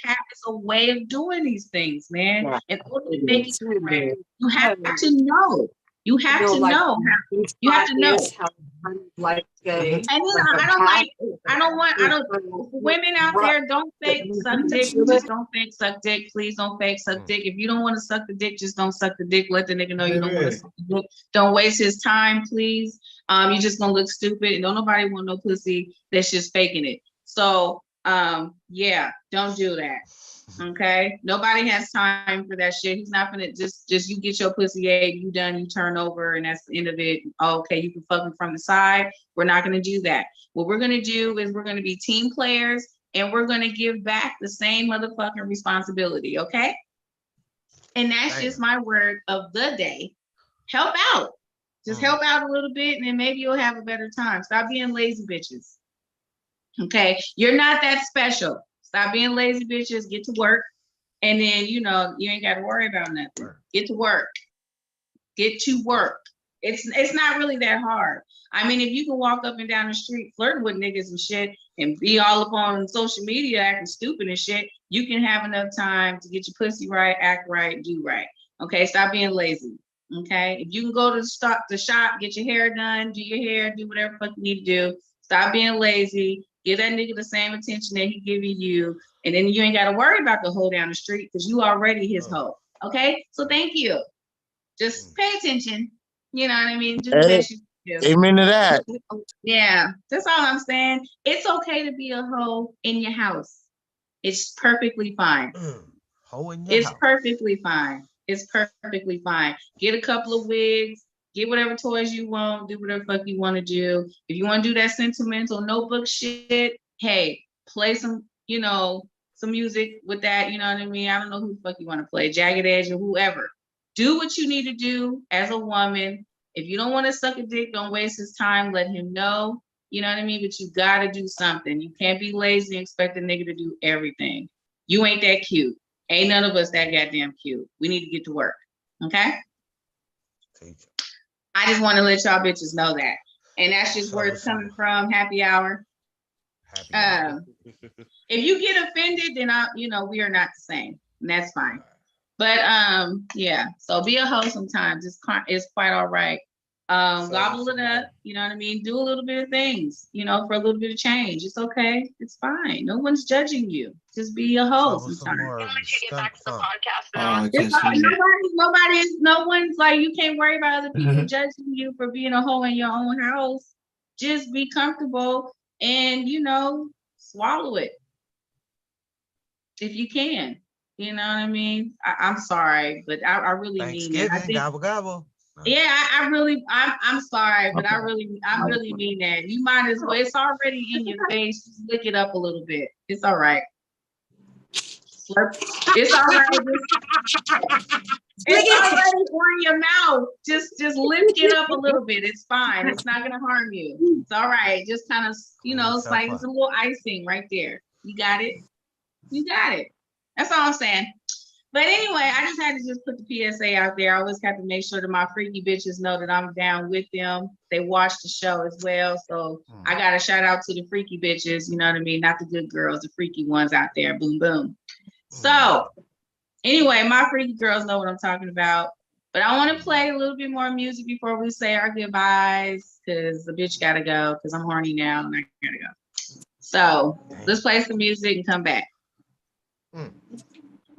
path. It's a way of doing these things, man. In order to make it correct, you have to know. You have to know. You have to know. Like and I don't women out there, don't fake suck dick. Just don't fake suck dick. Please don't fake suck dick. If you don't want to suck the dick, just don't suck the dick. Let the nigga know you don't want to suck the dick. Don't waste his time, please. You're just gonna look stupid, and don't nobody want no pussy that's just faking it. So yeah, don't do that. Okay, nobody has time for that shit. He's not gonna just you get your pussy ate, you done, you turn over, and that's the end of it. Okay, you can fuck him from the side. We're not gonna do that. What we're gonna do is we're gonna be team players, and we're gonna give back the same motherfucking responsibility. Okay, and that's just my word of the day. Help out, just help out a little bit, and then maybe you'll have a better time. Stop being lazy bitches. Okay, you're not that special. Stop being lazy bitches, get to work. And then, you ain't got to worry about nothing. Get to work. Get to work. It's not really that hard. I mean, if you can walk up and down the street flirting with niggas and shit and be all up on social media acting stupid and shit, you can have enough time to get your pussy right, act right, do right. Okay, stop being lazy. Okay, if you can go to the shop, get your hair done, do your hair, do whatever the fuck you need to do. Stop being lazy. Give that nigga the same attention that he giving you, and then you ain't got to worry about the hoe down the street because you already his hoe. Okay, so thank you. Just pay attention. You know what I mean? Do the best you can do. Amen to that. Yeah, that's all I'm saying. It's okay to be a hoe in your house. It's perfectly fine. It's perfectly fine. It's perfectly fine. Get a couple of wigs. Get whatever toys you want, do whatever fuck you want to do. If you want to do that sentimental notebook shit, hey, play some music with that, you know what I mean? I don't know who the fuck you want to play, Jagged Edge or whoever. Do what you need to do as a woman. If you don't want to suck a dick, don't waste his time. Let him know, you know what I mean? But you got to do something. You can't be lazy and expect a nigga to do everything. You ain't that cute. Ain't none of us that goddamn cute. We need to get to work, okay? I just want to let y'all bitches know that. And that's just where it's coming from, happy hour. If you get offended, then we are not the same. And that's fine. But yeah, so be a hoe sometimes. It's quite all right. Gobble it up, you know what I mean? Do a little bit of things, for a little bit of change. It's okay. It's fine. No one's judging you. Just be a hoe sometimes. No one's like, you can't worry about other people judging you for being a hoe in your own house. Just be comfortable and, swallow it. If you can, you know what I mean? I'm sorry, but I really mean it. I think, gobble, gobble. Yeah, I'm sorry, but I really mean that. You might as well. It's already in your face. Just lick it up a little bit. It's all right. It's all right. It's already on your mouth. Just lift it up a little bit. It's fine. It's not gonna harm you. It's all right. Just kind of, it's like it's a little icing right there. You got it. You got it. That's all I'm saying. But anyway, I just had to just put the PSA out there. I always have to make sure that my freaky bitches know that I'm down with them. They watch the show as well. So I got to shout out to the freaky bitches, you know what I mean? Not the good girls, the freaky ones out there. Boom, boom. So anyway, my freaky girls know what I'm talking about. But I want to play a little bit more music before we say our goodbyes because the bitch got to go because I'm horny now and I got to go. So let's play some music and come back.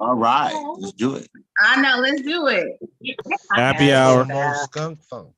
All right, let's do it. I know, let's do it. Happy hour. Skunk funk.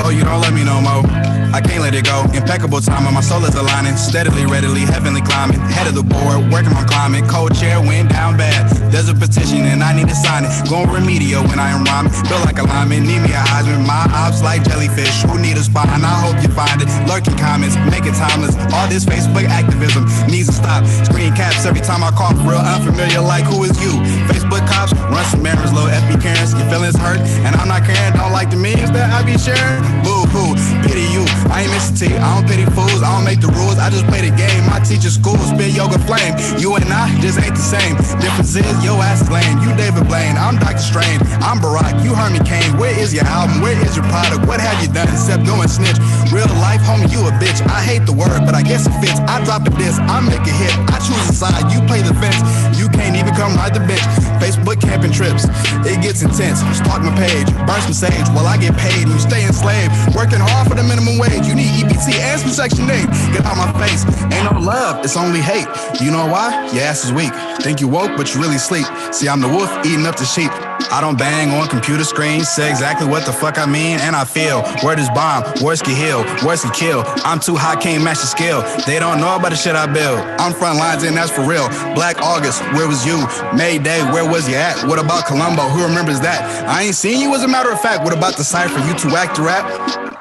Oh, you don't let me no more. I can't let it go. Impeccable timing, my soul is aligning. Steadily, readily, heavenly climbing. Head of the board, working on climbing. Cold chair, went down bad. There's a petition and I need to sign it. Going remedial when I am rhyming. Feel like a lineman, need me a Heisman. My ops like jellyfish, who need a spine? I hope you find it. Lurking comments, make it timeless. All this Facebook activism needs to stop. Screen caps every time I cough, real unfamiliar like who is you? Facebook cops, run some errands, little FB Karens. Your feelings hurt and I'm not caring. Don't like the memes that I be sharing. Boo hoo, pity you. I ain't Mr. T, I don't pity fools, I don't make the rules, I just play the game. My teacher school spit yoga flame. You and I just ain't the same. Difference is your ass is lame. You David Blaine, I'm Dr. Strange. I'm Barack, you Hermie Kane. Where is your album? Where is your product? What have you done except go and snitch? Real life, homie, you a bitch. I hate the word, but I guess it fits. I drop a diss, I make a hit. I choose a side, you play the fence. You can't even come ride the bench. Facebook camping trips, it gets intense. Stalk my page, burn some sage while I get paid. And you stay enslaved, working hard for the minimum wage. You need EBT and some Section 8. Get out my face, ain't no love, it's only hate. You know why? Your ass is weak. Think you woke, but you really sleep. See, I'm the wolf eating up the sheep. I don't bang on computer screens, say exactly what the fuck I mean and I feel. Word is bomb, words can heal, words can kill. I'm too high, can't match the skill. They don't know about the shit I build. I'm front lines and that's for real. Black August, where was you? May Day, where was you at? What about Columbo? Who remembers that? I ain't seen you as a matter of fact. What about the cypher? You too act to rap?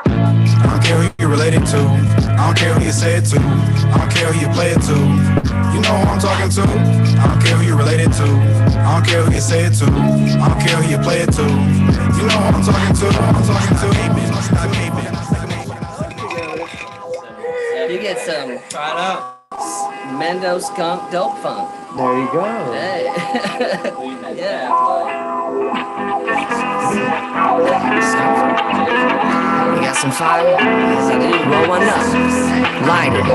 I don't care who you're related to. I don't care who you say it to. I don't care who you play it to. You know who I'm talking to. I don't care who you're related to. I don't care who you say it to. I don't care who you play it to. You know who I'm talking to. I'm talking to. You get some. Try it out. Mendo Skunk Dope Funk. There you go. Hey. Yeah. You got some fire? Yes, I do. Roll one up. Light it.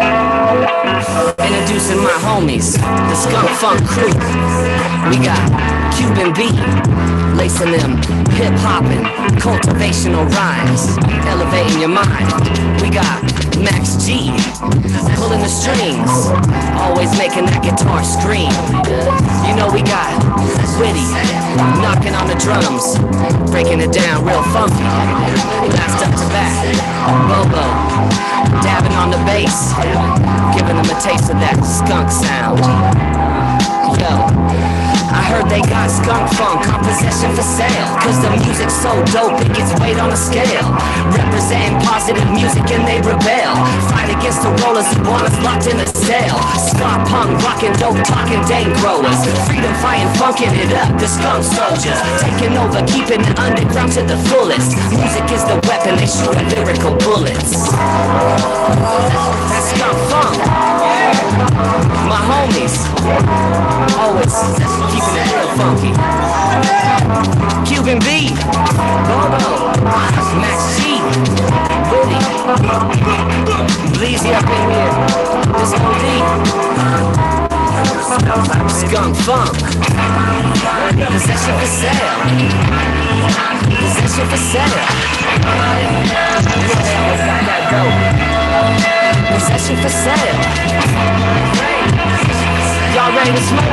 Introducing my homies, the Skunk Funk crew. We got Cuban B, lacing them hip-hopping, cultivational rhymes, elevating your mind. We got Max G, pulling the strings, always making that guitar scream. You know we got Witty, knocking on the drums, breaking it down real funky. Last up to back, Bobo, dabbing on the bass, giving them a taste of that skunk sound. Yo, I heard they got skunk funk on possession for sale. Cause the music's so dope, it gets weighed on a scale. Representing positive music and they rebel. Fight against the rollers who want us locked in a cell. Ska punk, rockin' dope, talking dank growers. Freedom fighting, funkin' it up, the skunk soldiers. Taking over, keeping the underground to the fullest. Music is the weapon, they shoot lyrical bullets. That's skunk funk. My homies, always keeping it real funky. Cuban B, Bobo, Max G, Witty, Bleezy up in here, this OD, Skunk Funk, possession for sale, possession for sale. Yeah, always got that dope, possession for sale. Y'all ready to smoke?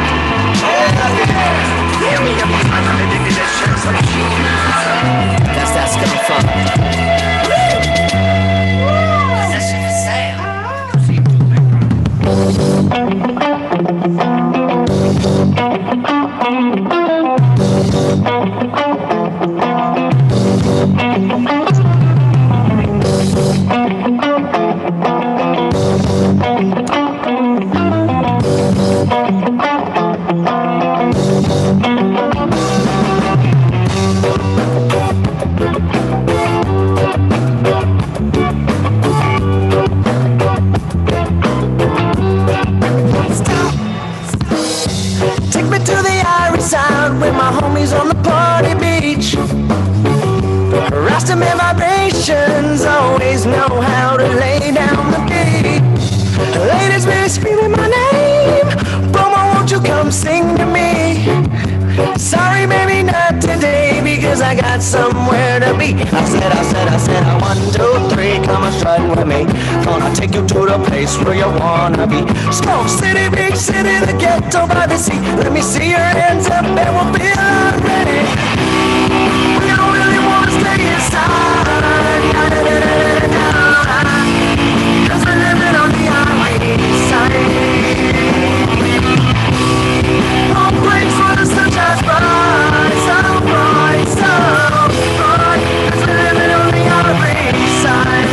That's that skunk funk. With my homies on the party beach, Rastaman vibrations always know how to lay down the beat. Ladies been screaming my name, Bomo, won't you come sing to me? Sorry baby, not today, because I got somewhere to be. I said, 1, 2, 3, come on strutting with me. Gonna take you to the place where you wanna be. Smoke City, big city, the ghetto by the sea. Let me see your hands up and we'll be ready. We don't really wanna stay inside, cause we're living on the highway side. No place where the sun shines bright, so bright, so bright, cause we're living on the highway side.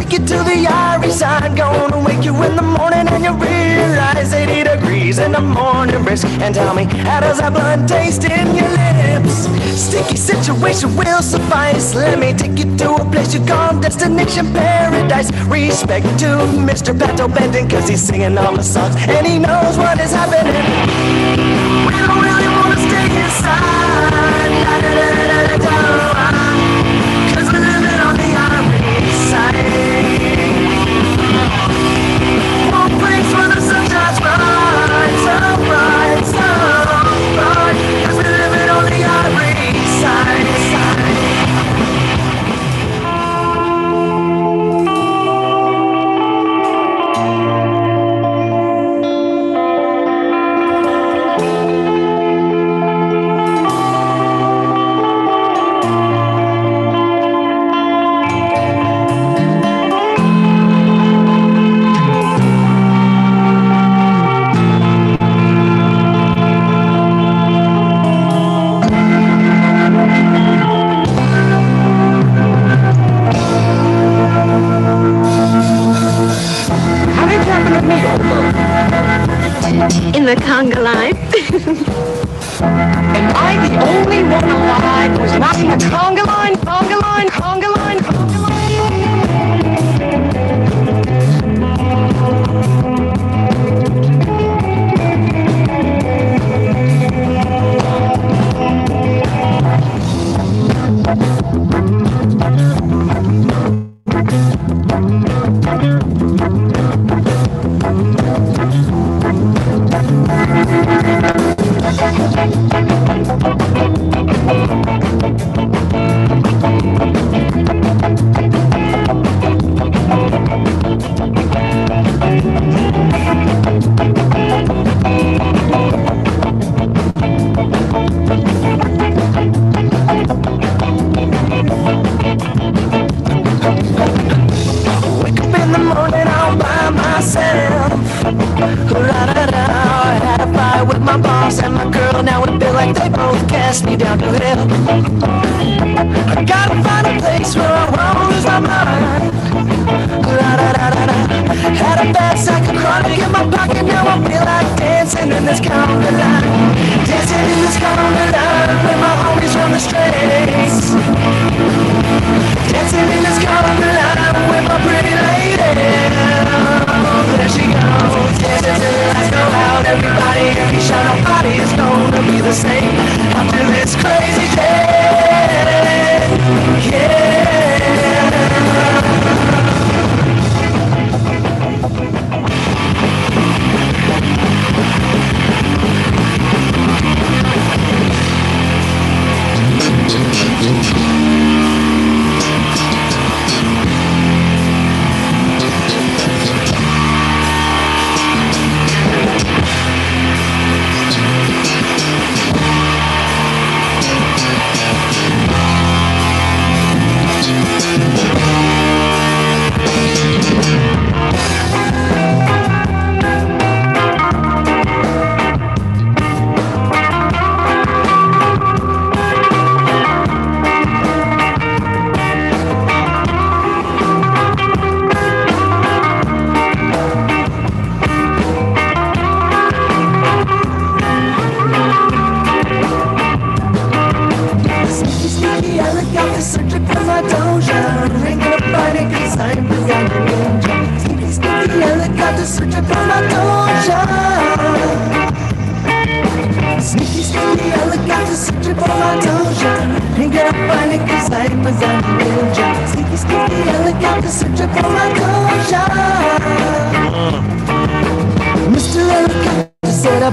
take you to the Irish side. Gonna wake you in the morning and you realize 80 degrees in the morning brisk. And tell me, how does that blood taste in your lips? Sticky situation will suffice. Let me take you to a place you call Destination Paradise. Respect to Mr. Pato Benton, cause he's singing all the songs and he knows what is happening. We don't really wanna stay inside, cause we're living on the Irish side. One place where the sun shines bright, so bright, so bright, cause we're living on the Irish side. In the conga line. Am I the only one alive who's not in the conga line? Conga line, conga line, conga line. Me down to hell. I gotta find a place where I won't lose my mind. Had a bad sack of chronic in my pocket, now I feel like dancing in this conga line. Dancing in this conga line with my homies from the streets. Dancing in this conga line with my pretty lady. There she goes, dancing till the lights go out. Everybody, every shot of body is gonna be the same after this crazy day. Yeah.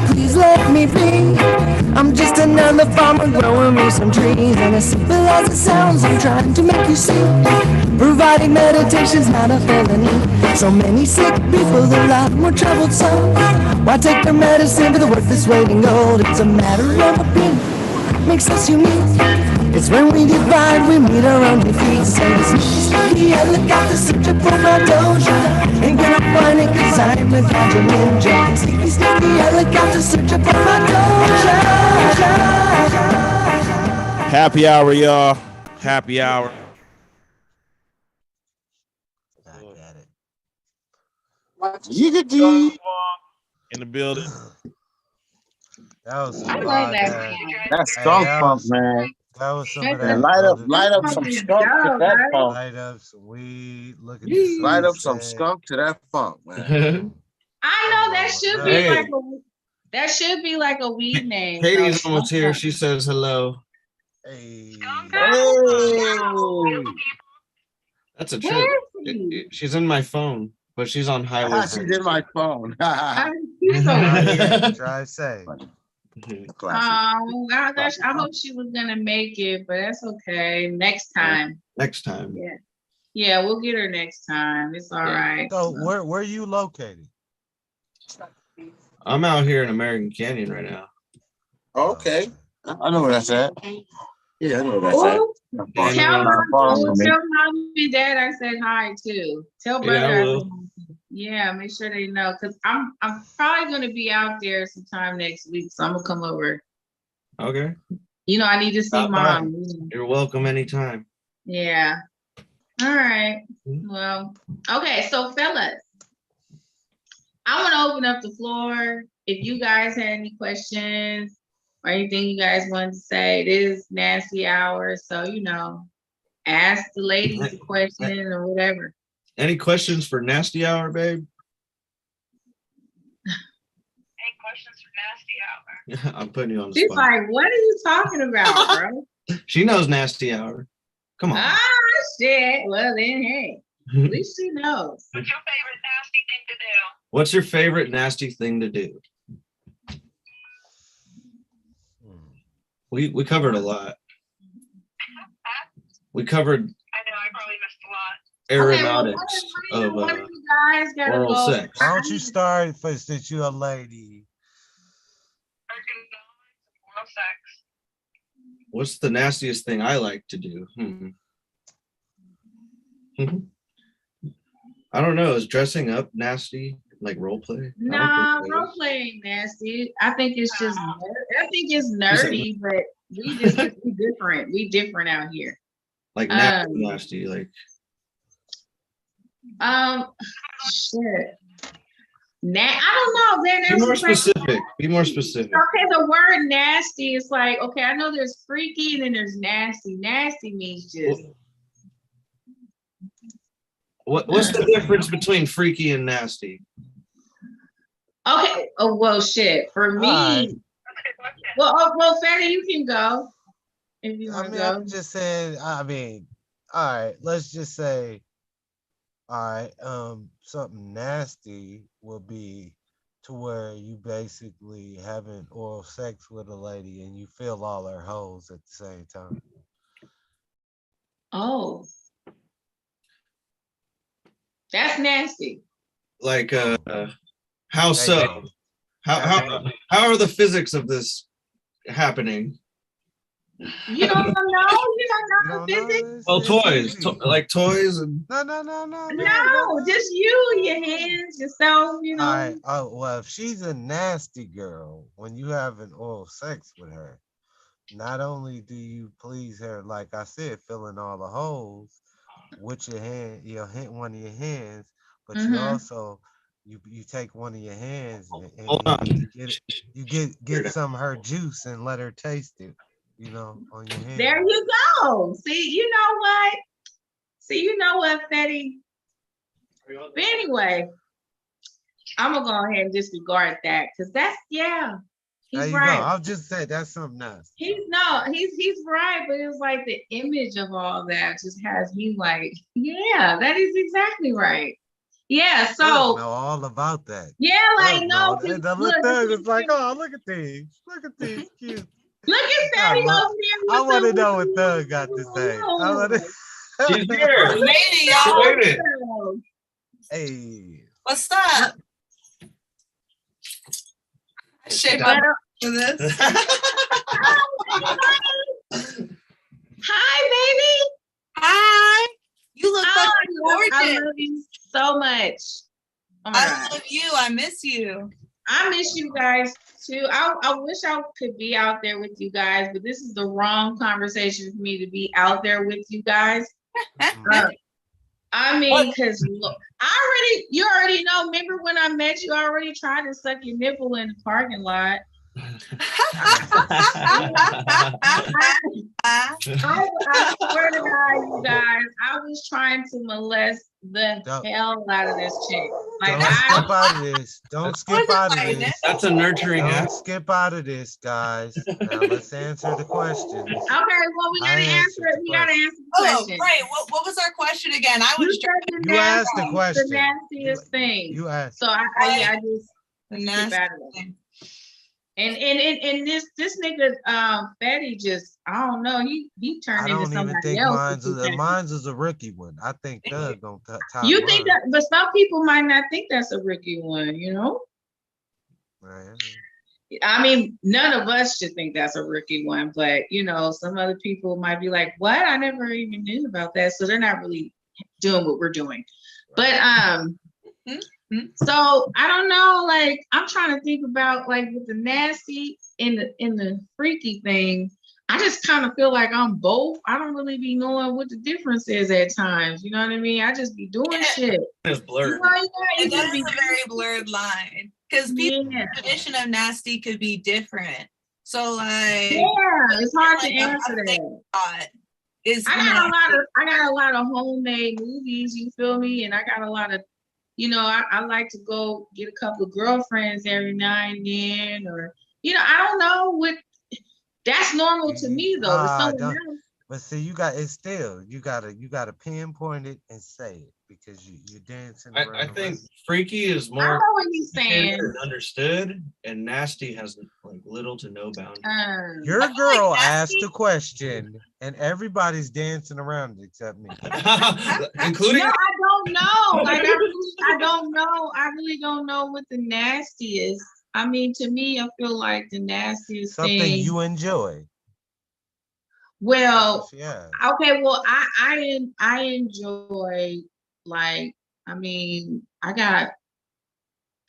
Please let me be. I'm just another farmer growing me some trees. And as simple as it sounds, I'm trying to make you see. Providing meditation's not a felony. So many sick people, a lot more troubled souls. Why take their medicine for the worth that's weight in gold? It's a matter of opinion, makes us unique. It's when we divide, we meet around your feet. Say it's me, I look out the search for my doja. Ain't gonna find it cause I'm without your ninja. Sneaky, sneaky, I look out the search for my doja. Happy hour, y'all. Happy hour. I got it. Yiggity. In the building. That was some I love fire, that man. song. That's skunk funk, man. That was some of And that. light up some skunk to that funk. Light up some weed. Look at the Light up some sunset. skunk to that funk, man. I know that should be Hey. like a weed name. Katie's so- almost here. She says hello. Hey. That's a Where trip. is she? She's in my phone, but she's on highway. She's in my phone. She's so weird. Drive safe. Oh gosh, I hope she was gonna make it, but that's okay. Next time. Next time. Yeah. Yeah, we'll get her next time. It's all right. So where you located? I'm out here in American Canyon right now. Okay. I know where that's at. Yeah, I know where that's at. Ooh, Not Tell far from me. mom and dad I said hi too. Tell Yeah, brother I I will. said hi too. Yeah, make sure they know because I'm probably gonna be out there sometime next week, so I'm gonna come over. Okay. You know, I need to see Stop by. mom. You're welcome anytime. Yeah. All right. Well, okay. So, fellas, I want to open up the floor. If you guys had any questions or anything you guys wanted to say, it is nasty hour. So, ask the ladies a question or whatever. Any questions for Nasty Hour, babe? Any questions for Nasty Hour? I'm putting you on the She's spot. like, what are you talking about, bro? She knows Nasty Hour. Come on. Ah, shit. Well, then, hey, at least she knows. What's your favorite nasty thing to do? What's your favorite nasty thing to do? We covered a lot. We covered I know, I probably missed a lot. aeronautics What of do you guys gotta oral go? sex. Why don't you start first since you're a lady? Oral sex. What's the nastiest thing I like to do? I don't know. Is dressing up nasty, like role play? Nah, role playing nasty. I think it's just I think it's nerdy, but we different. We different out here. Like nasty, like shit. I don't know. Then be more specific. Be more specific. Okay, the word nasty is like, okay, I know there's freaky and then there's nasty. Nasty means just What's the difference between freaky and nasty? okay. Oh well, shit. For me, Alright. well, Fanny, you can go if you want to go. I'm just saying. All right. Let's just say, all right. Something nasty will be to where you basically having oral sex with a lady and you feel all her holes at the same time. Oh, that's nasty. Like how so? How are the physics of this happening? You don't know. You don't know the physics. Well, toys, like toys and No. No, just you, your hands, yourself. You know. All right. Oh well, if she's a nasty girl, when you having oral sex with her, not only do you please her, like I said, filling all the holes with your hand, one of your hands, but you also you take one of your hands and you get some of her juice and let her taste it, on your hand. There you go. See, you know what, Fetty? But anyway, I'm gonna go ahead and disregard that because that's he's right. I'll just say that's something else. He's right, but it's like the image of all that just has me like, yeah, that is exactly right. Yeah, so I know all about that. Yeah, like no. And the little thing is like, oh, look at these cute. Look at Fatty over there. I want to know what Thug got to say. She's here. Lady, y'all. Wait it. Hey. What's up? Shape up for this. Hi, baby. Hi. You look fucking gorgeous. I love you so much. Oh I love you. I miss you. I miss you guys too. I wish I could be out there with you guys, but this is the wrong conversation for me to be out there with you guys. I mean, because look, you already know. Remember when I met you? I already tried to suck your nipple in the parking lot. I swear to God, you guys, I was trying to molest the hell out of this chick. Like, don't skip out of this. Don't skip out of this. That's a nurturing Don't act. skip out of this, guys. Now let's answer the questions. Okay, well, we gotta answer it. We gotta answer the question. Right. What was our question again? You asked the question. The nastiest thing. You asked. So I just the skip out of it. And this nigga Fetty just, I don't know, he turned into somebody else. Mine's is a rookie one. I think Doug gonna top. You think that, but some people might not think that's a rookie one, you know? Right. I mean, none of us should think that's a rookie one, but you know, some other people might be like, what? I never even knew about that. So they're not really doing what we're doing. But so I don't know, like I'm trying to think about like with the nasty and the freaky thing. I just kind of feel like I'm both. I don't really be knowing what the difference is at times. You know what I mean? I just be doing shit. It's blurred. It is a very blurred line because people's definition of nasty could be different. So like, it's hard to answer that. I got a lot of homemade movies. You feel me? And I got a lot of. You know, I like to go get a couple of girlfriends every now and then, or you know, I don't know what. That's normal to me though. But see, you gotta pinpoint it and say it because you're dancing around. I think freaky is more I know what he's saying. Understood, and nasty has like little to no boundaries. Your girl asked the question, and everybody's dancing around it except me, including. No, I don't know. Like I don't know. I really don't know what the nasty is. I mean, to me, I feel like the nastiest something thing you enjoy. Well, yeah. Okay. Well, I enjoy, like, I mean, I got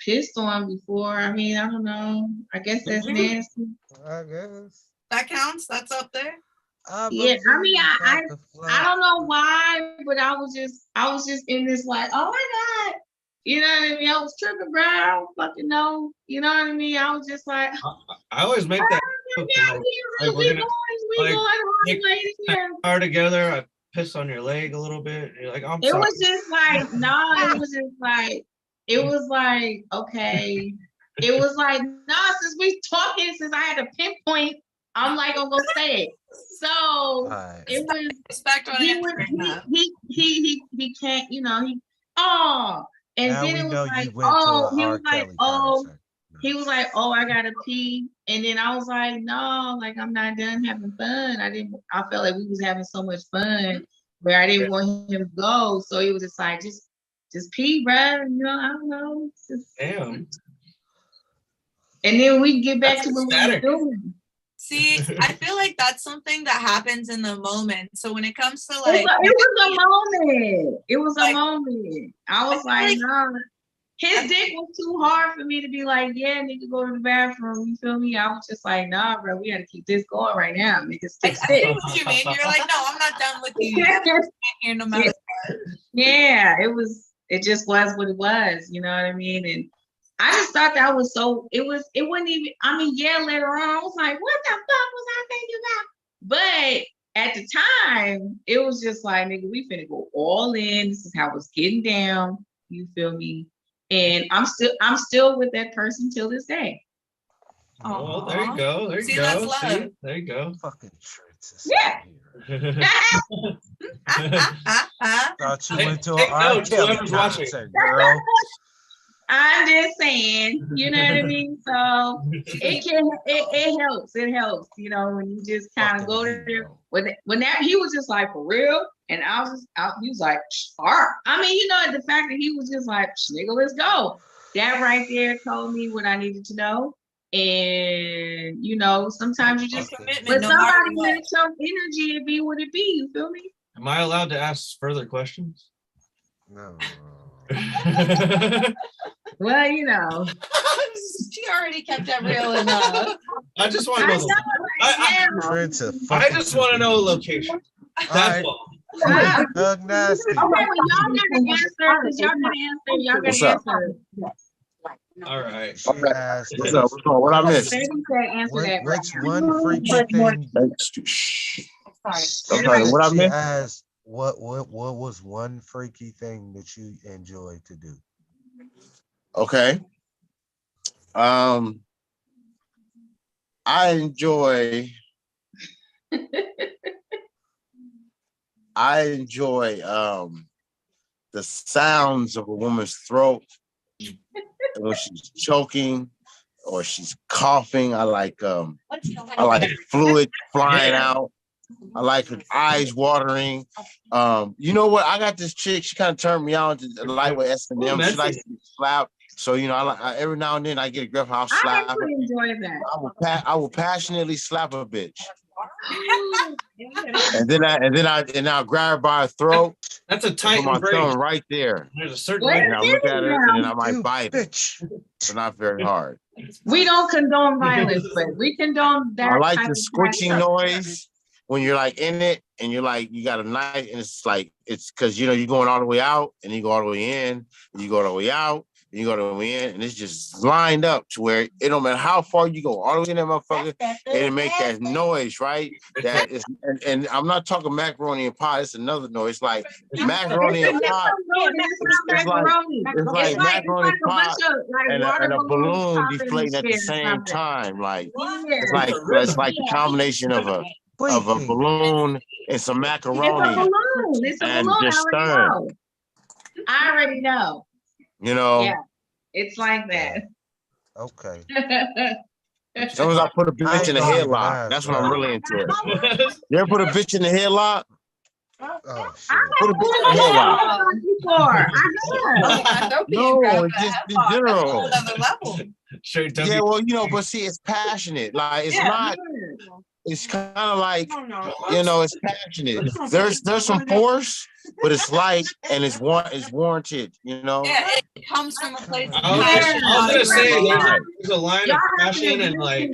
pissed on before. I mean, I don't know. I guess that's nasty. I guess that counts. That's up there. Yeah, I mean, I don't know why, but I was just in this like, oh my God. You know what I mean? I was tripping, bro. I don't fucking know. You know what I mean? I was just like, I always make that. We going car together. I piss on your leg a little bit. You're like, I'm sorry. It was just like, no, it was just like, it was like, okay. It was like, nah, since we talking, since I had to pinpoint, I'm like, gonna go say it. So it was respect on he can't, you know, and now then it was like, he was like, oh, I gotta pee. And then I was like, no, like I'm not done having fun. I felt like we was having so much fun where I didn't want him to go. So he was just like, just pee, bro. You know, I don't know. Damn. And then we get back to what we were doing. See, I feel like that's something that happens in the moment. So when it comes to like, it was a moment. It was a moment. I was like, nah. His dick was too hard for me to be like, yeah, nigga, go to the bathroom. You feel me? I was just like, nah, bro, we got to keep this going right now. Nigga, stick. I see what you mean. You're like, no, I'm not done with you. Here no matter what. Yeah, it just was what it was. You know what I mean? And I just thought that was so, it wasn't even, I mean, yeah, later on, I was like, what the fuck was I thinking about? But at the time, it was just like, nigga, we finna go all in. This is how it's getting down. You feel me? And I'm still with that person till this day. Oh, there you go. There you go. That's love. See? There you go. Fucking tricks. Yeah. Thought you went to an R. Kelly concert, girl. I'm just saying, you know what I mean? So it helps. It helps, you know, when you just kind of go there. When that he was just like, for real, and he was like, I mean, you know, the fact that he was just like, nigga, let's go. That right there told me what I needed to know. And you know, sometimes you just but somebody let some energy and be what it be. You feel me? Am I allowed to ask further questions? No. Well, you know, she already kept that real enough. I just want to know. I just want to know a location. That's all. Doug Nasty. Okay, well, y'all gotta answer, because y'all gotta answer. Y'all What's gotta up? answer. All right. She asked, What's up? What's going? What I missed? Baby said answer that what's right one freaky thing? I'm sorry. What I She missed? asked, what was one freaky thing that you enjoyed to do? Okay. I enjoy the sounds of a woman's throat when she's choking or she's coughing. I like fluid flying out. I like her eyes watering. You know what? I got this chick. She kind of turned me on to the lightweight S&M. She likes to be slapped. So you know, I every now and then I get a grip. I'll slap. I actually enjoy that. I will passionately slap a bitch. and then I'll grab her by her throat. That's a tight my embrace. thumb right there. There's a certain and I look at her and then I might bite it, but not very hard. We don't condone violence, but we condone that. I like type the of squishing violence. noise when you're like in it and you're like you got a knife and it's like it's because you know you're going all the way out and you go all the way in and you go all the way out. You go to the end, and it's just lined up to where it don't matter how far you go, all the way in that motherfucker, it'll make that noise, right? That is, and I'm not talking macaroni and pie. It's another noise, like macaroni and pie. It's like macaroni and pie and a balloon deflating at the same time. Like it's like the combination of a balloon and some macaroni and just stirring. I already know. You know, yeah, it's like that. Okay. Sometimes I put a bitch in a headlock. That's when I'm really into it. You ever put a bitch in a headlock? Oh shit. Put a bitch in a headlock. No, it's just in general. Yeah, well, you know, but see, it's passionate. Like it's not. It's kind of like, you know, it's passionate. There's some force, but it's light and it's warranted, you know? Yeah, it comes from a place of I was gonna say passion. there's a line of passion and like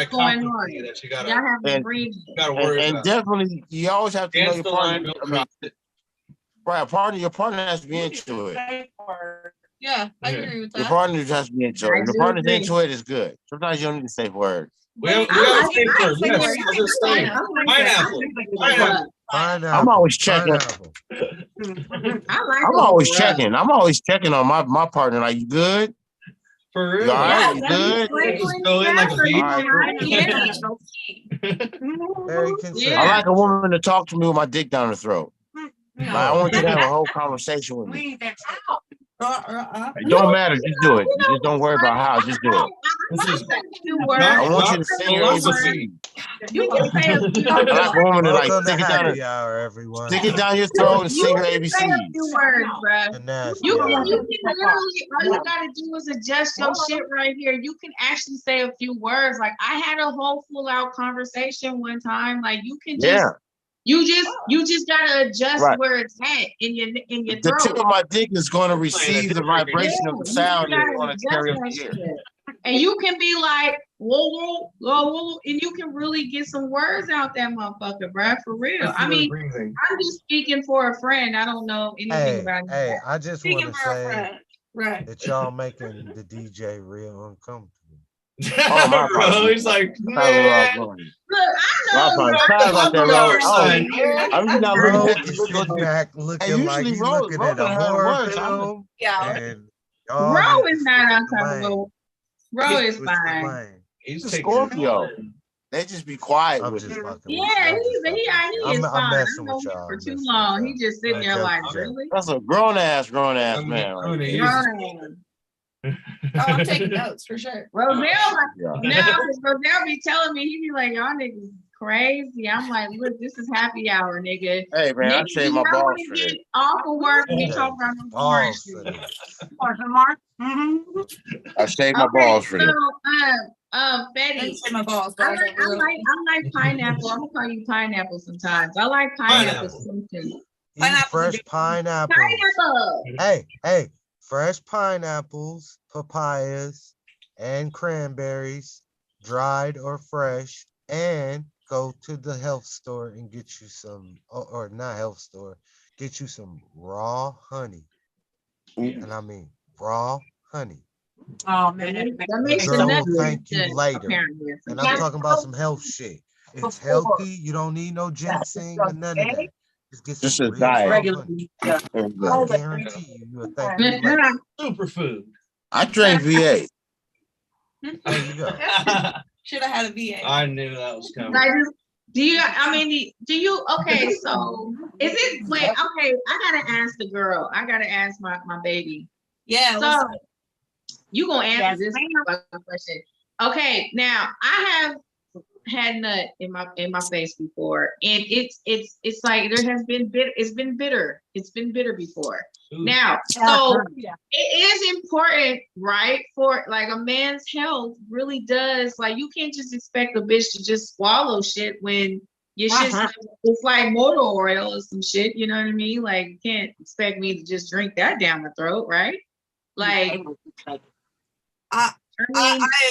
competency that you gotta worry and about. definitely you always have to know your partner. Right, your partner has to be into it. Yeah, I agree with that. Your partner has to be into it. If your partner's into it, it's good. Sometimes you don't need to say words. We have a safe word. We have a safe pineapple. I'm always checking. I'm always checking. I'm always checking on my partner. Like, you good? For real? You all right? You good? Just go in like a baby. I like a woman to talk to me with my dick down her throat. Like, I want you to have a whole conversation with me. It don't matter. Just do it. Just don't worry about how. Just do it. I want you to sing your ABC. I like a woman to like stick it down your throat and sing her ABC. You can literally, all you gotta do is adjust your shit right here. You can actually say a few words. Like I had a whole full out conversation one time. Like you can just you just gotta adjust where it's at in your throat. The tip of my dick is going to receive the vibration of the sound and it's going to carry up the air. And you can be like, whoa, whoa, whoa, whoa, and you can really get some words out that motherfucker, bro. For real. I mean, I'm just speaking for a friend. I don't know anything about it. Hey, I just want to say that y'all making the DJ real uncomfortable. Oh my bro, he's like, look, I know. I'm not looking back, looking like he's looking at a horror film. Yeah. Bro is not uncomfortable. Bro is fine. He's a Scorpio. They just be quiet. I'm just fucking. Yeah, he is fine. I know him for too long. He just sitting there like, really? That's a grown ass man. Right? I'm taking notes for sure. Roselle be telling me, he be like, y'all niggas crazy. I'm like, look, this is happy hour, nigga. Hey man, I shaved my balls for this. Off of work and be talking about them balls. I shaved my balls for this. Betty, my balls, I like pineapple. I'm gonna call you pineapple sometimes. I like pineapple sometimes. Fresh pineapple. Hey. Fresh pineapples, papayas, and cranberries, dried or fresh, and go to the health store and get you some, or not health store, get you some raw honey. And I mean raw honey. Oh man, that makes the girl will thank you later. And I'm talking about some health shit. It's healthy. You don't need no ginseng or none of that. Just get some Just a real diet. honey. I guarantee you, you'll thank me later. Superfood. I drank V8. There you go. Should have had a V8. I knew that was coming. Do you? Okay, so is it? Wait, okay. I gotta ask the girl. I gotta ask my baby. Yeah. So you gonna answer this question? Okay. Now I have had nut in my face before, and it's like there has been bitter. It's been bitter. It's been bitter before. Ooh. Now, so it is important, right? For like a man's health really does. Like you can't just expect a bitch to just swallow shit when your shit's it's like motor oil or some shit. You know what I mean? Like you can't expect me to just drink that down the throat, right? Like I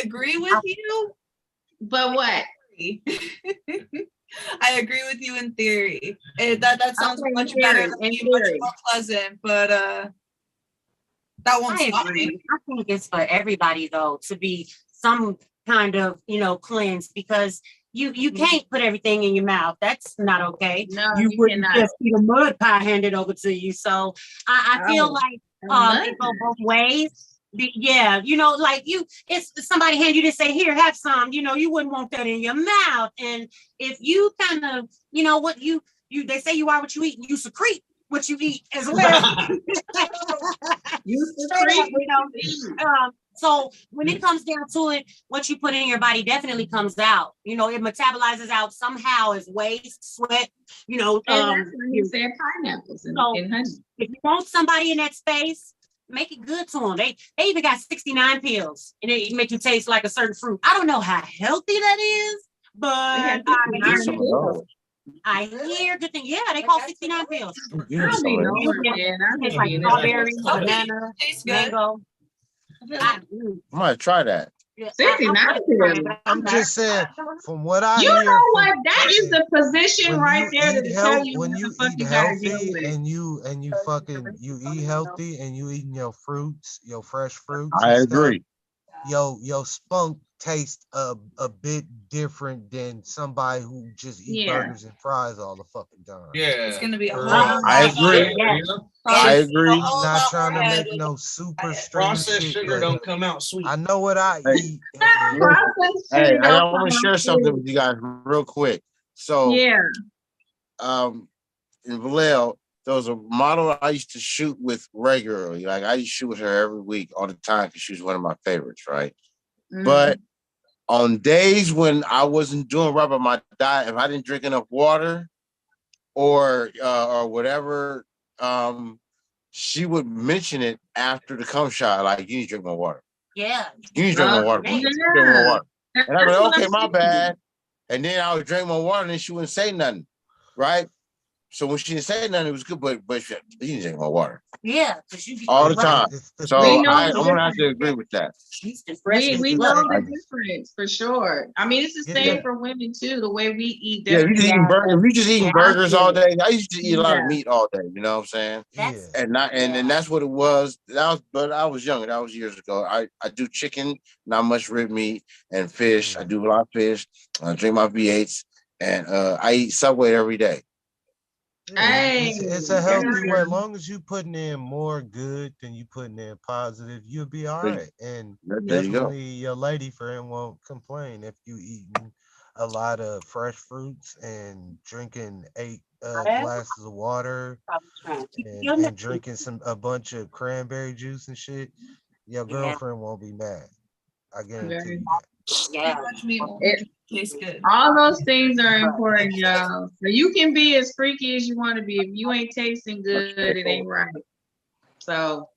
agree with you, but what? I agree with you in theory. That sounds much better, much more pleasant, but that won't stop me. I think it's for everybody though to be some kind of cleanse, because you can't put everything in your mouth. That's not okay. No, you wouldn't just get a mud pie handed over to you. So I feel like it go both ways. Yeah, like it's somebody hand you this, say, here, have some, you wouldn't want that in your mouth. And if you kind of, what you they say you are what you eat, you secrete what you eat as well. You secrete, so when it comes down to it, what you put in your body definitely comes out. It metabolizes out somehow as waste, sweat, and that's when you said pineapples and honey. If you want somebody in that space, make it good to them. They even got 69 pills, and it make you taste like a certain fruit. I don't know how healthy that is, but I hear good thing. Yeah, they call 69 pills. It's like strawberry, banana, mango. I might try that. 69 pills. I'm just saying, from what I hear, know what, that is the position right there to tell you when you eat healthy and you eat healthy and you eating your fruits, your fresh fruits. I agree. Your spunk tastes a bit different than somebody who just eat burgers and fries all the fucking time. Yeah, it's gonna be a I agree. I agree. Not trying to make no super processed shit, sugar don't come out sweet. I know what I eat. Hey, I want to share something with you guys real quick. So in Vallejo, there was a model I used to shoot with regularly. Like I used to shoot with her every week all the time because she was one of my favorites, right? Mm-hmm. But on days when I wasn't doing right by my diet, if I didn't drink enough water or whatever, she would mention it after the cum shot, like, you need to drink more water. Yeah. You need to drink more water. Drink more water. And I'd be like, okay, my bad. And then I would drink more water and then she wouldn't say nothing, right? So when she didn't say nothing, it was good, but you need to drink more water. Yeah. All the time. So I'm going to have to agree with that. We know the difference for sure. I mean, it's the same for women too, the way we eat. Yeah, if you just eating burgers all day, I used to eat a lot of meat all day, you know what I'm saying? And that's what it was. But I was younger, that was years ago. I do chicken, not much red meat, and fish. I do a lot of fish. I drink my V8s, and I eat Subway every day. It's a healthy way. As long as you putting in more good than you putting in positive, you'll be all right. And definitely your lady friend won't complain if you eating a lot of fresh fruits and drinking 8 glasses of water and drinking a bunch of cranberry juice and shit. Your girlfriend won't be mad. I guarantee you that. Yeah. Tastes good. All those things are important, y'all. So you can be as freaky as you want to be. If you ain't tasting good, it ain't right. So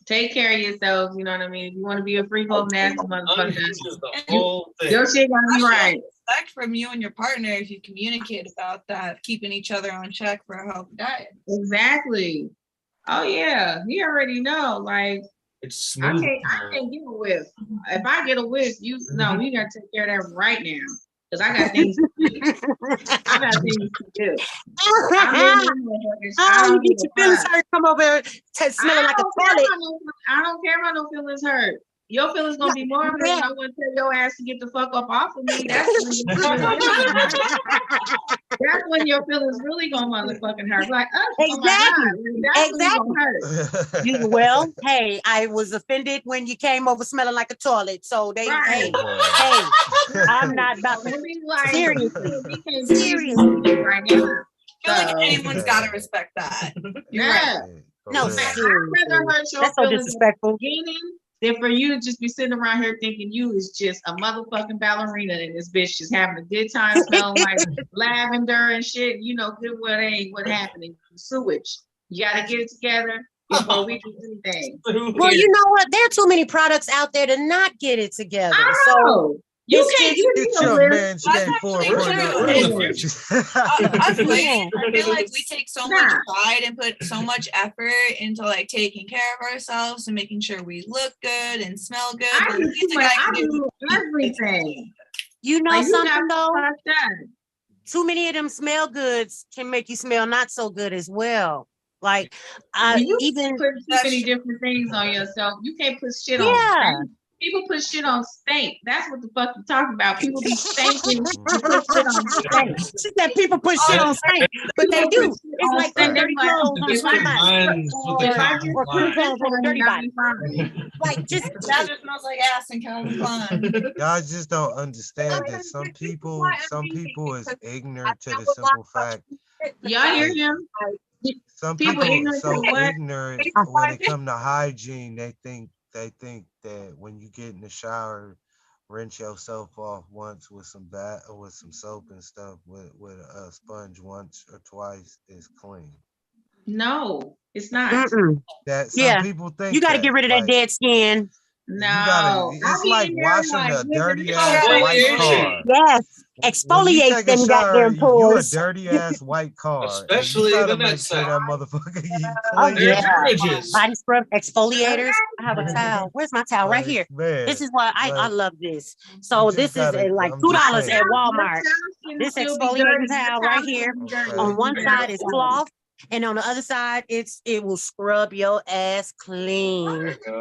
take care of yourselves. You know what I mean? If you want to be a freak old nasty motherfucker, your shit gotta be right. Respect from you and your partner if you communicate about that, keeping each other on check for a healthy diet. Exactly. Oh yeah, he already know. Like, it's smooth. I can't get a whiff. If I get a whiff, we gotta take care of that right now. because I got things. I got things to do. You get your feelings hurt. Come over here smelling like a toilet. I don't care about no feelings hurt. Your feelings gonna be more hurt. I want to tell your ass to get the fuck up off of me. That's when your feelings really gonna motherfucking hurt. Like, Exactly. Well, hey, I was offended when you came over smelling like a toilet. So they, hey, I'm not about to. Seriously, right now. I feel like anyone's got to respect that. Yeah. No, I'd rather hurt your that's so feelings disrespectful. Than for you to just be sitting around here thinking you is just a motherfucking ballerina and this bitch just having a good time smelling like lavender and shit. You know good what ain't what happening. Sewage. You gotta get it together before we do anything. Well, you know what? There are too many products out there to not get it together. So you can't get your manscaped for I feel like we take so much pride and put so much effort into like taking care of ourselves and making sure we look good and smell good. I do everything. You know something though? Too many of them smell goods can make you smell not so good as well. Like you even put too many different things on yourself. You can't put shit on. Yeah. People put shit on stank. That's what the fuck you're talking about. People be stinking. Put shit on stank. She said people put shit on stank, but they do. It's like the dirty clothes on somebody. Or clean clothes on a dirty body. Like just that just smells like ass and Calvin Klein. Y'all just don't understand that some people is ignorant to the simple fact. Y'all hear him? Some people are so ignorant when it comes to hygiene. They think that when you get in the shower, rinse yourself off once with some soap and stuff with a sponge once or twice is clean. No, it's not. That some people think you got to get rid of that dead skin. No, it's like washing a dirty ass white car. Yes, exfoliate them goddamn pores. You a dirty ass white car, especially the make sure that motherfucker body scrub, exfoliators. I have a towel. Where's my towel? Right here. Man, this is why I love this. So this is like $2 at Walmart. This exfoliating towel right here. On one side is cloth. And on the other side, it will scrub your ass clean. Don't get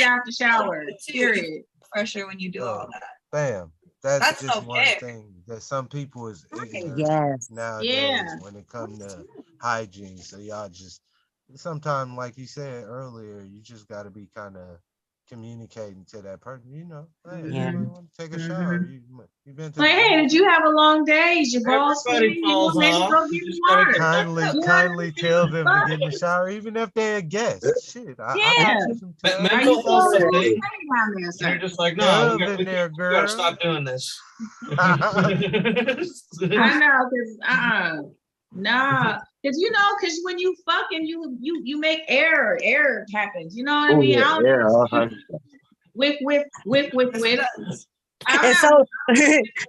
out the shower. Period. Pressure when you do all that. Bam. That's just one thing that some people is ignorant nowadays when it comes to hygiene. So y'all just sometimes, like you said earlier, you just got to be kind of communicating to that person, you know. Hey, you want to take a shower. You've been to hey, did you have a long day? Is your balls Kindly tell them to get in the shower, even if they're a guest. Shit. They're just like, no, we gotta stop doing this. I know, because nah, because because when you fucking you make error happens. You know what I mean? With. And so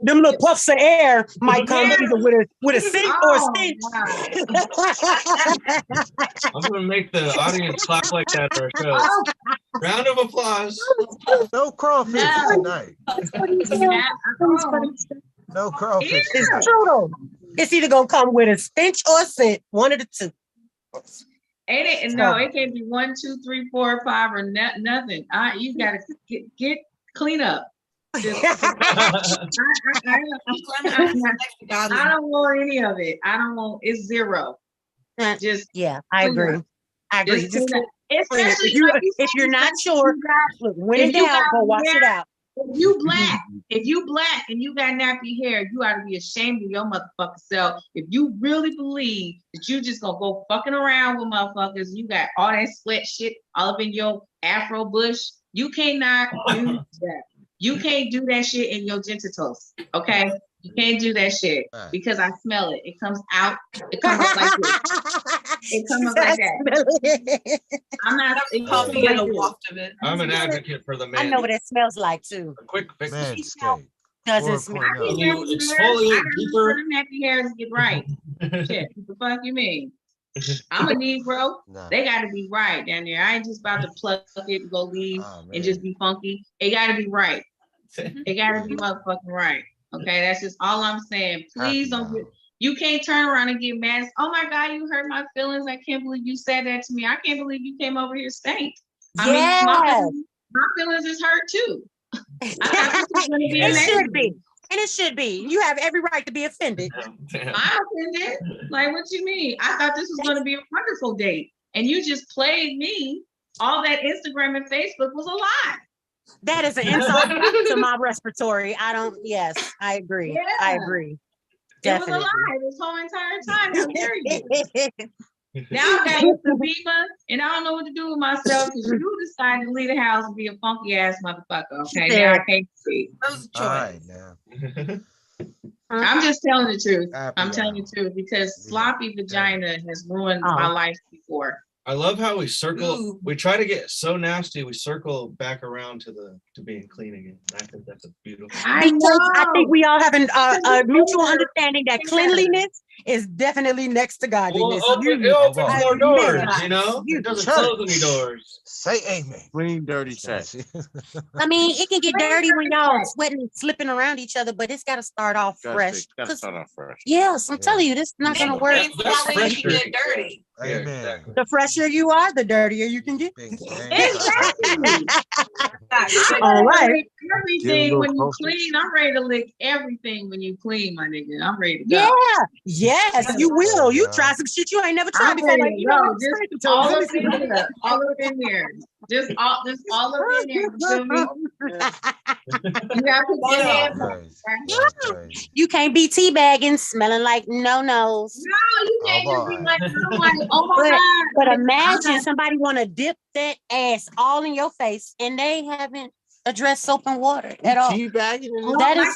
them little puffs of air might come either with a scent or a stench. I'm gonna make the audience clap like that for ourselves. Round of applause. No crawfish tonight. No crawfish. It's true though. It's either gonna come with a stench or a scent, one of the two. No, it can't be 1, 2, 3, 4, 5 or nothing. You gotta get clean up. I don't want any of it. I don't want it's zero. Just I agree. Just especially if you're not sure, look, when in doubt, go wash it out. If you black and you got nappy hair, you ought to be ashamed of your motherfucking self. If you really believe that you just gonna go fucking around with motherfuckers, you got all that sweat shit all up in your afro bush, you cannot do that. You can't do that shit in your genitals, okay? You can't do that shit because I smell it. It comes out. It comes up like this. It comes up like that. I'm not coffee and a waft of it. I'm an advocate for the man. I know what it smells like too. A quick fix. Doesn't smell. Exfoliate deeper. Nappy hairs get right. Shit, what the fuck you mean? I'm a Negro. They got to be right down there. I ain't just about to plug it and go leave and just be funky. It got to be right. It gotta be motherfucking right. Okay, that's just all I'm saying. Please don't get. You can't turn around and get mad. Oh my God, you hurt my feelings. I can't believe you said that to me. I can't believe you came over here stank. I mean, my feelings is hurt too. I thought this was gonna be It should be. And it should be. You have every right to be offended. I'm offended. Like, what you mean? I thought this was going to be a wonderful date, and you just played me. All that Instagram and Facebook was a lie. That is an insult to my respiratory. Yes, I agree. Yeah. I agree. Definitely. It was a lie this whole entire time. How dare you? Now I got lymphedema, and I don't know what to do with myself because you decided to leave the house and be a funky ass motherfucker. Okay, now I can't see. That was a choice. All right, now. I'm just telling the truth. I'm telling the truth because sloppy vagina has ruined my life before. I love how we circle. We try to get so nasty. We circle back around to being clean again. I think that's a beautiful. I think we all have a mutual understanding that cleanliness is definitely next to godliness. It opens more doors, you know? It doesn't close any doors. Say amen. Clean, dirty sex. I mean, it can get dirty when y'all sweating and slipping around each other, but it's got to start off fresh. Gotta start off fresh. Yes, I'm telling you, this is not going to work. That's you get dirty. Amen. The fresher you are, the dirtier you can get. Exactly. All right. Everything when you clean, I'm ready to lick everything when you clean, my nigga. I'm ready to go. Yeah, yes, you will. You try some shit you ain't never tried before. Like, you know, just all up in there. All up in there. Just all up in there. You feel me? You got to put your hands on. You can't be teabagging, smelling like no-nos. No, you can't just be like, oh my God. But imagine somebody want to dip that ass all in your face and they haven't addressed soap and water at all. That is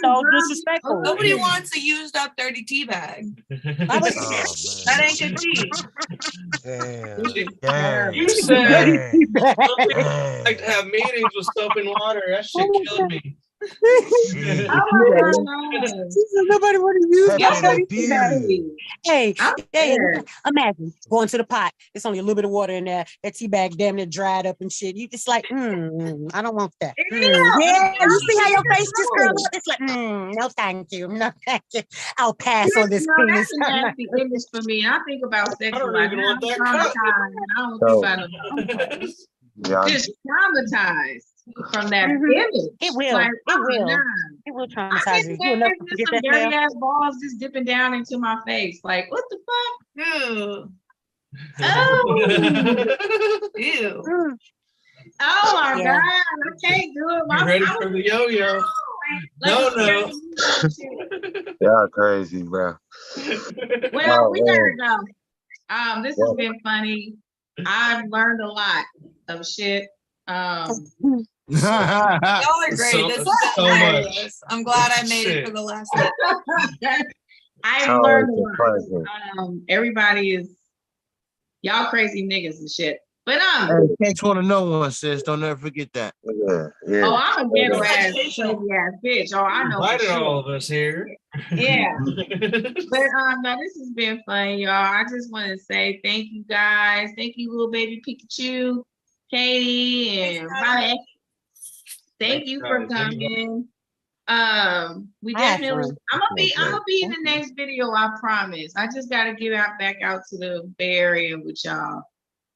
so disrespectful. Nobody wants a used up dirty tea bag. That ain't good tea. You said I like to have meetings with soap and water. That shit killed me. Nobody want to use that. Hey, imagine going to the pot. It's only a little bit of water in there. That tea bag damn near dried up and shit. You just like, I don't want that. Yeah, you see how your face just curled up? It's like, no, thank you. No, thank you. I'll pass on this penis. That's a nasty image for me. I think about sex a lot. I don't think about it. Just traumatized from that image. It will. Like, it will traumatize you. You'll never forget that. Dirty ass balls just dipping down into my face. Like, what the fuck? Ew. Oh. Ew. Oh my God. I can't do it. You ready for the yo-yo? No. Y'all crazy, bro. Well, we gotta go. This has been funny. I've learned a lot of shit. Y'all are great. This is so hilarious. I'm glad I made it for the last one. I've learned a lot. Everybody is y'all crazy niggas and shit. But catch one of no one, sis. Don't ever forget that. Yeah. Oh, I'm a ghetto ass, crazy ass bitch. Oh, I know. Invited all of us here. Yeah. But no, this has been fun, y'all. I just want to say thank you guys. Thank you, little baby Pikachu, Katie, and Ryan. Thank you for coming. We definitely. I'm gonna be in the next video. I promise. I just gotta get back out to the Bay Area with y'all.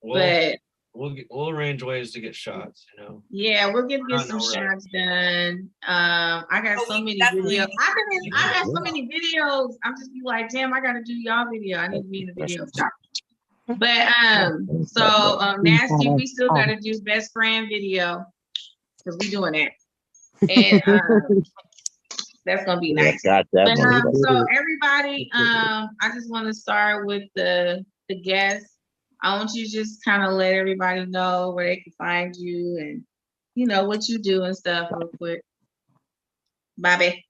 But we'll arrange ways to get shots, you know. Yeah, we're gonna get some shots done. I got so many videos. I got so many videos. I'm just be like, damn, I gotta do y'all video. I need to be in the video shot. But so Nasty, we still gotta do best friend video because we doing that. And that's gonna be nice. But so everybody, I just want to start with the guests. I want you to just kind of let everybody know where they can find you and, you know, what you do and stuff real quick. Bobby.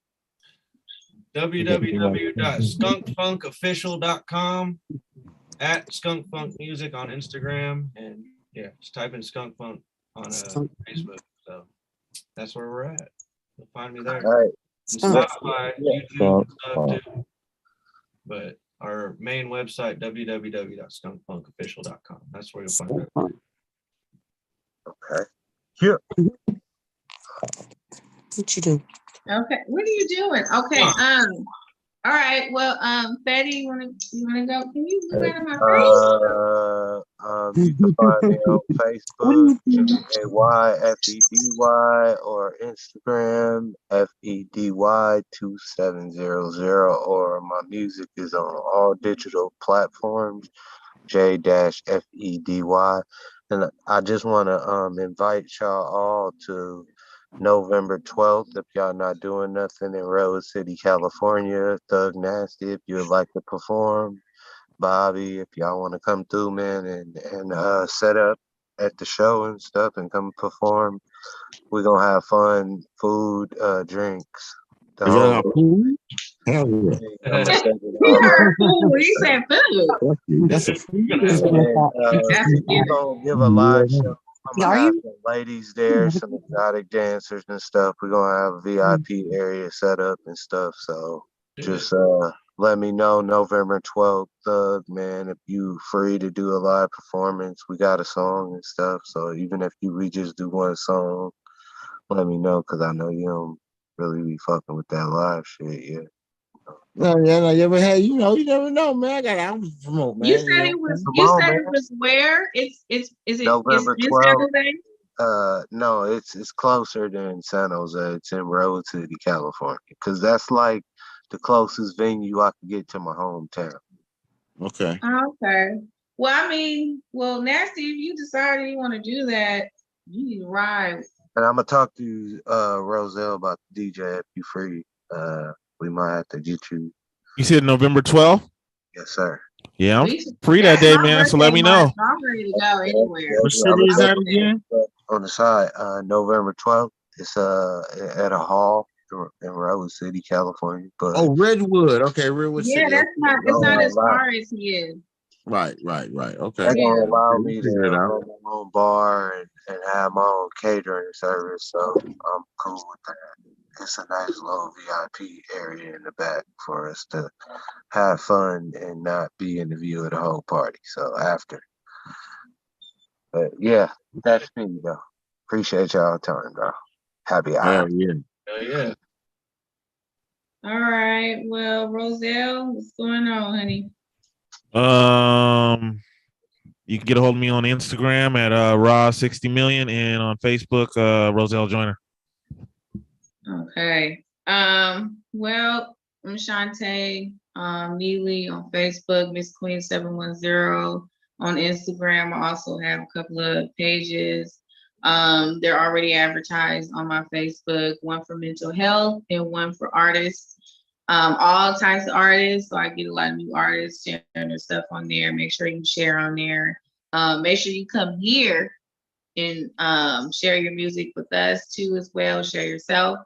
www.skunkfunkofficial.com, at skunkfunkmusic on Instagram, and yeah, just type in skunkfunk on Facebook. So that's where we're at. You'll find me there. All right. Spotify, YouTube, stuff too. But our main website, www.skunkfunkofficial.com. That's where you'll find it. Okay. Here. What you do? Okay, what are you doing? Okay, all right. Well, Betty, you wanna go? Can you look out of my face? You can find me on Facebook, JayFedy, or Instagram, FEDY2700, or my music is on all digital platforms, J-FEDY. And I just want to invite y'all all to November 12th, if y'all not doing nothing in Rose City, California. Thug Nasty, if you would like to perform. Bobby, if y'all want to come through, man, and set up at the show and stuff and come perform. We're going to have fun, food, drinks. Is y'all got food? Hell yeah. He heard food. He said food. That's a food. We're going to give a live show. I'm gonna have some ladies there, some exotic dancers and stuff. We're gonna have a VIP area set up and stuff. So just let me know November 12th, Thug, man. If you free to do a live performance, we got a song and stuff. So even if we just do one song, let me know, because I know you don't really be fucking with that live shit yet. No, yeah, but hey, you never know, man. I got albums to promote, man. You said it was. You said it was where? Is it November it's 12th? San Jose? No, it's closer than San Jose. It's in Rose City, California, because that's like the closest venue I can get to my hometown. Okay. Okay. Well, I mean, Nasty, if you decided you want to do that, you need to ride. And I'm gonna talk to Roselle about the DJ if you free. We might have to get you. You said November 12th? Yes, sir. Yeah, I'm free that day, man. So let me know. I'm ready to go anywhere. What city is that again? On the side, November 12th. It's at a hall in Rose City, California. But Redwood. Okay, Redwood City. Yeah, that's not. It's not as far as he is. Right. Okay. They're gonna allow me to run my own bar and have my own catering service, so I'm cool with that. It's a nice little VIP area in the back for us to have fun and not be in the view of the whole party. So after. But yeah, that's me though. Appreciate y'all time, bro. Happy hour. Yeah. All right. Well, Roselle, what's going on, honey? You can get a hold of me on Instagram at Raw60million and on Facebook, Roselle Joyner. Okay. Well, I'm Shantae Neely on Facebook, Miss Queen 710 on Instagram. I also have a couple of pages. They're already advertised on my Facebook, one for mental health and one for artists. All types of artists. So I get a lot of new artists sharing their stuff on there. Make sure you share on there. Make sure you come here and share your music with us too as well. Share yourself.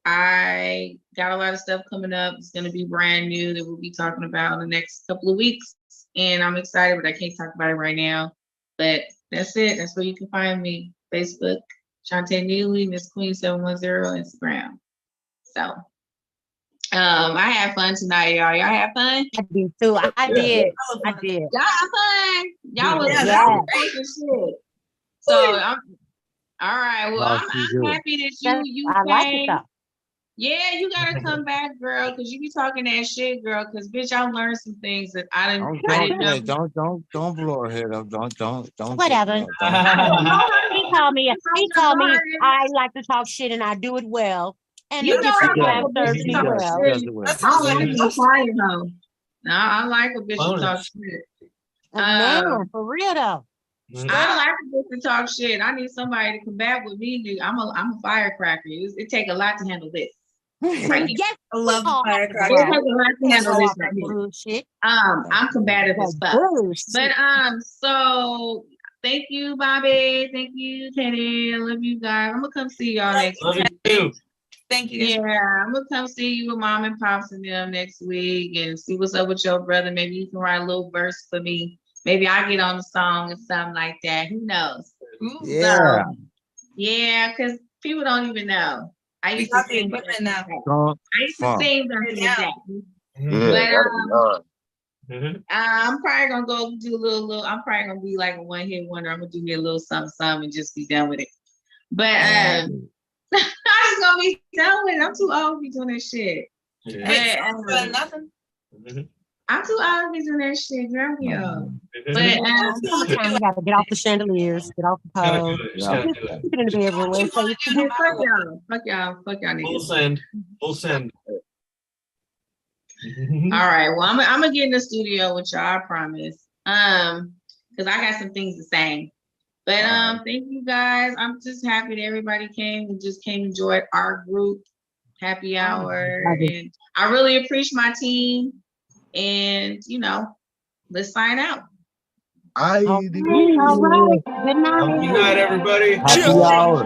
I got a lot of stuff coming up. It's going to be brand new that we'll be talking about in the next couple of weeks. And I'm excited, but I can't talk about it right now. But that's it. That's where you can find me. Facebook, Shantae Neely, Miss Queen 710, Instagram. So I had fun tonight, y'all. Y'all had fun? I did too. I did. Y'all had fun. Y'all was great and shit. So I'm all right. Well, I'm happy that you I came. like it though. Yeah, you gotta come back, girl, because you be talking that shit, girl. Because bitch, I learned some things that I didn't know. Don't blow her head up. Don't. Whatever. He called me. I like to talk shit and I do it well. And You know I like a serves bitch me who talk well. shit. I like a quiet hoe. No, I like a bitch who talk shit. Man, for real though. I like a bitch to talk shit. I need somebody to combat with me. I'm a firecracker. It take a lot to handle this. Right. Yes, I love firecracker. It takes a lot to handle this. Right. I'm combative as fuck. But so thank you, Bobby. Thank you, Teddy. I love you guys. I'm gonna come see y'all next week. Thank you. Yeah, I'm gonna come see you with mom and pops and them next week and see what's up with your brother. Maybe you can write a little verse for me. Maybe I get on the song or something like that. Who knows? Yeah. So, yeah, because people don't even know. I used to sing now. I used to sing during the day. But I'm probably gonna go do a little. I'm probably gonna be like a one-hit wonder. I'm gonna do me a little something and just be done with it. But I'm just gonna be done with it. I'm too old to be doing that shit. Nothing. I'm too old to be doing that shit. Girl, yo. But you gotta get off the chandeliers, get off the pole. Keep it in the bedroom. Fuck y'all niggas. Full send. All right. Well, I'm gonna get in the studio with y'all, I promise. Because I got some things to say. But thank you guys. I'm just happy that everybody came and just came and enjoyed our group happy hour. And I really appreciate my team. And let's sign out. All right. Good night. Good night, everybody. Happy hour.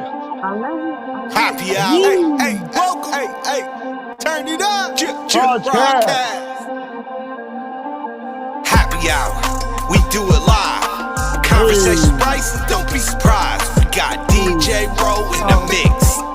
Happy hour. Hey, welcome. Hey, turn it up. Broadcast. Happy hour. We do it live. Conversation prices, don't be surprised. We got DJ Rowe in the mix.